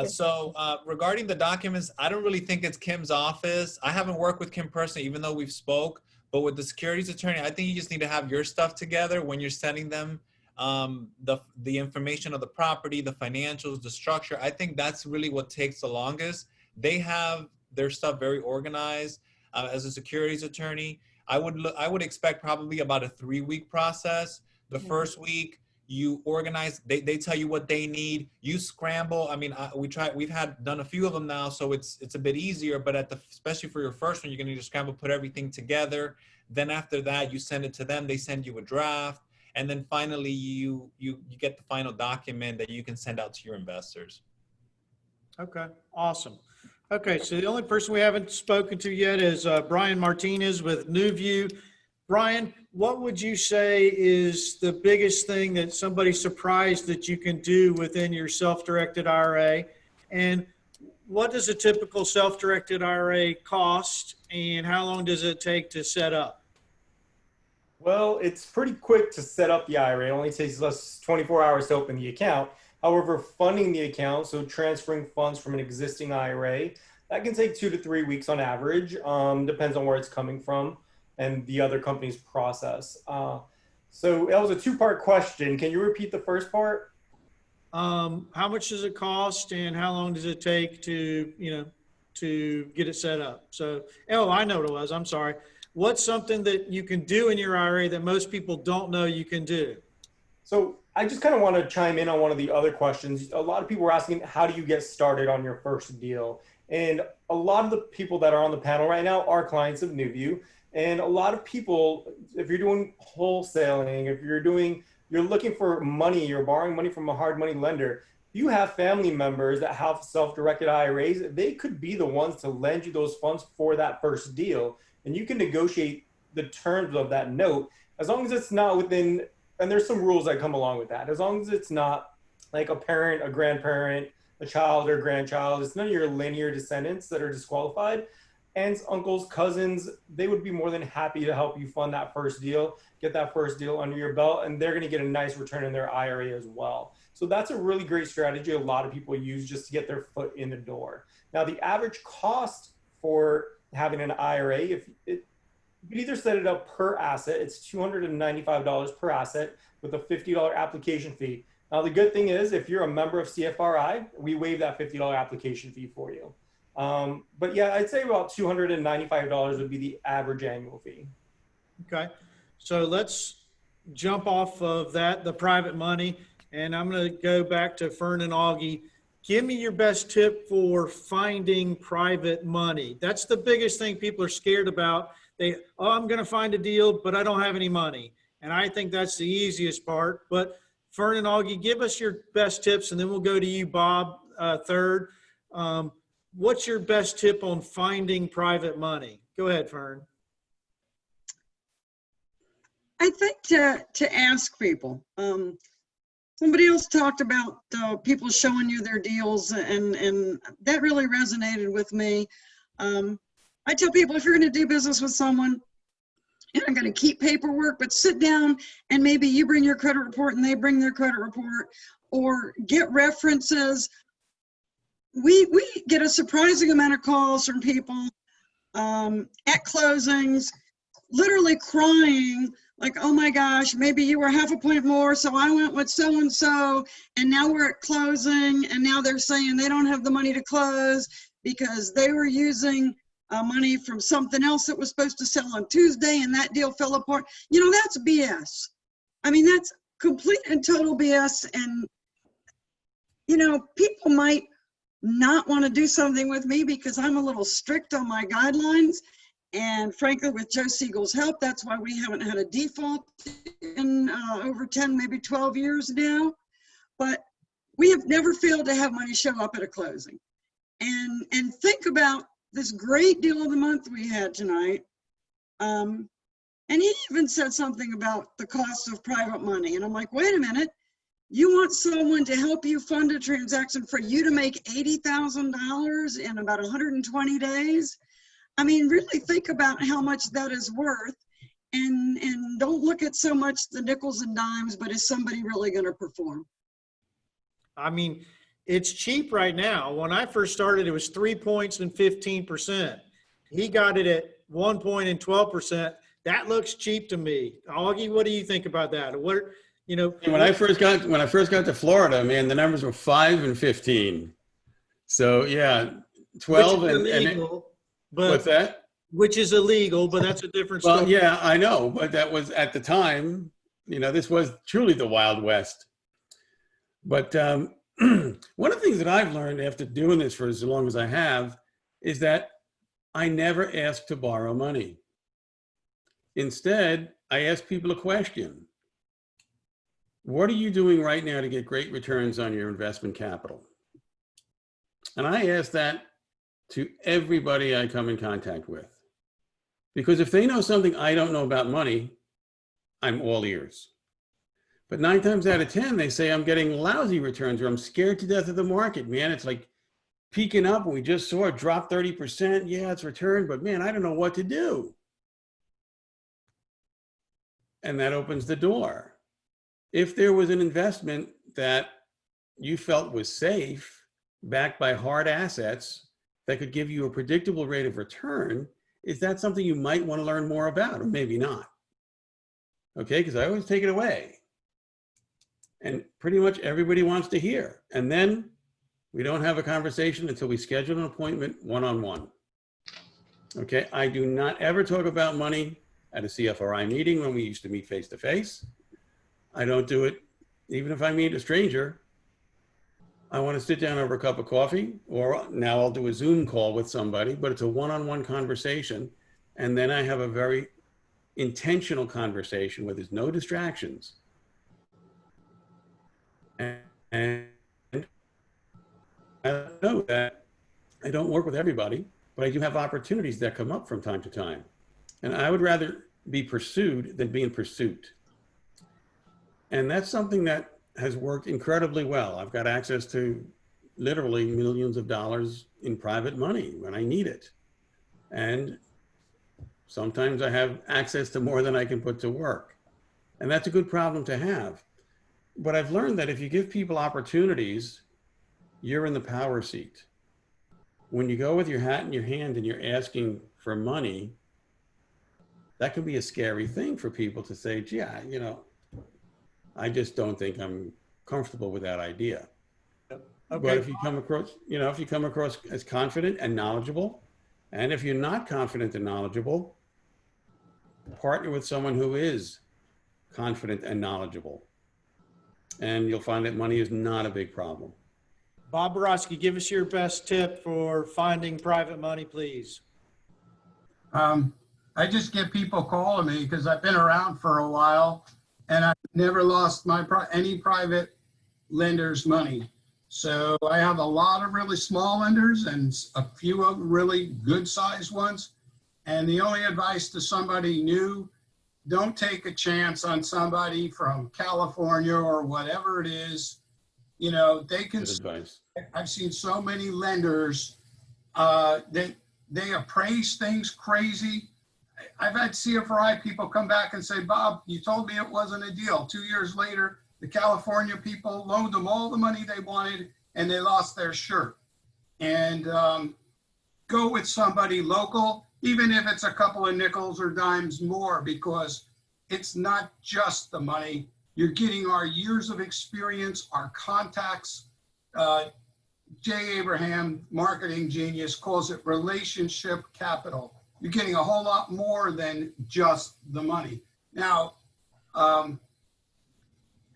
So regarding the documents, I don't really think it's Kim's office. I haven't worked with Kim personally, even though we've spoke. But with the securities attorney, I think you just need to have your stuff together when you're sending them the information of the property, the financials, the structure. I think that's really what takes the longest. They have their stuff very organized. As a securities attorney, I would expect probably about a 3-week process. The first week you organize, they tell you what they need, you scramble. I mean, we've done a few of them now, so it's a bit easier, but especially for your first one, you're gonna need to scramble, put everything together. Then after that, you send it to them, they send you a draft. And then finally you get the final document that you can send out to your investors. Okay, awesome. Okay, so the only person we haven't spoken to yet is Brian Martinez with NuView. Brian, what would you say is the biggest thing that somebody's surprised that you can do within your self-directed IRA? And what does a typical self-directed IRA cost, and how long does it take to set up? Well, it's pretty quick to set up the IRA. It only takes us 24 hours to open the account. However, funding the account, so transferring funds from an existing IRA, that can take 2 to 3 weeks on average. Depends on where it's coming from and the other company's process. So that was a 2-part question. Can you repeat the first part? How much does it cost and how long does it take to, to get it set up? So, oh, I know what it was. I'm sorry. What's something that you can do in your IRA that most people don't know you can do? So I just kind of want to chime in on one of the other questions. A lot of people were asking, how do you get started on your first deal? And a lot of the people that are on the panel right now are clients of NuView. And a lot of people, if you're doing wholesaling, if you're looking for money, you're borrowing money from a hard money lender, you have family members that have self-directed IRAs, they could be the ones to lend you those funds for that first deal. And you can negotiate the terms of that note as long as it's not within, and there's some rules that come along with that, as long as it's not like a parent, a grandparent, a child or grandchild, it's none of your linear descendants that are disqualified. Aunts, uncles, cousins, they would be more than happy to help you fund that first deal, get that first deal under your belt, and they're going to get a nice return in their IRA as well. So that's a really great strategy a lot of people use just to get their foot in the door. Now, the average cost for having an IRA, you could either set it up per asset, it's $295 per asset with a $50 application fee. Now, the good thing is if you're a member of CFRI, we waive that $50 application fee for you. But yeah, I'd say about $295 would be the average annual fee. Okay. So let's jump off of that, the private money, and I'm going to go back to Fern and Augie. Give me your best tip for finding private money. That's the biggest thing people are scared about. I'm going to find a deal, but I don't have any money. And I think that's the easiest part. But Fern and Augie, give us your best tips, and then we'll go to you, Bob, third. What's your best tip on finding private money? Go ahead, Fern. I think to ask people. Somebody else talked about people showing you their deals, and that really resonated with me. I tell people, if you're going to do business with someone, you're not going to keep paperwork, but sit down and maybe you bring your credit report and they bring their credit report, or get references. We get a surprising amount of calls from people at closings, literally crying, like, oh my gosh, maybe you were half a point more, so I went with so-and-so, and now we're at closing, and now they're saying they don't have the money to close because they were using money from something else that was supposed to sell on Tuesday, and that deal fell apart. You know, that's BS. I mean, that's complete and total BS, and, you know, people might not want to do something with me because I'm a little strict on my guidelines. And frankly, with Joe Seagle's help, that's why we haven't had a default in over 10, maybe 12 years now. But we have never failed to have money show up at a closing. And think about this great deal of the month we had tonight. And he even said something about the cost of private money. And I'm like, wait a minute. You want someone to help you fund a transaction for you to make $80,000 in about 120 days? I mean, really think about how much that is worth, and don't look at so much the nickels and dimes, but is somebody really going to perform? I mean, it's cheap right now. When I first started, it was 3 points and 15%. He got it at 1 point and 12%. That looks cheap to me. Augie, what do you think about that? What, you know, when I first got to Florida, man, the numbers were 5 and 15. So yeah, 12 and but what's that? Which is illegal, but that's a different Well, story. yeah, I know, but that was at the time, you know, this was truly the Wild West. But one of the things that I've learned after doing this for as long as I have is that I never ask to borrow money. Instead, I ask people a question. What are you doing right now to get great returns on your investment capital? And I ask that to everybody I come in contact with. Because if they know something I don't know about money, I'm all ears. But 9 times out of 10, they say I'm getting lousy returns, or I'm scared to death of the market, man. It's like peaking up, and we just saw it drop 30%. Yeah, it's returned, but man, I don't know what to do. And that opens the door. If there was an investment that you felt was safe, backed by hard assets, that could give you a predictable rate of return, is that something you might want to learn more about, or maybe not? Okay, because I always take it away. And pretty much everybody wants to hear. And then we don't have a conversation until we schedule an appointment one-on-one. Okay, I do not ever talk about money at a CFRI meeting when we used to meet face-to-face. I don't do it even if I meet a stranger. I want to sit down over a cup of coffee, or now I'll do a Zoom call with somebody, but it's a one-on-one conversation. And then I have a very intentional conversation where there's no distractions. And I know that I don't work with everybody, but I do have opportunities that come up from time to time. And I would rather be pursued than be in pursuit. And that's something that has worked incredibly well. I've got access to literally millions of dollars in private money when I need it. And sometimes I have access to more than I can put to work. And that's a good problem to have. But I've learned that if you give people opportunities, you're in the power seat. When you go with your hat in your hand and you're asking for money, that can be a scary thing for people to say, gee, you know, I just don't think I'm comfortable with that idea. Okay. But if you come across, you know, if you come across as confident and knowledgeable, and if you're not confident and knowledgeable, partner with someone who is confident and knowledgeable. And you'll find that money is not a big problem. Bob Borowski, give us your best tip for finding private money, please. I just get people calling me because I've been around for a while and I've never lost my any private lender's money. So I have a lot of really small lenders and a few of really good sized ones. And the only advice to somebody new, don't take a chance on somebody from California or whatever it is. You know, they can, I've seen so many lenders, they appraise things crazy. I've had CFRI people come back and say, Bob, you told me it wasn't a deal. 2 years later, the California people loaned them all the money they wanted and they lost their shirt. And go with somebody local, even if it's a couple of nickels or dimes more, because it's not just the money. You're getting our years of experience, our contacts. Jay Abraham, marketing genius, calls it relationship capital. You're getting a whole lot more than just the money. Now,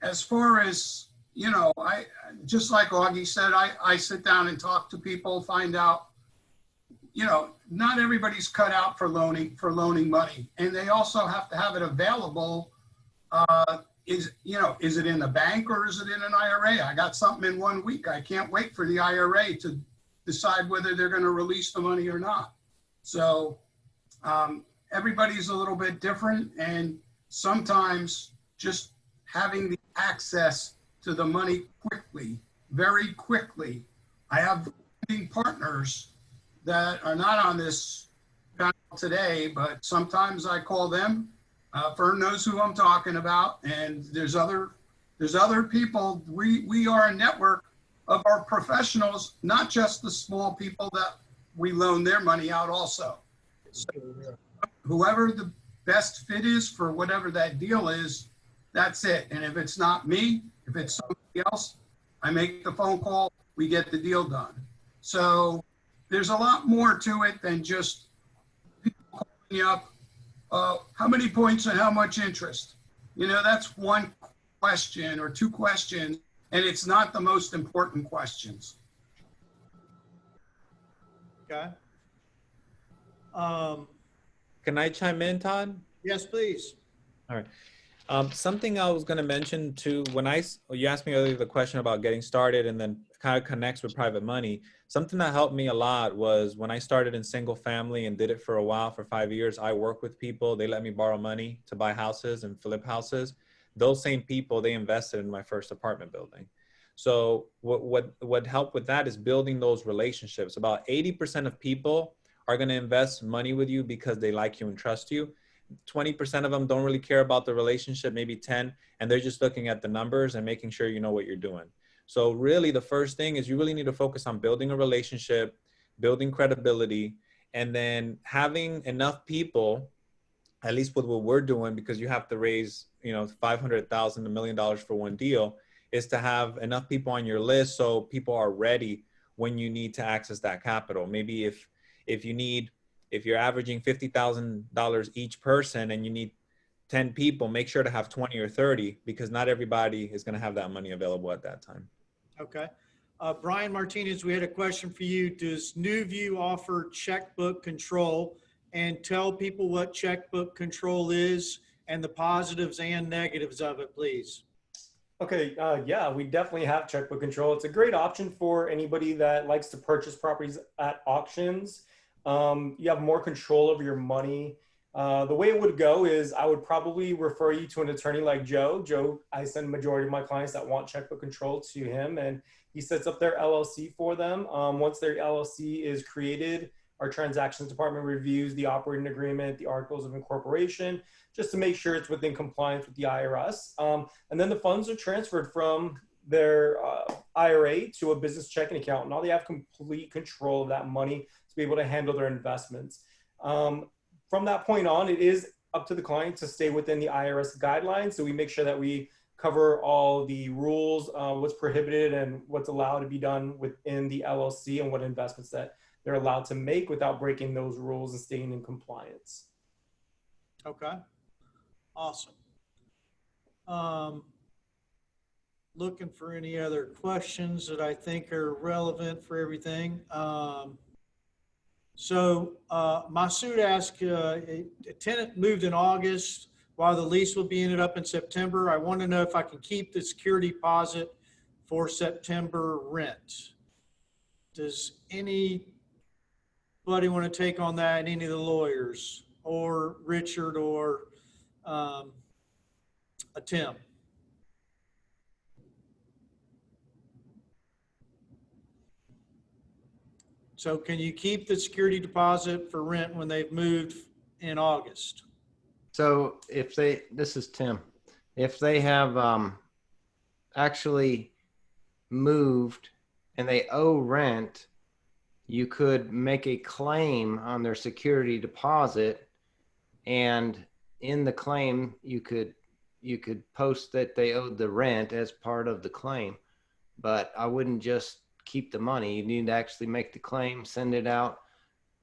as far as, you know, I just like Augie said, I sit down and talk to people, find out, you know, not everybody's cut out for loaning money. And they also have to have it available. Is it in the bank or is it in an IRA? I got something in 1 week. I can't wait for the IRA to decide whether they're going to release the money or not. So everybody's a little bit different. And sometimes just having the access to the money quickly, very quickly. I have partners that are not on this panel today, but sometimes I call them. Fern knows who I'm talking about, and there's other people. We are a network of our professionals, not just the small people that we loan their money out also. So whoever the best fit is for whatever that deal is, that's it. And if it's not me, if it's somebody else, I make the phone call, we get the deal done. So there's a lot more to it than just people calling you up. How many points and how much interest? You know, that's one question or two questions, and it's not the most important questions. Okay. Can I chime in, Todd? Yes, please. All right. Something I was going to mention too, you asked me earlier the question about getting started and then kind of connects with private money. Something that helped me a lot was when I started in single family and did it for a while, for 5 years, I work with people. They let me borrow money to buy houses and flip houses. Those same people, they invested in my first apartment building. So what helped with that is building those relationships. About 80% of people are going to invest money with you because they like you and trust you. 20% of them don't really care about the relationship, maybe 10, and they're just looking at the numbers and making sure you know what you're doing. So really the first thing is you really need to focus on building a relationship, building credibility, and then having enough people, at least with what we're doing, because you have to raise, $500,000 to $1 million for one deal. is to have enough people on your list so people are ready when you need to access that capital. Maybe if you're averaging $50,000 each person and you need 10 people, make sure to have 20 or 30, because not everybody is going to have that money available at that time. Okay. Brian Martinez, we had a question for you. Does NuView offer checkbook control? And tell people what checkbook control is and the positives and negatives of it, please. Okay, yeah, we definitely have checkbook control. It's a great option for anybody that likes to purchase properties at auctions. You have more control over your money. The way it would go is I would probably refer you to an attorney like Joe. Joe, I send majority of my clients that want checkbook control to him, and he sets up their LLC for them. Once their LLC is created, our transactions department reviews the operating agreement, the articles of incorporation, just to make sure it's within compliance with the IRS. And then the funds are transferred from their IRA to a business checking account. Now they have complete control of that money to be able to handle their investments. From that point on, it is up to the client to stay within the IRS guidelines. So we make sure that we cover all the rules, what's prohibited and what's allowed to be done within the LLC, and what investments that they're allowed to make without breaking those rules and staying in compliance. Okay. Awesome. Looking for any other questions that I think are relevant for everything. Masood asked, a tenant moved in August while the lease will be ended up in September. I want to know if I can keep the security deposit for September rent. Does anybody want to take on that? Any of the lawyers, or Richard, or Tim? So can you keep the security deposit for rent when they've moved in August? So if this is Tim, if they have actually moved and they owe rent, you could make a claim on their security deposit, and in the claim you could post that they owed the rent as part of the claim. But I wouldn't just keep the money. You need to actually make the claim, send it out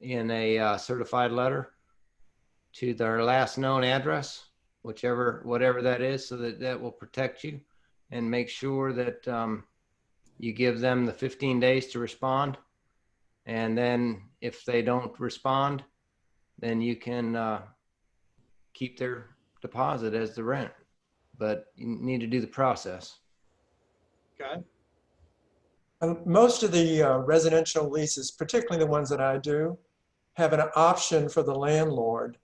in a certified letter to their last known address, whatever that is, so that will protect you, and make sure that you give them the 15 days to respond. And then if they don't respond, then you can keep their deposit as the rent, but you need to do the process. Okay. Most of the residential leases, particularly the ones that I do, have an option for the landlord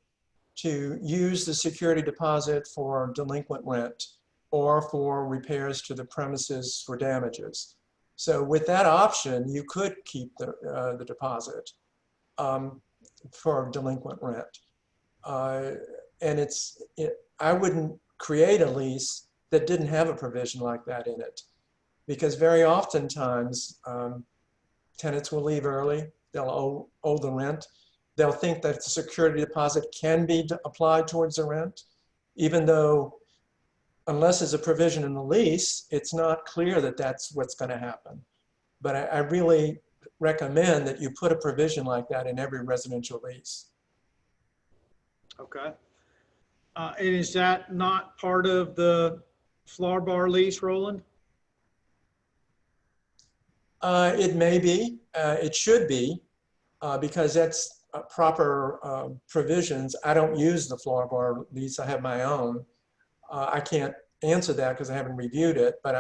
to use the security deposit for delinquent rent or for repairs to the premises for damages. So with that option, you could keep the deposit for delinquent rent. And I wouldn't create a lease that didn't have a provision like that in it, because very oftentimes tenants will leave early. They'll owe the rent. They'll think that the security deposit can be applied towards the rent, even though unless there's a provision in the lease, it's not clear that that's what's going to happen. But I really recommend that you put a provision like that in every residential lease. Okay. And is that not part of the floor bar lease, Roland? It may be. It should be, because that's proper provisions. I don't use the floor bar lease. I have my own. I can't answer that because I haven't reviewed it, but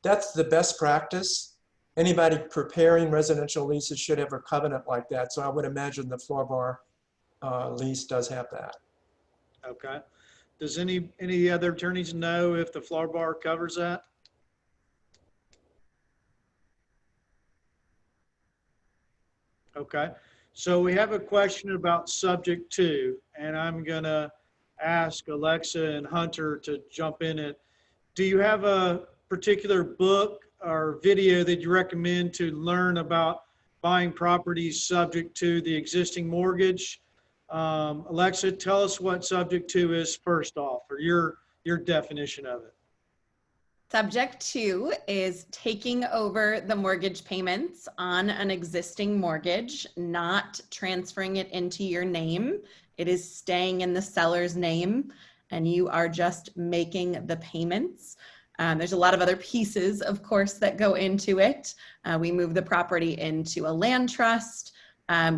that's the best practice. Anybody preparing residential leases should have a covenant like that. So I would imagine the floor bar lease does have that. Okay. Does any other attorneys know if the floor bar covers that? Okay. So we have a question about subject to, and I'm going to ask Alexa and Hunter to jump in. And do you have a particular book or video that you recommend to learn about buying properties subject to the existing mortgage? Alexa, tell us what subject to is first off, or your definition of it. Subject 2 is taking over the mortgage payments on an existing mortgage, not transferring it into your name. It is staying in the seller's name, and you are just making the payments. There's a lot of other pieces, of course, that go into it. We move the property into a land trust.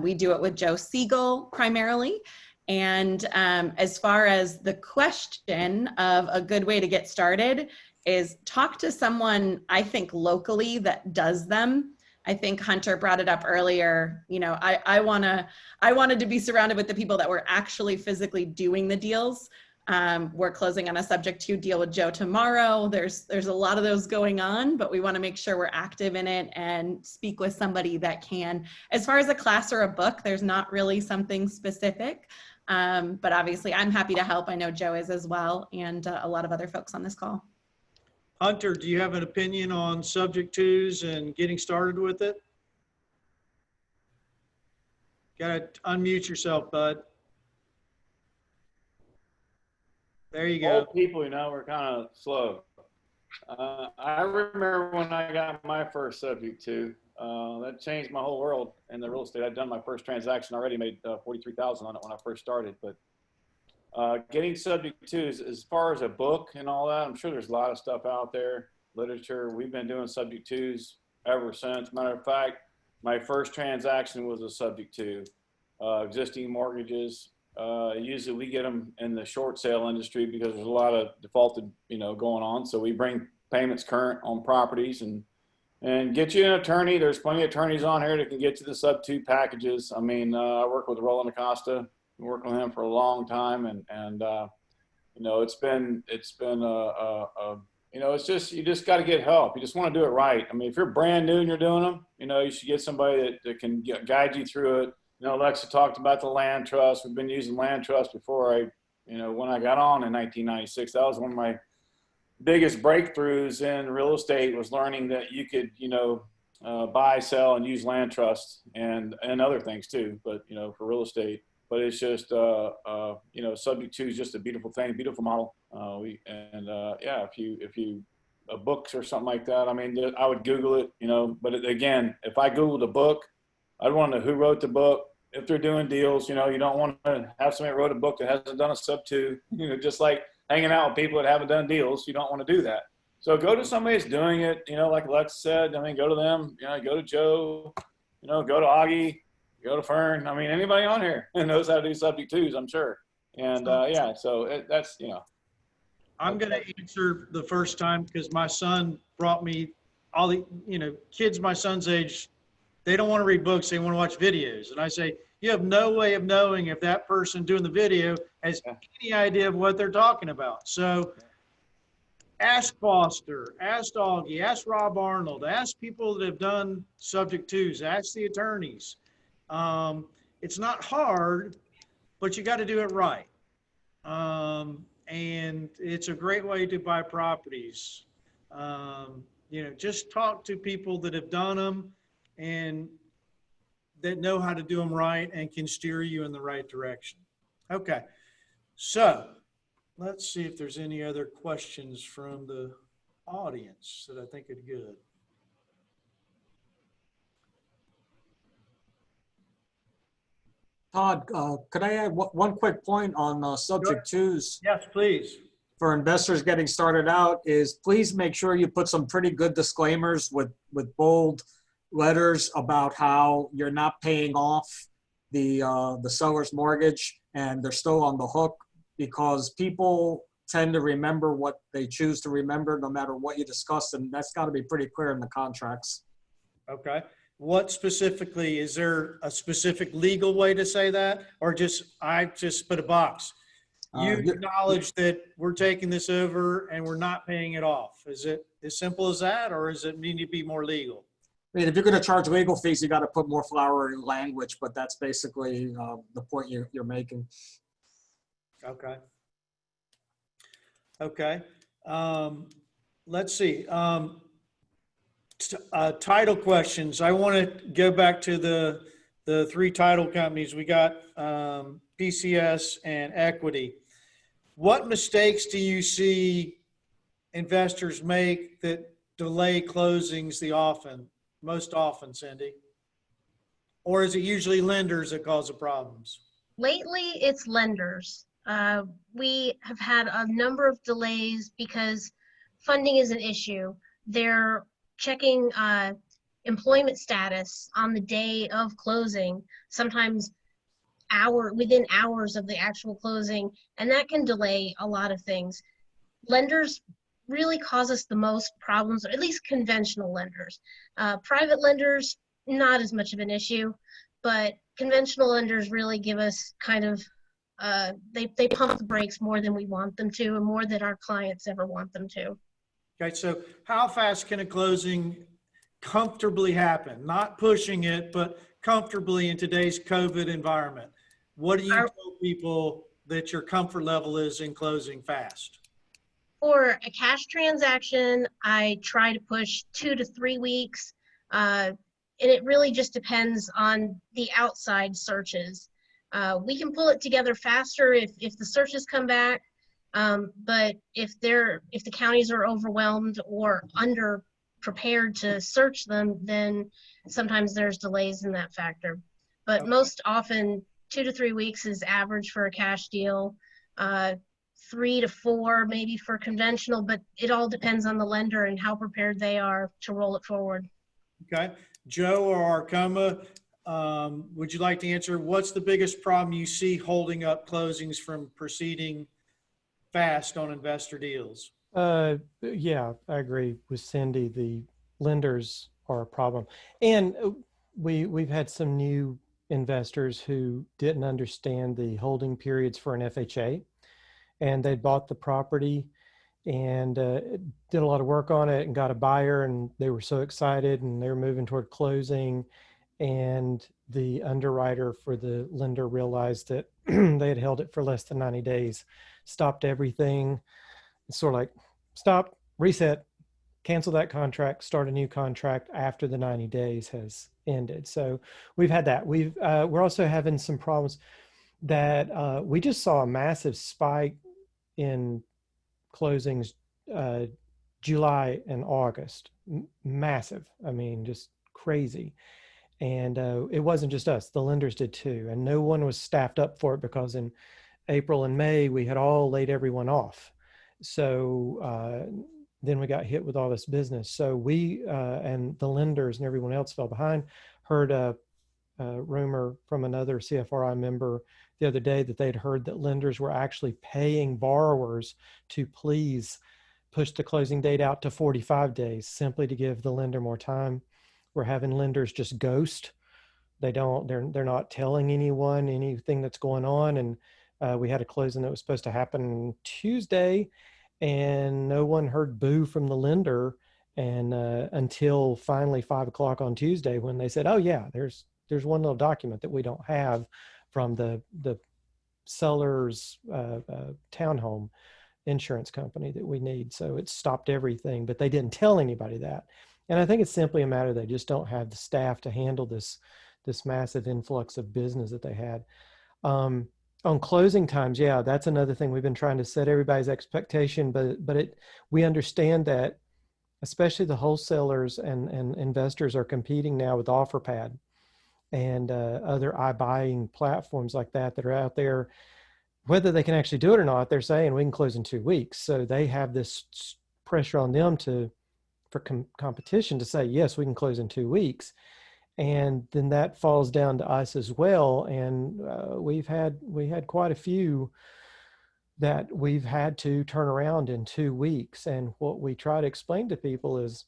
We do it with Joe Seagle primarily. And as far as the question of a good way to get started is talk to someone, I think, locally that does them. I think Hunter brought it up earlier. You know, I wanted to be surrounded with the people that were actually physically doing the deals. We're closing on a subject to deal with Joe tomorrow. There's a lot of those going on, but we want to make sure we're active in it and speak with somebody that can. As far as a class or a book, there's not really something specific, but obviously I'm happy to help. I know Joe is as well, and a lot of other folks on this call. Hunter, do you have an opinion on subject twos and getting started with it? Got to unmute yourself, bud. There you go. Old people, you know, we're kind of slow. I remember when I got my first subject to, that changed my whole world in the real estate. I'd done my first transaction already, made $43,000 on it when I first started. But getting subject to, as far as a book and all that, I'm sure there's a lot of stuff out there, literature. We've been doing subject twos ever since. Matter of fact, my first transaction was a subject to existing mortgages. Usually we get them in the short sale industry because there's a lot of defaulted, you know, going on. So we bring payments current on properties and get you an attorney. There's plenty of attorneys on here that can get you the sub 2 packages. I mean, I work with Acosta. Been working with him for a long time, and you know, it's been you know, it's just, you just got to get help. You just want to do it right. I mean, if you're brand new and you're doing them, you know, you should get somebody that can guide you through it. You know, Alexa talked about the land trust. We've been using land trust before you know, when I got on in 1996, that was one of my biggest breakthroughs in real estate, was learning that you could, you know, buy, sell, and use land trusts and other things too, but, you know, for real estate. But it's just, you know, subject to is just a beautiful thing, beautiful model. Yeah, if you books or something like that, I mean, I would Google it, you know, but again, if I Googled a book, I'd want to know who wrote the book. If they're doing deals, you know, you don't want to have somebody wrote a book that hasn't done a sub 2, you know, just like hanging out with people that haven't done deals. You don't want to do that. So go to somebody that's doing it, you know, like Lex said. I mean, go to them, you know, go to Joe, you know, go to Augie, go to Fern. I mean, anybody on here knows how to do subject twos, I'm sure. And yeah, so that's, you know. I'm going to answer the first time because my son brought me all the, you know, kids my son's age, they don't want to read books, they want to watch videos. And I say, you have no way of knowing if that person doing the video has any idea of what they're talking about. So ask Foster, ask Augie, ask Rob Arnold, ask people that have done subject twos, ask the attorneys. It's not hard, but you got to do it right. And it's a great way to buy properties. You know, just talk to people that have done them and that know how to do them right and can steer you in the right direction. Okay, so let's see if there's any other questions from the audience that I think are good. Todd, could I add one quick point on subject twos? Yes, please. For investors getting started out, is please make sure you put some pretty good disclaimers with bold letters about how you're not paying off the seller's mortgage and they're still on the hook, because people tend to remember what they choose to remember no matter what you discuss, and that's got to be pretty clear in the contracts. Okay. What specifically, is there a specific legal way to say that, or I just put a box? You acknowledge that we're taking this over and we're not paying it off. Is it as simple as that, or does it need to be more legal? I mean, if you're going to charge legal fees, you got to put more flowery language, but that's basically the point you're making. Okay. Okay. Let's see. Title questions. I want to go back to the 3 title companies. We got PCS and Equity. What mistakes do you see investors make that delay closings most often, Cindy? Or is it usually lenders that cause the problems? Lately, it's lenders. We have had a number of delays because funding is an issue. They're checking employment status on the day of closing, sometimes within hours of the actual closing, and that can delay a lot of things. Lenders really cause us the most problems, or at least conventional lenders. Private lenders, not as much of an issue, but conventional lenders really give us kind of, they pump the brakes more than we want them to, and more than our clients ever want them to. Okay, so how fast can a closing comfortably happen? Not pushing it, but comfortably in today's COVID environment. What do you tell people that your comfort level is in closing fast? For a cash transaction, I try to push 2 to 3 weeks. And it really just depends on the outside searches. We can pull it together faster if the searches come back. But if the counties are overwhelmed or under prepared to search them, then sometimes there's delays in that factor. But most often 2 to 3 weeks is average for a cash deal. 3 to 4 maybe for conventional, but it all depends on the lender and how prepared they are to roll it forward. Okay. Joe or Arkoma, would you like to answer what's the biggest problem you see holding up closings from proceeding fast on investor deals? Yeah, I agree with Cindy. The lenders are a problem. And we've had some new investors who didn't understand the holding periods for an FHA, and they bought the property and did a lot of work on it and got a buyer, and they were so excited and they were moving toward closing, and the underwriter for the lender realized that they had held it for less than 90 days, stopped everything. It's sort of like, stop, reset, cancel that contract, start a new contract after the 90 days has ended. So we've had that. We're also having some problems that we just saw a massive spike in closings July and August. Massive. I mean, just crazy. And it wasn't just us, the lenders did too. And no one was staffed up for it because in April and May, we had all laid everyone off. So then we got hit with all this business. So we and the lenders and everyone else fell behind. Heard a rumor from another CFRI member the other day that they'd heard that lenders were actually paying borrowers to please push the closing date out to 45 days simply to give the lender more time. We're having lenders just ghost. They're not telling anyone anything that's going on. And we had a closing that was supposed to happen Tuesday, and no one heard boo from the lender and until finally 5 o'clock on Tuesday, when they said, oh yeah, there's one little document that we don't have from the seller's townhome insurance company that we need. So it stopped everything, but they didn't tell anybody that. And I think it's simply a matter they just don't have the staff to handle this massive influx of business that they had. On closing times, yeah, that's another thing. We've been trying to set everybody's expectation, but we understand that especially the wholesalers and investors are competing now with OfferPad and other iBuying platforms like that are out there. Whether they can actually do it or not, they're saying we can close in 2 weeks. So they have this pressure on them for competition to say, yes, we can close in 2 weeks. And then that falls down to us as well. And we had quite a few that we've had to turn around in 2 weeks. And what we try to explain to people is,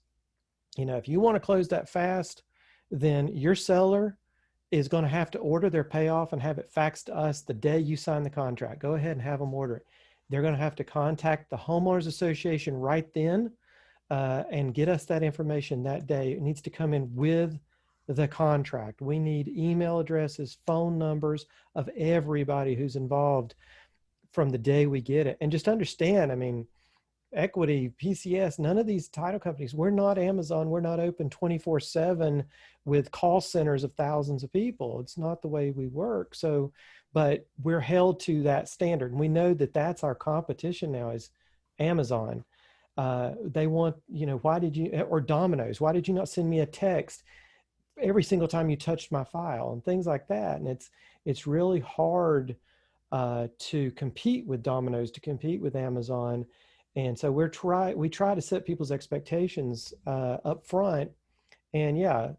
if you want to close that fast, then your seller is going to have to order their payoff and have it faxed to us the day you sign the contract. Go ahead and have them order it. They're going to have to contact the homeowners association right then and get us that information that day. It needs to come in with the contract. We need email addresses, phone numbers of everybody who's involved from the day we get it. And just understand, Equity, PCS, none of these title companies, we're not Amazon. We're not open 24/7 with call centers of thousands of people. It's not the way we work. So, but we're held to that standard. And we know that that's our competition now is Amazon. They want, why did you, or Domino's, why did you not send me a text every single time you touched my file, and things like that. And it's really hard to compete with Domino's, to compete with Amazon. And so we try to set people's expectations up front. And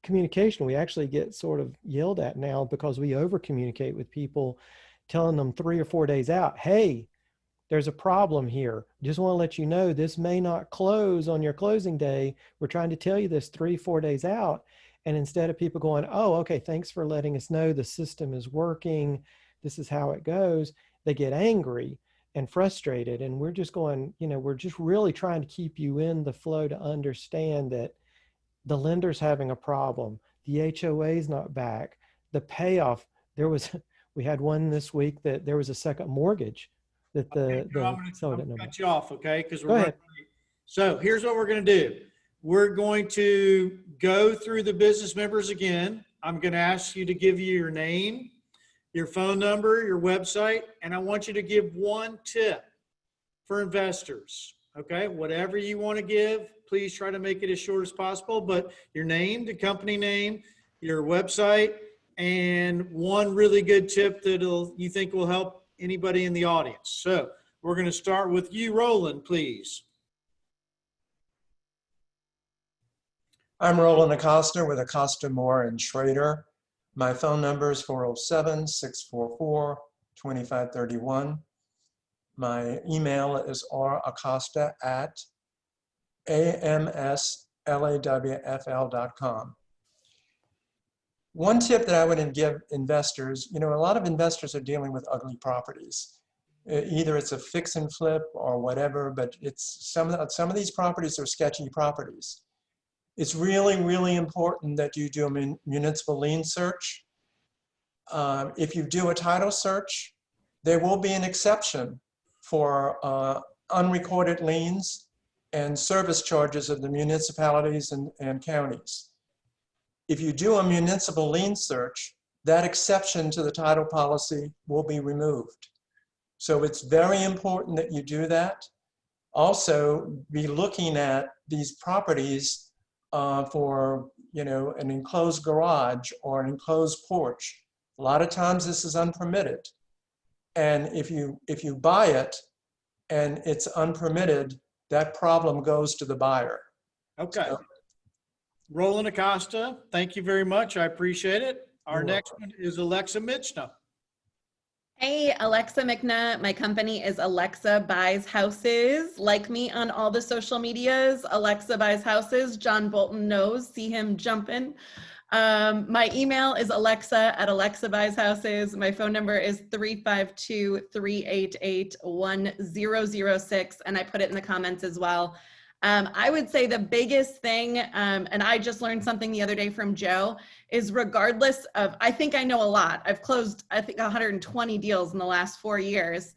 communication, we actually get sort of yelled at now because we over communicate with people, telling them 3 or 4 days out, hey, there's a problem here. Just want to let you know this may not close on your closing day. We're trying to tell you this 3, 4 days out. And instead of people going, oh, okay, thanks for letting us know the system is working, this is how it goes, they get angry and frustrated. And we're just going, we're just really trying to keep you in the flow to understand that the lender's having a problem. The HOA is not back. The payoff, we had one this week that there was a second mortgage that I'm going to cut you off, okay? Because we're running late. So here's what we're going to do. We're going to go through the business members again. I'm going to ask you to give you your name, your phone number, your website, and I want you to give one tip for investors, okay? Whatever you want to give, please try to make it as short as possible, but your name, the company name, your website, and one really good tip that you think will help anybody in the audience. So we're going to start with you, Roland, please. I'm Roland Acosta with Acosta, Moore and Shrader. My phone number is 407-644-2531. My email is racosta@amslawfl.com. One tip that I would give investors, a lot of investors are dealing with ugly properties. Either it's a fix and flip or whatever, but it's some of these properties are sketchy properties. It's really, really important that you do a municipal lien search. If you do a title search, there will be an exception for unrecorded liens and service charges of the municipalities and counties. If you do a municipal lien search, that exception to the title policy will be removed. So it's very important that you do that. Also, be looking at these properties for an enclosed garage or an enclosed porch. A lot of times this is unpermitted. And if you buy it and it's unpermitted, that problem goes to the buyer. Okay. So, Roland Acosta, thank you very much. I appreciate it. Our next one is Alexa Michna. Hey, Alexa Michna. My company is Alexa Buys Houses. Like me on all the social medias, Alexa Buys Houses. John Bolton knows, see him jumping. My email is alexa@alexabuys.houses. My phone number is 352-388-1006, and I put it in the comments as well. I would say the biggest thing, and I just learned something the other day from Joe, is regardless of, I think I know a lot. I've closed, I think 120 deals in the last 4 years.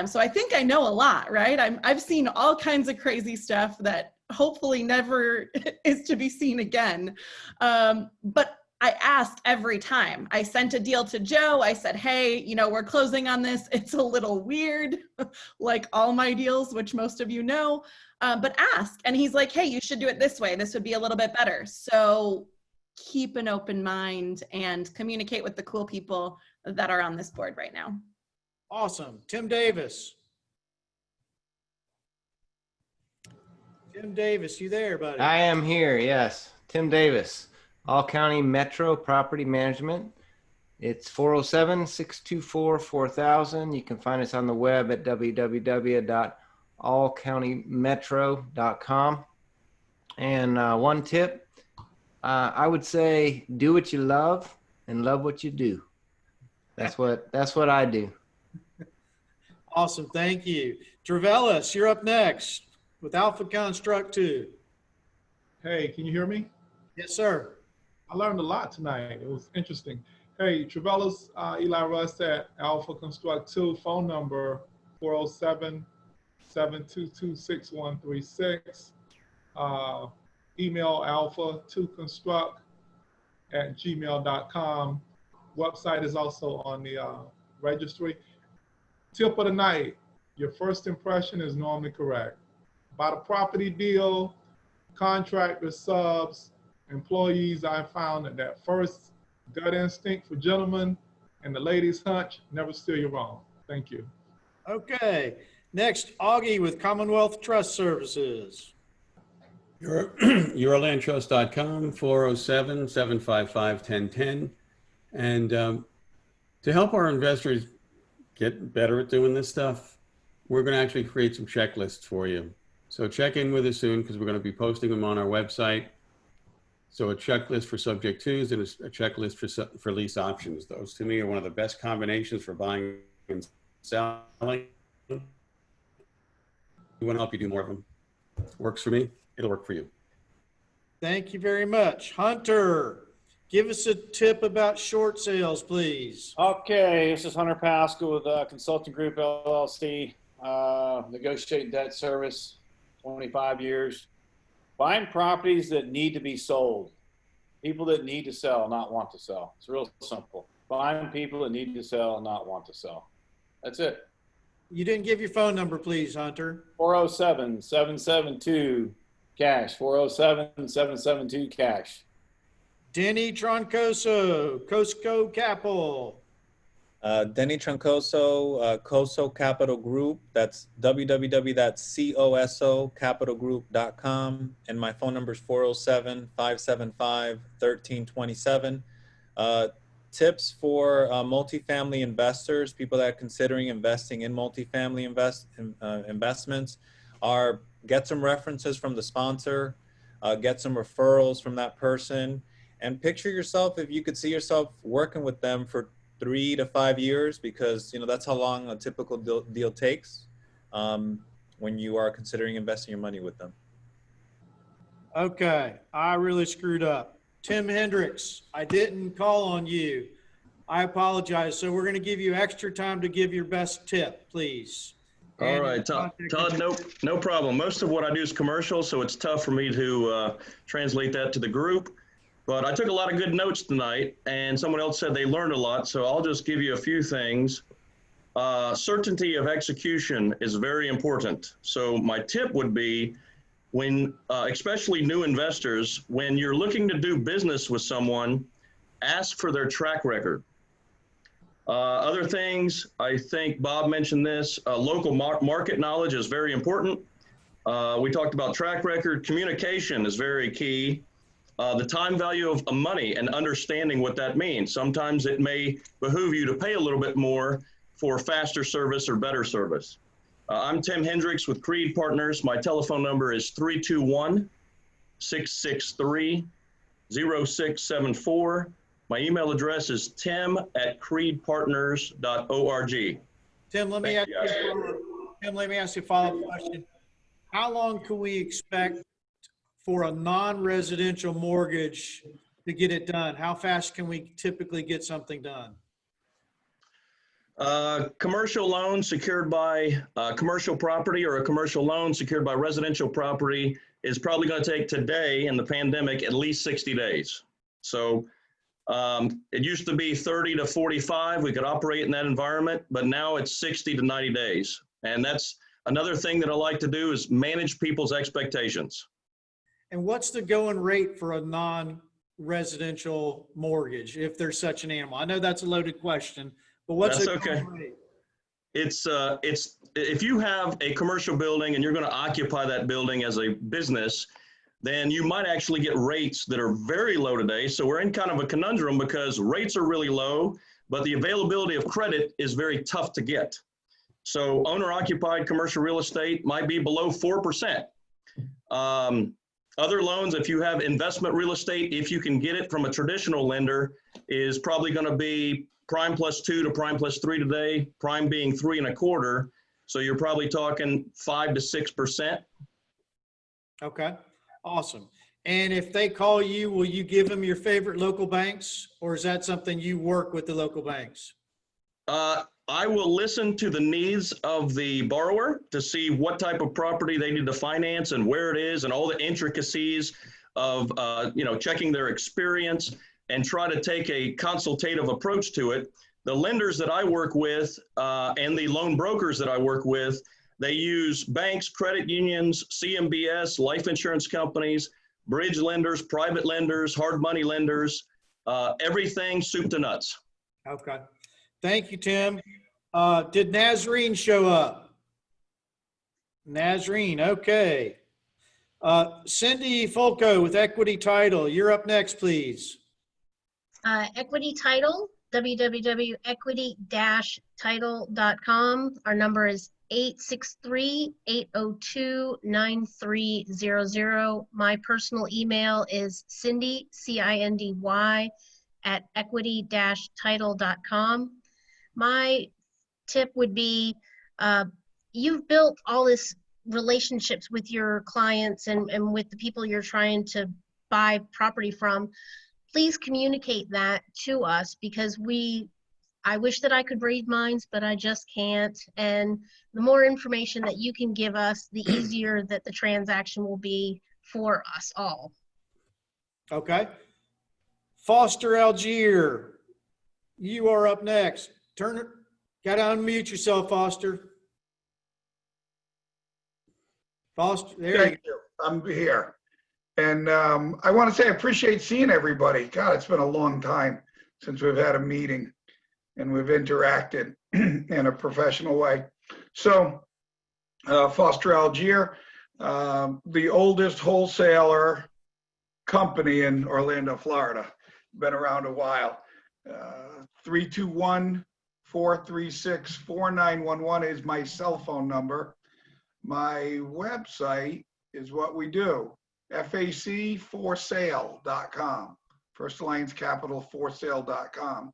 So I think I know a lot, right? I've seen all kinds of crazy stuff that hopefully never is to be seen again. But I ask every time. I sent a deal to Joe. I said, hey, we're closing on this. It's a little weird, like all my deals, which most of you know. But ask. And he's like, hey, you should do it this way. This would be a little bit better. So keep an open mind and communicate with the cool people that are on this board right now. Awesome. Tim Davis. Tim Davis, you there, buddy? I am here, yes. Tim Davis, All County Metro Property Management. It's 407-624-4000. You can find us on the web at www.allcountymetro.com. And one tip, I would say do what you love and love what you do. That's what I do. Awesome, thank you. Trevellis, you're up next with Alpha Construct 2. Hey, can you hear me? Yes, sir. I learned a lot tonight. It was interesting. Hey, Trevellis, Eli Russ at Alpha Construct 2, phone number 407-722-6136. Email alpha2construct@gmail.com. Website is also on the registry. Tip of the night, your first impression is normally correct. About a property deal, contractors, subs, employees, I found that first gut instinct for gentlemen and the ladies' hunch never steer you wrong. Thank you. Okay. Next, Augie with Commonwealth Trust Services. Eurolandtrust.com, 407-755-1010. And to help our investors get better at doing this stuff, we're going to actually create some checklists for you. So check in with us soon because we're going to be posting them on our website. So a checklist for subject twos and a checklist for lease options. Those to me are one of the best combinations for buying and selling. We want to help you do more of them. Works for me, it'll work for you. Thank you very much. Hunter, give us a tip about short sales, please. Okay, this is Hunter Pascal with Consulting Group LLC, negotiating debt service, 25 years. Buying properties that need to be sold. People that need to sell, not want to sell. It's real simple. Buying people that need to sell, not want to sell. That's it. You didn't give your phone number, please, Hunter. 407-772-CASH. 407-772-CASH. Denny Troncoso, Cosco Capital. Denny Troncoso, Coso Capital Group. That's www.cosocapitalgroup.com. And my phone number is 407-575-1327. Tips for multifamily investors, people that are considering investing in multifamily investments, are get some references from the sponsor, get some referrals from that person, and picture yourself if you could see yourself working with them for 3 to 5 years, because that's how long a typical deal takes when you are considering investing your money with them. Okay, I really screwed up. Tim Hendricks, I didn't call on you. I apologize. So we're going to give you extra time to give your best tip, please. All right, Todd, no problem. Most of what I do is commercial, so it's tough for me to translate that to the group. But I took a lot of good notes tonight, and someone else said they learned a lot, so I'll just give you a few things. Certainty of execution is very important. So my tip would be, when, especially new investors, when you're looking to do business with someone, ask for their track record. Other things, I think Bob mentioned this, local market knowledge is very important. We talked about track record. Communication is very key. The time value of money and understanding what that means. Sometimes it may behoove you to pay a little bit more for faster service or better service. I'm Tim Hendricks with Creed Partners. My telephone number is 321-663-0674. My email address is tim@creedpartners.org. Tim, let me ask you a follow-up question. How long can we expect for a non-residential mortgage to get it done? How fast can we typically get something done? Commercial loan secured by commercial property, or a commercial loan secured by residential property, is probably going to take today in the pandemic at least 60 days. So it used to be 30 to 45. We could operate in that environment, but now it's 60 to 90 days. And that's another thing that I like to do, is manage people's expectations. And what's the going rate for a non-residential mortgage, if there's such an animal? I know that's a loaded question, but what's the going rate? It's if you have a commercial building and you're going to occupy that building as a business, then you might actually get rates that are very low today. So we're in kind of a conundrum, because rates are really low, but the availability of credit is very tough to get. So owner-occupied commercial real estate might be below 4%. Other loans, if you have investment real estate, if you can get it from a traditional lender, is probably going to be prime +2 to prime +3 today, prime being 3.25. So you're probably talking 5 to 6%. Okay, awesome. And if they call you, will you give them your favorite local banks, or is that something you work with the local banks? I will listen to the needs of the borrower to see what type of property they need to finance and where it is, and all the intricacies of checking their experience, and try to take a consultative approach to it. The lenders that I work with and the loan brokers that I work with, they use banks, credit unions, CMBS, life insurance companies, bridge lenders, private lenders, hard money lenders, everything soup to nuts. Okay. Thank you, Tim. Did Nazreen show up? Nazreen, okay. Cindy Folco with Equity Title, you're up next, please. Equity Title, www.equity-title.com. Our number is 863-802-9300. My personal email is Cindy, C-I-N-D-Y, at equity-title.com. My tip would be, you've built all this relationships with your clients and with the people you're trying to buy property from. Please communicate that to us, because I wish that I could read minds, but I just can't. And the more information that you can give us, the easier that the transaction will be for us all. Okay. Foster Algier, you are up next. Gotta unmute yourself, Foster. Foster, there Thank you. I'm here. And I want to say I appreciate seeing everybody. God, it's been a long time since we've had a meeting and we've interacted in a professional way. So, Foster Algier, the oldest wholesaler company in Orlando, Florida. Been around a while. 321-436-4911 is my cell phone number. My website is what we do, FACforsale.com, First Alliance Capital forsale.com.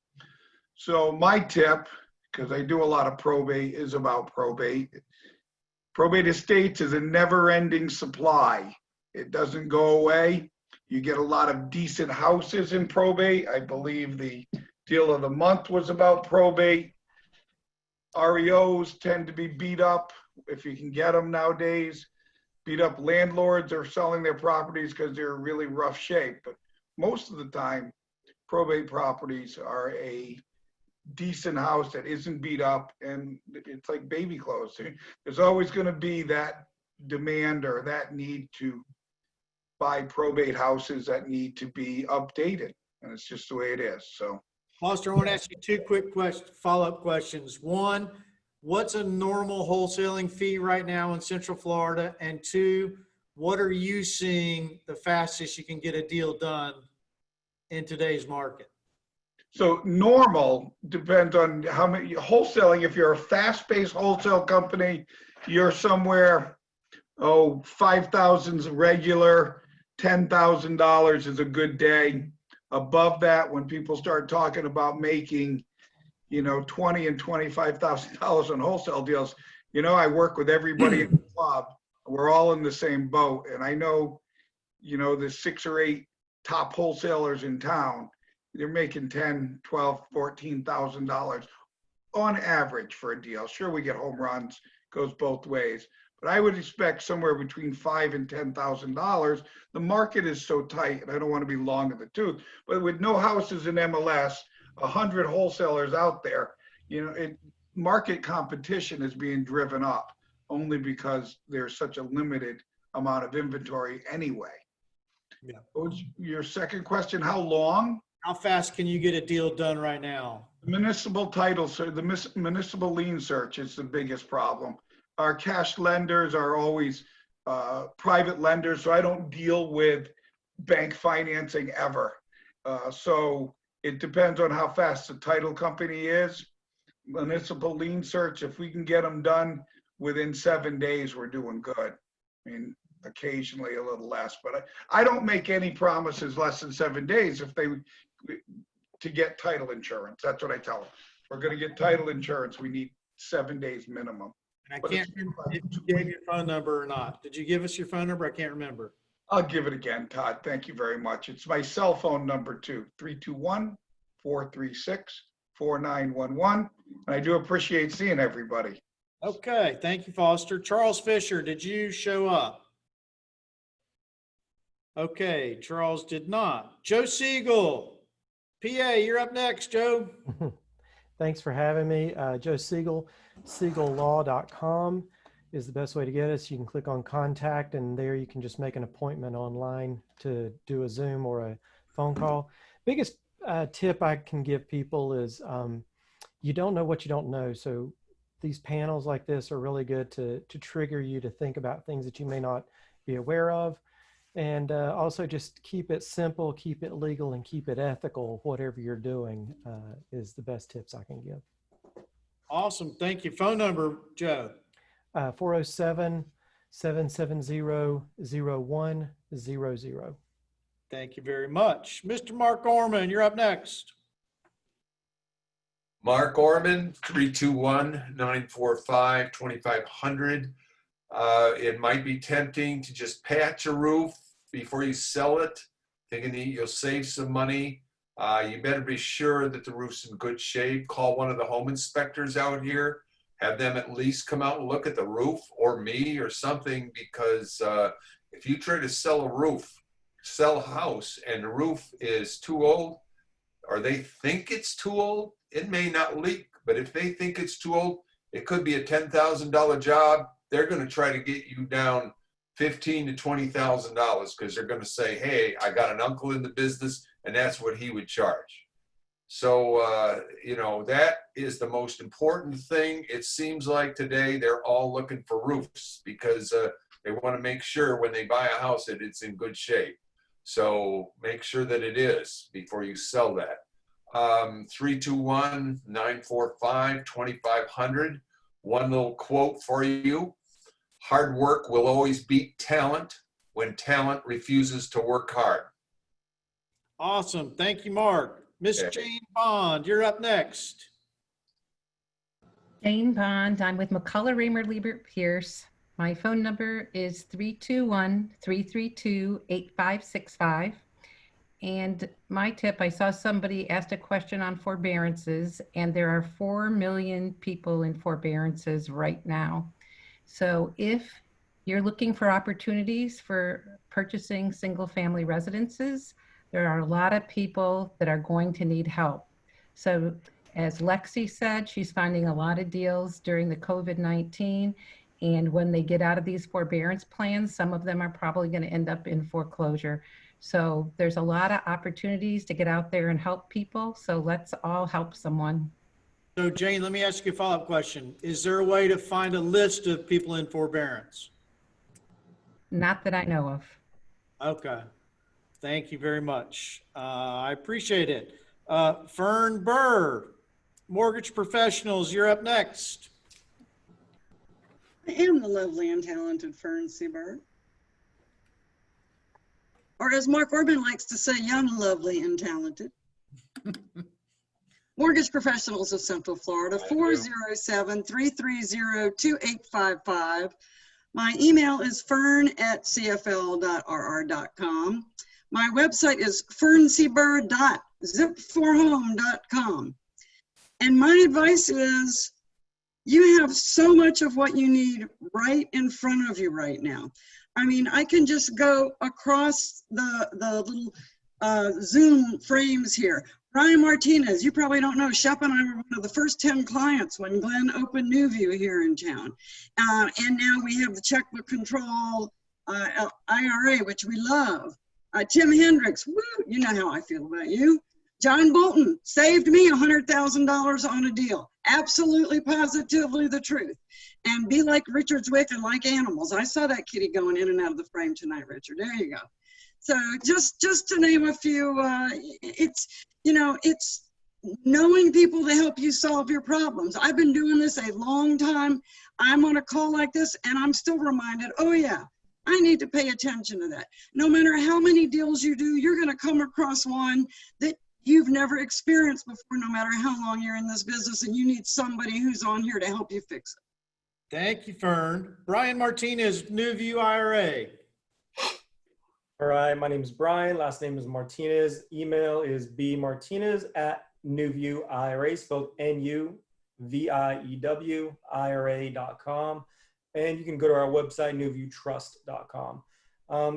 So my tip, because I do a lot of probate, is about probate. Probate estates is a never-ending supply. It doesn't go away. You get a lot of decent houses in probate. I believe the deal of the month was about probate. REOs tend to be beat up if you can get them nowadays. Beat up landlords are selling their properties because they're in really rough shape. But most of the time, probate properties are a decent house that isn't beat up, and it's like baby clothes. There's always going to be that demand or that need to buy probate houses that need to be updated, and it's just the way it is. So, Foster, I want to ask you two quick follow-up questions. One, what's a normal wholesaling fee right now in Central Florida? And two, what are you seeing the fastest you can get a deal done in today's market? So normal depends on how many wholesaling. If you're a fast-paced wholesale company, you're somewhere, 5,000's regular, $10,000 is a good day. Above that, when people start talking about making, $20,000 and $25,000 on wholesale deals, I work with everybody in the club. We're all in the same boat, and I know, the 6 or 8 top wholesalers in town. They're making $10,000, $12,000, $14,000 on average for a deal. Sure, we get home runs, goes both ways, but I would expect somewhere between $5,000 and $10,000. The market is so tight, and I don't want to be long in the tooth, but with no houses in MLS, 100 wholesalers out there, market competition is being driven up only because there's such a limited amount of inventory anyway. Yeah. What was your second question? How long? How fast can you get a deal done right now? Municipal title, so the municipal lien search is the biggest problem. Our cash lenders are always private lenders, so I don't deal with bank financing ever. So it depends on how fast the title company is. Municipal lien search, if we can get them done within 7 days, we're doing good. I mean, occasionally a little less, but I don't make any promises less than 7 days to get title insurance. That's what I tell them. If we're going to get title insurance, we need 7 days minimum. And I can't remember if you gave your phone number or not. Did you give us your phone number? I can't remember. I'll give it again, Todd. Thank you very much. It's my cell phone number too, 321-436-4911. And I do appreciate seeing everybody. Okay, thank you, Foster. Charles Fischer, did you show up? Okay, Charles did not. Joe Seagle, PA, you're up next, Joe. Thanks for having me. Joe Seagle, SiegelLaw.com is the best way to get us. You can click on contact, and there you can just make an appointment online to do a Zoom or a phone call. Biggest tip I can give people is you don't know what you don't know. So these panels like this are really good to trigger you to think about things that you may not be aware of. And also just keep it simple, keep it legal, and keep it ethical. Whatever you're doing is the best tips I can give. Awesome. Thank you. Phone number, Joe. 407-770-0100. Thank you very much. Mr. Mark Orman, you're up next. Mark Orman, 321-945-2500. It might be tempting to just patch a roof before you sell it, thinking that you'll save some money. You better be sure that the roof's in good shape. Call one of the home inspectors out here. Have them at least come out and look at the roof, or me or something, because if you try to sell a house and the roof is too old, or they think it's too old, it may not leak. But if they think it's too old, it could be a $10,000 job. They're going to try to get you down $15,000 to $20,000 because they're going to say, hey, I got an uncle in the business and that's what he would charge. So, you know, that is the most important thing. It seems like today they're all looking for roofs because they want to make sure when they buy a house that it's in good shape. So make sure that it is before you sell that. 321-945-2500. One little quote for you. Hard work will always beat talent when talent refuses to work hard. Awesome. Thank you, Mark. Miss Jane Bond, you're up next. Jane Bond. I'm with McCalla, Raymer, Leibert, Pierce. My phone number is 321-332-8565. And my tip, I saw somebody asked a question on forbearances, and there are 4 million people in forbearances right now. So if you're looking for opportunities for purchasing single-family residences, there are a lot of people that are going to need help. So as Lexi said, she's finding a lot of deals during the COVID-19. And when they get out of these forbearance plans, some of them are probably going to end up in foreclosure. So there's a lot of opportunities to get out there and help people. So let's all help someone. So Jane, let me ask you a follow-up question. Is there a way to find a list of people in forbearance? Not that I know of. Okay. Thank you very much. I appreciate it. Fern Burr, Mortgage Professionals, you're up next. I am the lovely and talented Fern C. Burr. Or as Mark Orman likes to say, young, lovely, and talented. Mortgage Professionals of Central Florida, 407-330-2855. My email is fern@cfl.rr.com. My website is ferncburr.zip4home.com. And my advice is, you have so much of what you need right in front of you right now. I mean, I can just go across the little Zoom frames here. Brian Martinez, you probably don't know, Shep and I were one of the first 10 clients when Glenn opened NuView here in town. And now we have the checkbook control IRA, which we love. Tim Hendricks, woo, you know how I feel about you. John Bolton saved me $100,000 on a deal. Absolutely, positively the truth. And be like Richard Zwick and like animals. I saw that kitty going in and out of the frame tonight, Richard. There you go. So just to name a few, it's, you know, it's knowing people to help you solve your problems. I've been doing this a long time. I'm on a call like this and I'm still reminded, oh yeah, I need to pay attention to that. No matter how many deals you do, you're gonna come across one that you've never experienced before, no matter how long you're in this business, and you need somebody who's on here to help you fix it. Thank you, Fern. Brian Martinez, NuView IRA. All right, my name is Brian, last name is Martinez. Email is bmartinez@NuViewIRA, spelled NuView IRA.com. And you can go to our website, NuViewTrust.com.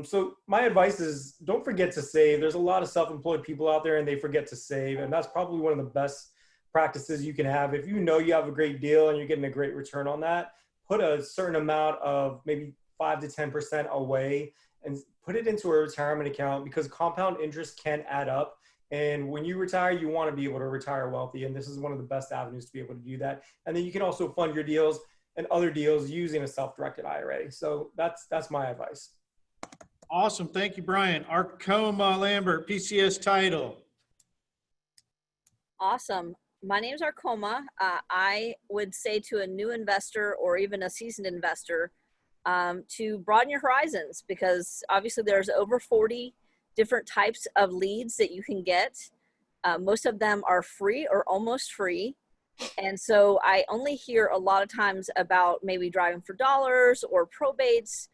So my advice is, don't forget to save. There's a lot of self-employed people out there and they forget to save. And that's probably one of the best practices you can have. If you know you have a great deal and you're getting a great return on that, put a certain amount of maybe 5 to 10% away and put it into a retirement account, because compound interest can add up. And when you retire, you want to be able to retire wealthy. And this is one of the best avenues to be able to do that. And then you can also fund your deals and other deals using a self-directed IRA. So that's my advice. Awesome. Thank you, Brian. Arkoma Lambert, PCS title. Awesome. My name is Arkoma. I would say to a new investor or even a seasoned investor to broaden your horizons, because obviously there's over 40 different types of leads that you can get. Most of them are free or almost free. And so I only hear a lot of times about maybe driving for dollars or probates,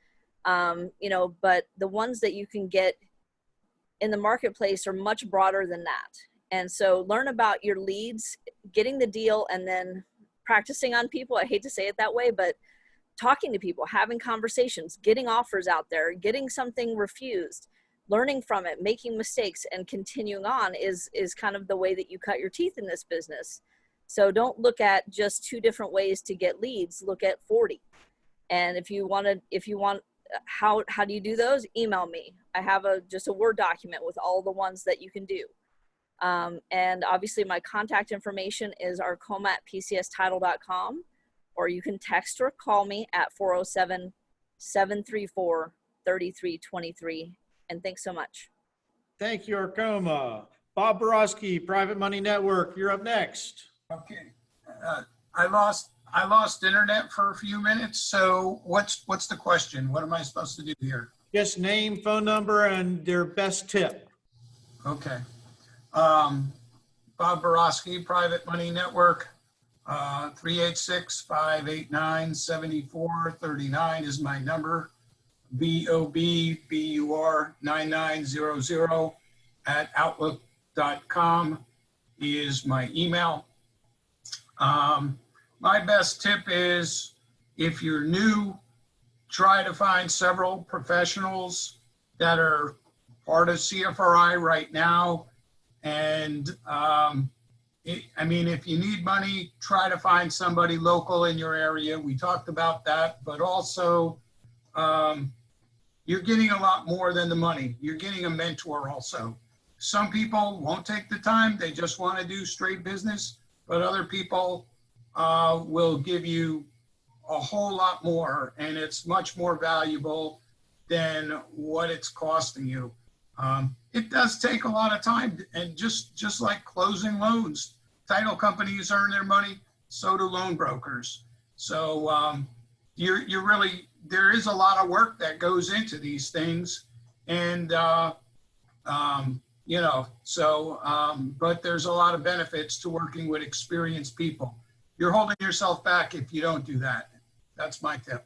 you know, but the ones that you can get in the marketplace are much broader than that. And so learn about your leads, getting the deal, and then practicing on people. I hate to say it that way, but talking to people, having conversations, getting offers out there, getting something refused, learning from it, making mistakes, and continuing on is kind of the way that you cut your teeth in this business. So don't look at just 2 different ways to get leads, look at 40. And if you want, how do you do those? Email me. I have just a Word document with all the ones that you can do. And obviously my contact information is arkoma@pcstitle.com, or you can text or call me at 407-734-3323. And thanks so much. Thank you, Arkoma. Bob Borowski, Private Money Network, you're up next. Okay. I lost internet for a few minutes. So what's the question? What am I supposed to do here? Just name, phone number, and their best tip. Okay. Bob Borowski, Private Money Network, 386-589-7439 is my number. BOBBUR9900@outlook.com is my email. My best tip is, if you're new, try to find several professionals that are part of CFRI right now. And I mean, if you need money, try to find somebody local in your area. We talked about that, but also you're getting a lot more than the money. You're getting a mentor also. Some people won't take the time. They just want to do straight business, but other people will give you a whole lot more, and it's much more valuable than what it's costing you. It does take a lot of time, and just like closing loans, title companies earn their money, so do loan brokers. So you're really, there is a lot of work that goes into these things, and you know, so but there's a lot of benefits to working with experienced people. You're holding yourself back if you don't do that. That's my tip.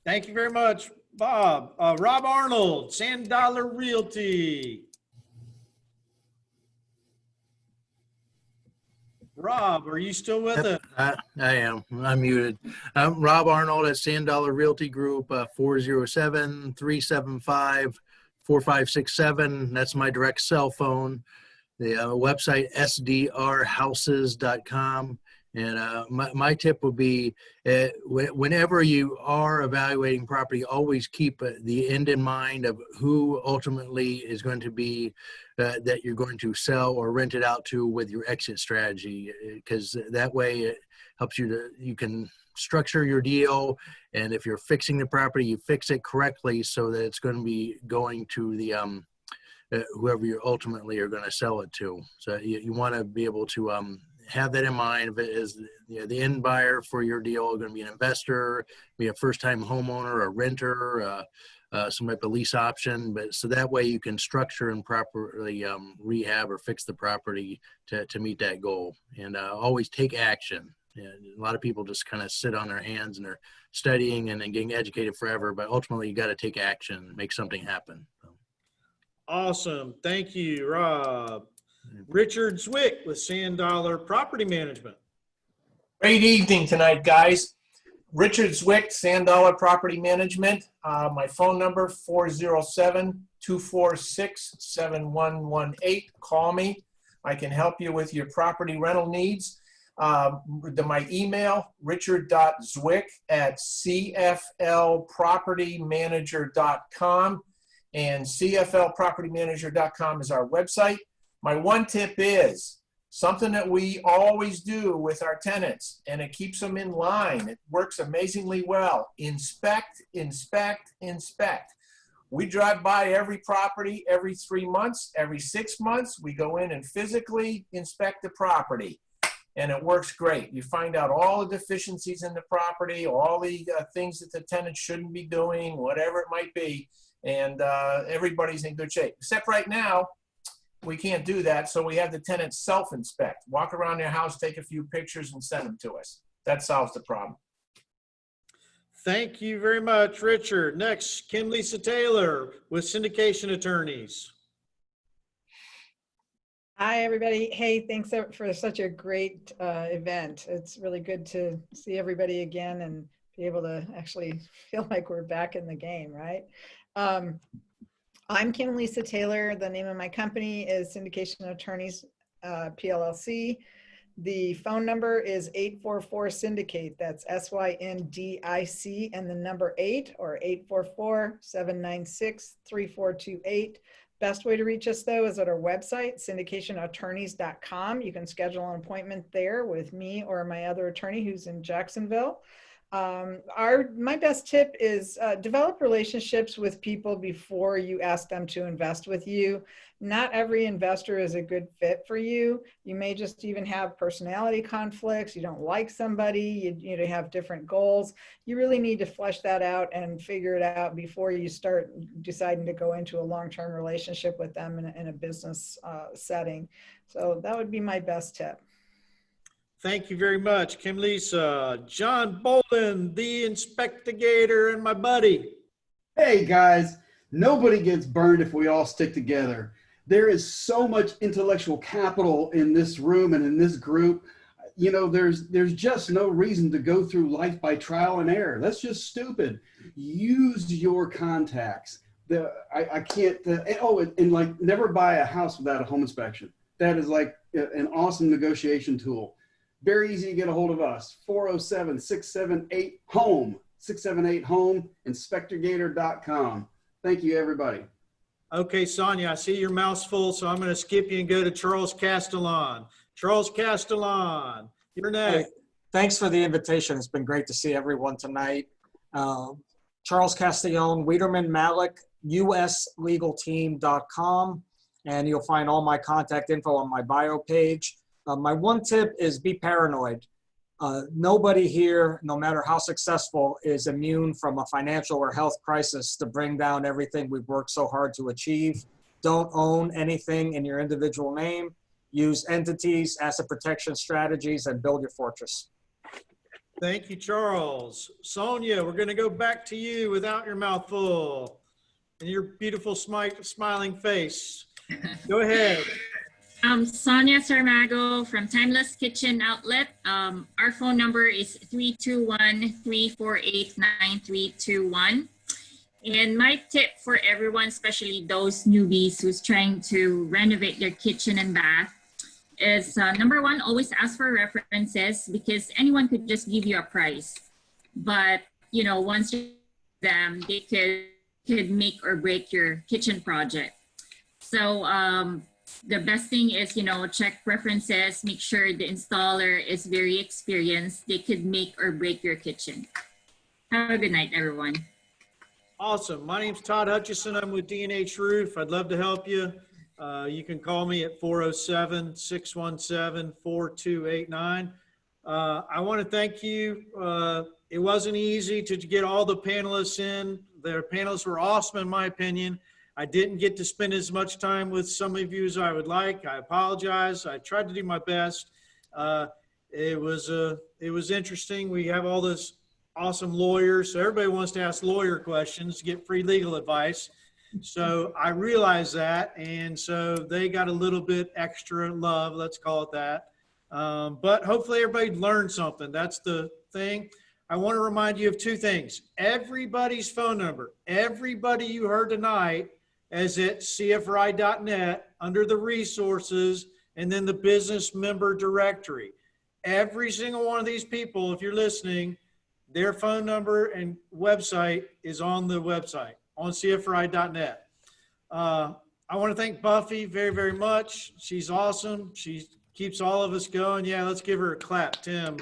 Thank you very much, Bob. Rob Arnold, Sand Dollar Realty. Rob, are you still with us? I am. I'm muted. I'm Rob Arnold at Sand Dollar Realty Group, 407-375-4567. That's my direct cell phone. The website, sdrhouses.com. And my tip would be, whenever you are evaluating property, always keep the end in mind of who ultimately is going to be that you're going to sell or rent it out to with your exit strategy, because that way it helps you can structure your deal. And if you're fixing the property, you fix it correctly so that it's going to be going to the whoever you ultimately are going to sell it to. So you want to be able to have that in mind. If it is the end buyer for your deal, going to be an investor, be a first-time homeowner, a renter, some type of lease option. But so that way you can structure and properly rehab or fix the property to meet that goal. And always take action. And a lot of people just kind of sit on their hands and they're studying and then getting educated forever. But ultimately, you got to take action, make something happen. Awesome. Thank you, Rob. Richard Zwick with Sand Dollar Property Management. Great evening tonight, guys. Richard Zwick, Sand Dollar Property Management. My phone number, 407-246-7118. Call me. I can help you with your property rental needs. My email, richard.zwick@cflpropertymanager.com, and cflpropertymanager.com is our website. My one tip is something that we always do with our tenants, and it keeps them in line. It works amazingly well. Inspect, inspect, inspect. We drive by every property every 3 months, every 6 months. We go in and physically inspect the property, and it works great. You find out all the deficiencies in the property, all the things that the tenant shouldn't be doing, whatever it might be, and everybody's in good shape. Except right now, we can't do that, so we have the tenants self-inspect. Walk around their house, take a few pictures, and send them to us. That solves the problem. Thank you very much, Richard. Next, Kim Lisa Taylor with Syndication Attorneys. Hi, everybody. Hey, thanks for such a great event. It's really good to see everybody again and be able to actually feel like we're back in the game, right? I'm Kim Lisa Taylor. The name of my company is Syndication Attorneys, PLLC. The phone number is 844-SYNDICATE. That's SYNDIC and the number 8, or 844-796-3428. Best way to reach us, though, is at our website, syndicationattorneys.com. You can schedule an appointment there with me or my other attorney who's in Jacksonville. My best tip is develop relationships with people before you ask them to invest with you. Not every investor is a good fit for you. You may just even have personality conflicts. You don't like somebody, you have different goals. You really need to flesh that out and figure it out before you start deciding to go into a long-term relationship with them in a business setting. So that would be my best tip. Thank you very much, Kim Lisa. John Bolden, the Inspectagator, and my buddy. Hey guys, nobody gets burned if we all stick together. There is so much intellectual capital in this room and in this group. You know, there's just no reason to go through life by trial and error. That's just stupid. Use your contacts. Never buy a house without a home inspection. That is like an awesome negotiation tool. Very easy to get a hold of us, 407-678-HOME, 678-HOME, Inspectagator.com. Thank you, everybody. Okay, Sonia, I see your mouth's full, so I'm going to skip you and go to Charles Castellan. Charles Castellan, you're next. Hey, thanks for the invitation. It's been great to see everyone tonight. Charles Castellan, Widerman, Malek, uslegalteam.com, and you'll find all my contact info on my bio page. My one tip is be paranoid. Nobody here, no matter how successful, is immune from a financial or health crisis to bring down everything we've worked so hard to achieve. Don't own anything in your individual name. Use entities, asset protection strategies, and build your fortress. Thank you, Charles. Sonia, we're going to go back to you without your mouth full and your beautiful smiling face. Go ahead. Sonia Sarmago from Timeless Kitchen Outlet. Our phone number is 321-348-9321. And my tip for everyone, especially those newbies who's trying to renovate their kitchen and bath, is number one, always ask for references, because anyone could just give you a price. But, you know, once you them, they could make or break your kitchen project. So, the best thing is, you know, check references, make sure the installer is very experienced. They could make or break your kitchen. Have a good night, everyone. Awesome. My name's Todd Hutchison. I'm with D&H Roof. I'd love to help you. You can call me at 407-617-4289. I want to thank you. It wasn't easy to get all the panelists in. Their panelists were awesome, in my opinion. I didn't get to spend as much time with some of you as I would like. I apologize. I tried to do my best. It was interesting. We have all this awesome lawyers, so everybody wants to ask lawyer questions to get free legal advice. So I realized that, and so they got a little bit extra love, let's call it that. But hopefully everybody learned something. That's the thing. I want to remind you of two things. Everybody's phone number, everybody you heard tonight, is at CFRI.net under the resources and then the business member directory. every single one of these people, if you're listening, their phone number and website is on the website on CFRI.net. I want to thank Buffy very, very much. She's awesome. She keeps all of us going. Yeah, let's give her a clap, Tim.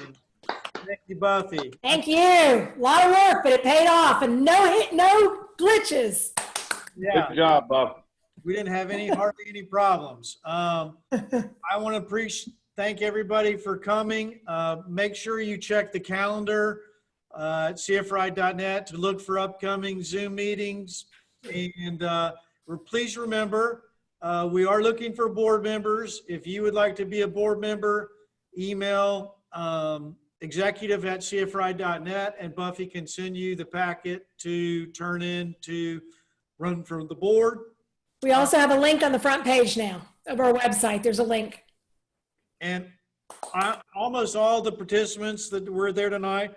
Thank you, Buffy. Thank you. A lot of work, but it paid off, and no glitches. Yeah. Good job, Buff. We didn't have hardly any problems. I want to thank everybody for coming. Make sure you check the calendar at CFRI.net to look for upcoming Zoom meetings. And please remember, we are looking for board members. If you would like to be a board member, email executive@CFRI.net, and Buffy can send you the packet to turn in to run for the board. We also have a link on the front page now of our website. There's a link. And almost all the participants that were there tonight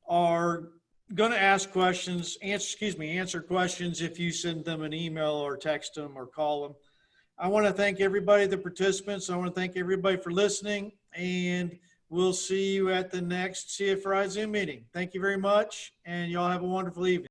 are going to ask questions, answer questions if you send them an email or text them or call them. I want to thank everybody, the participants. I want to thank everybody for listening, and we'll see you at the next CFRI Zoom meeting. Thank you very much, and y'all have a wonderful evening.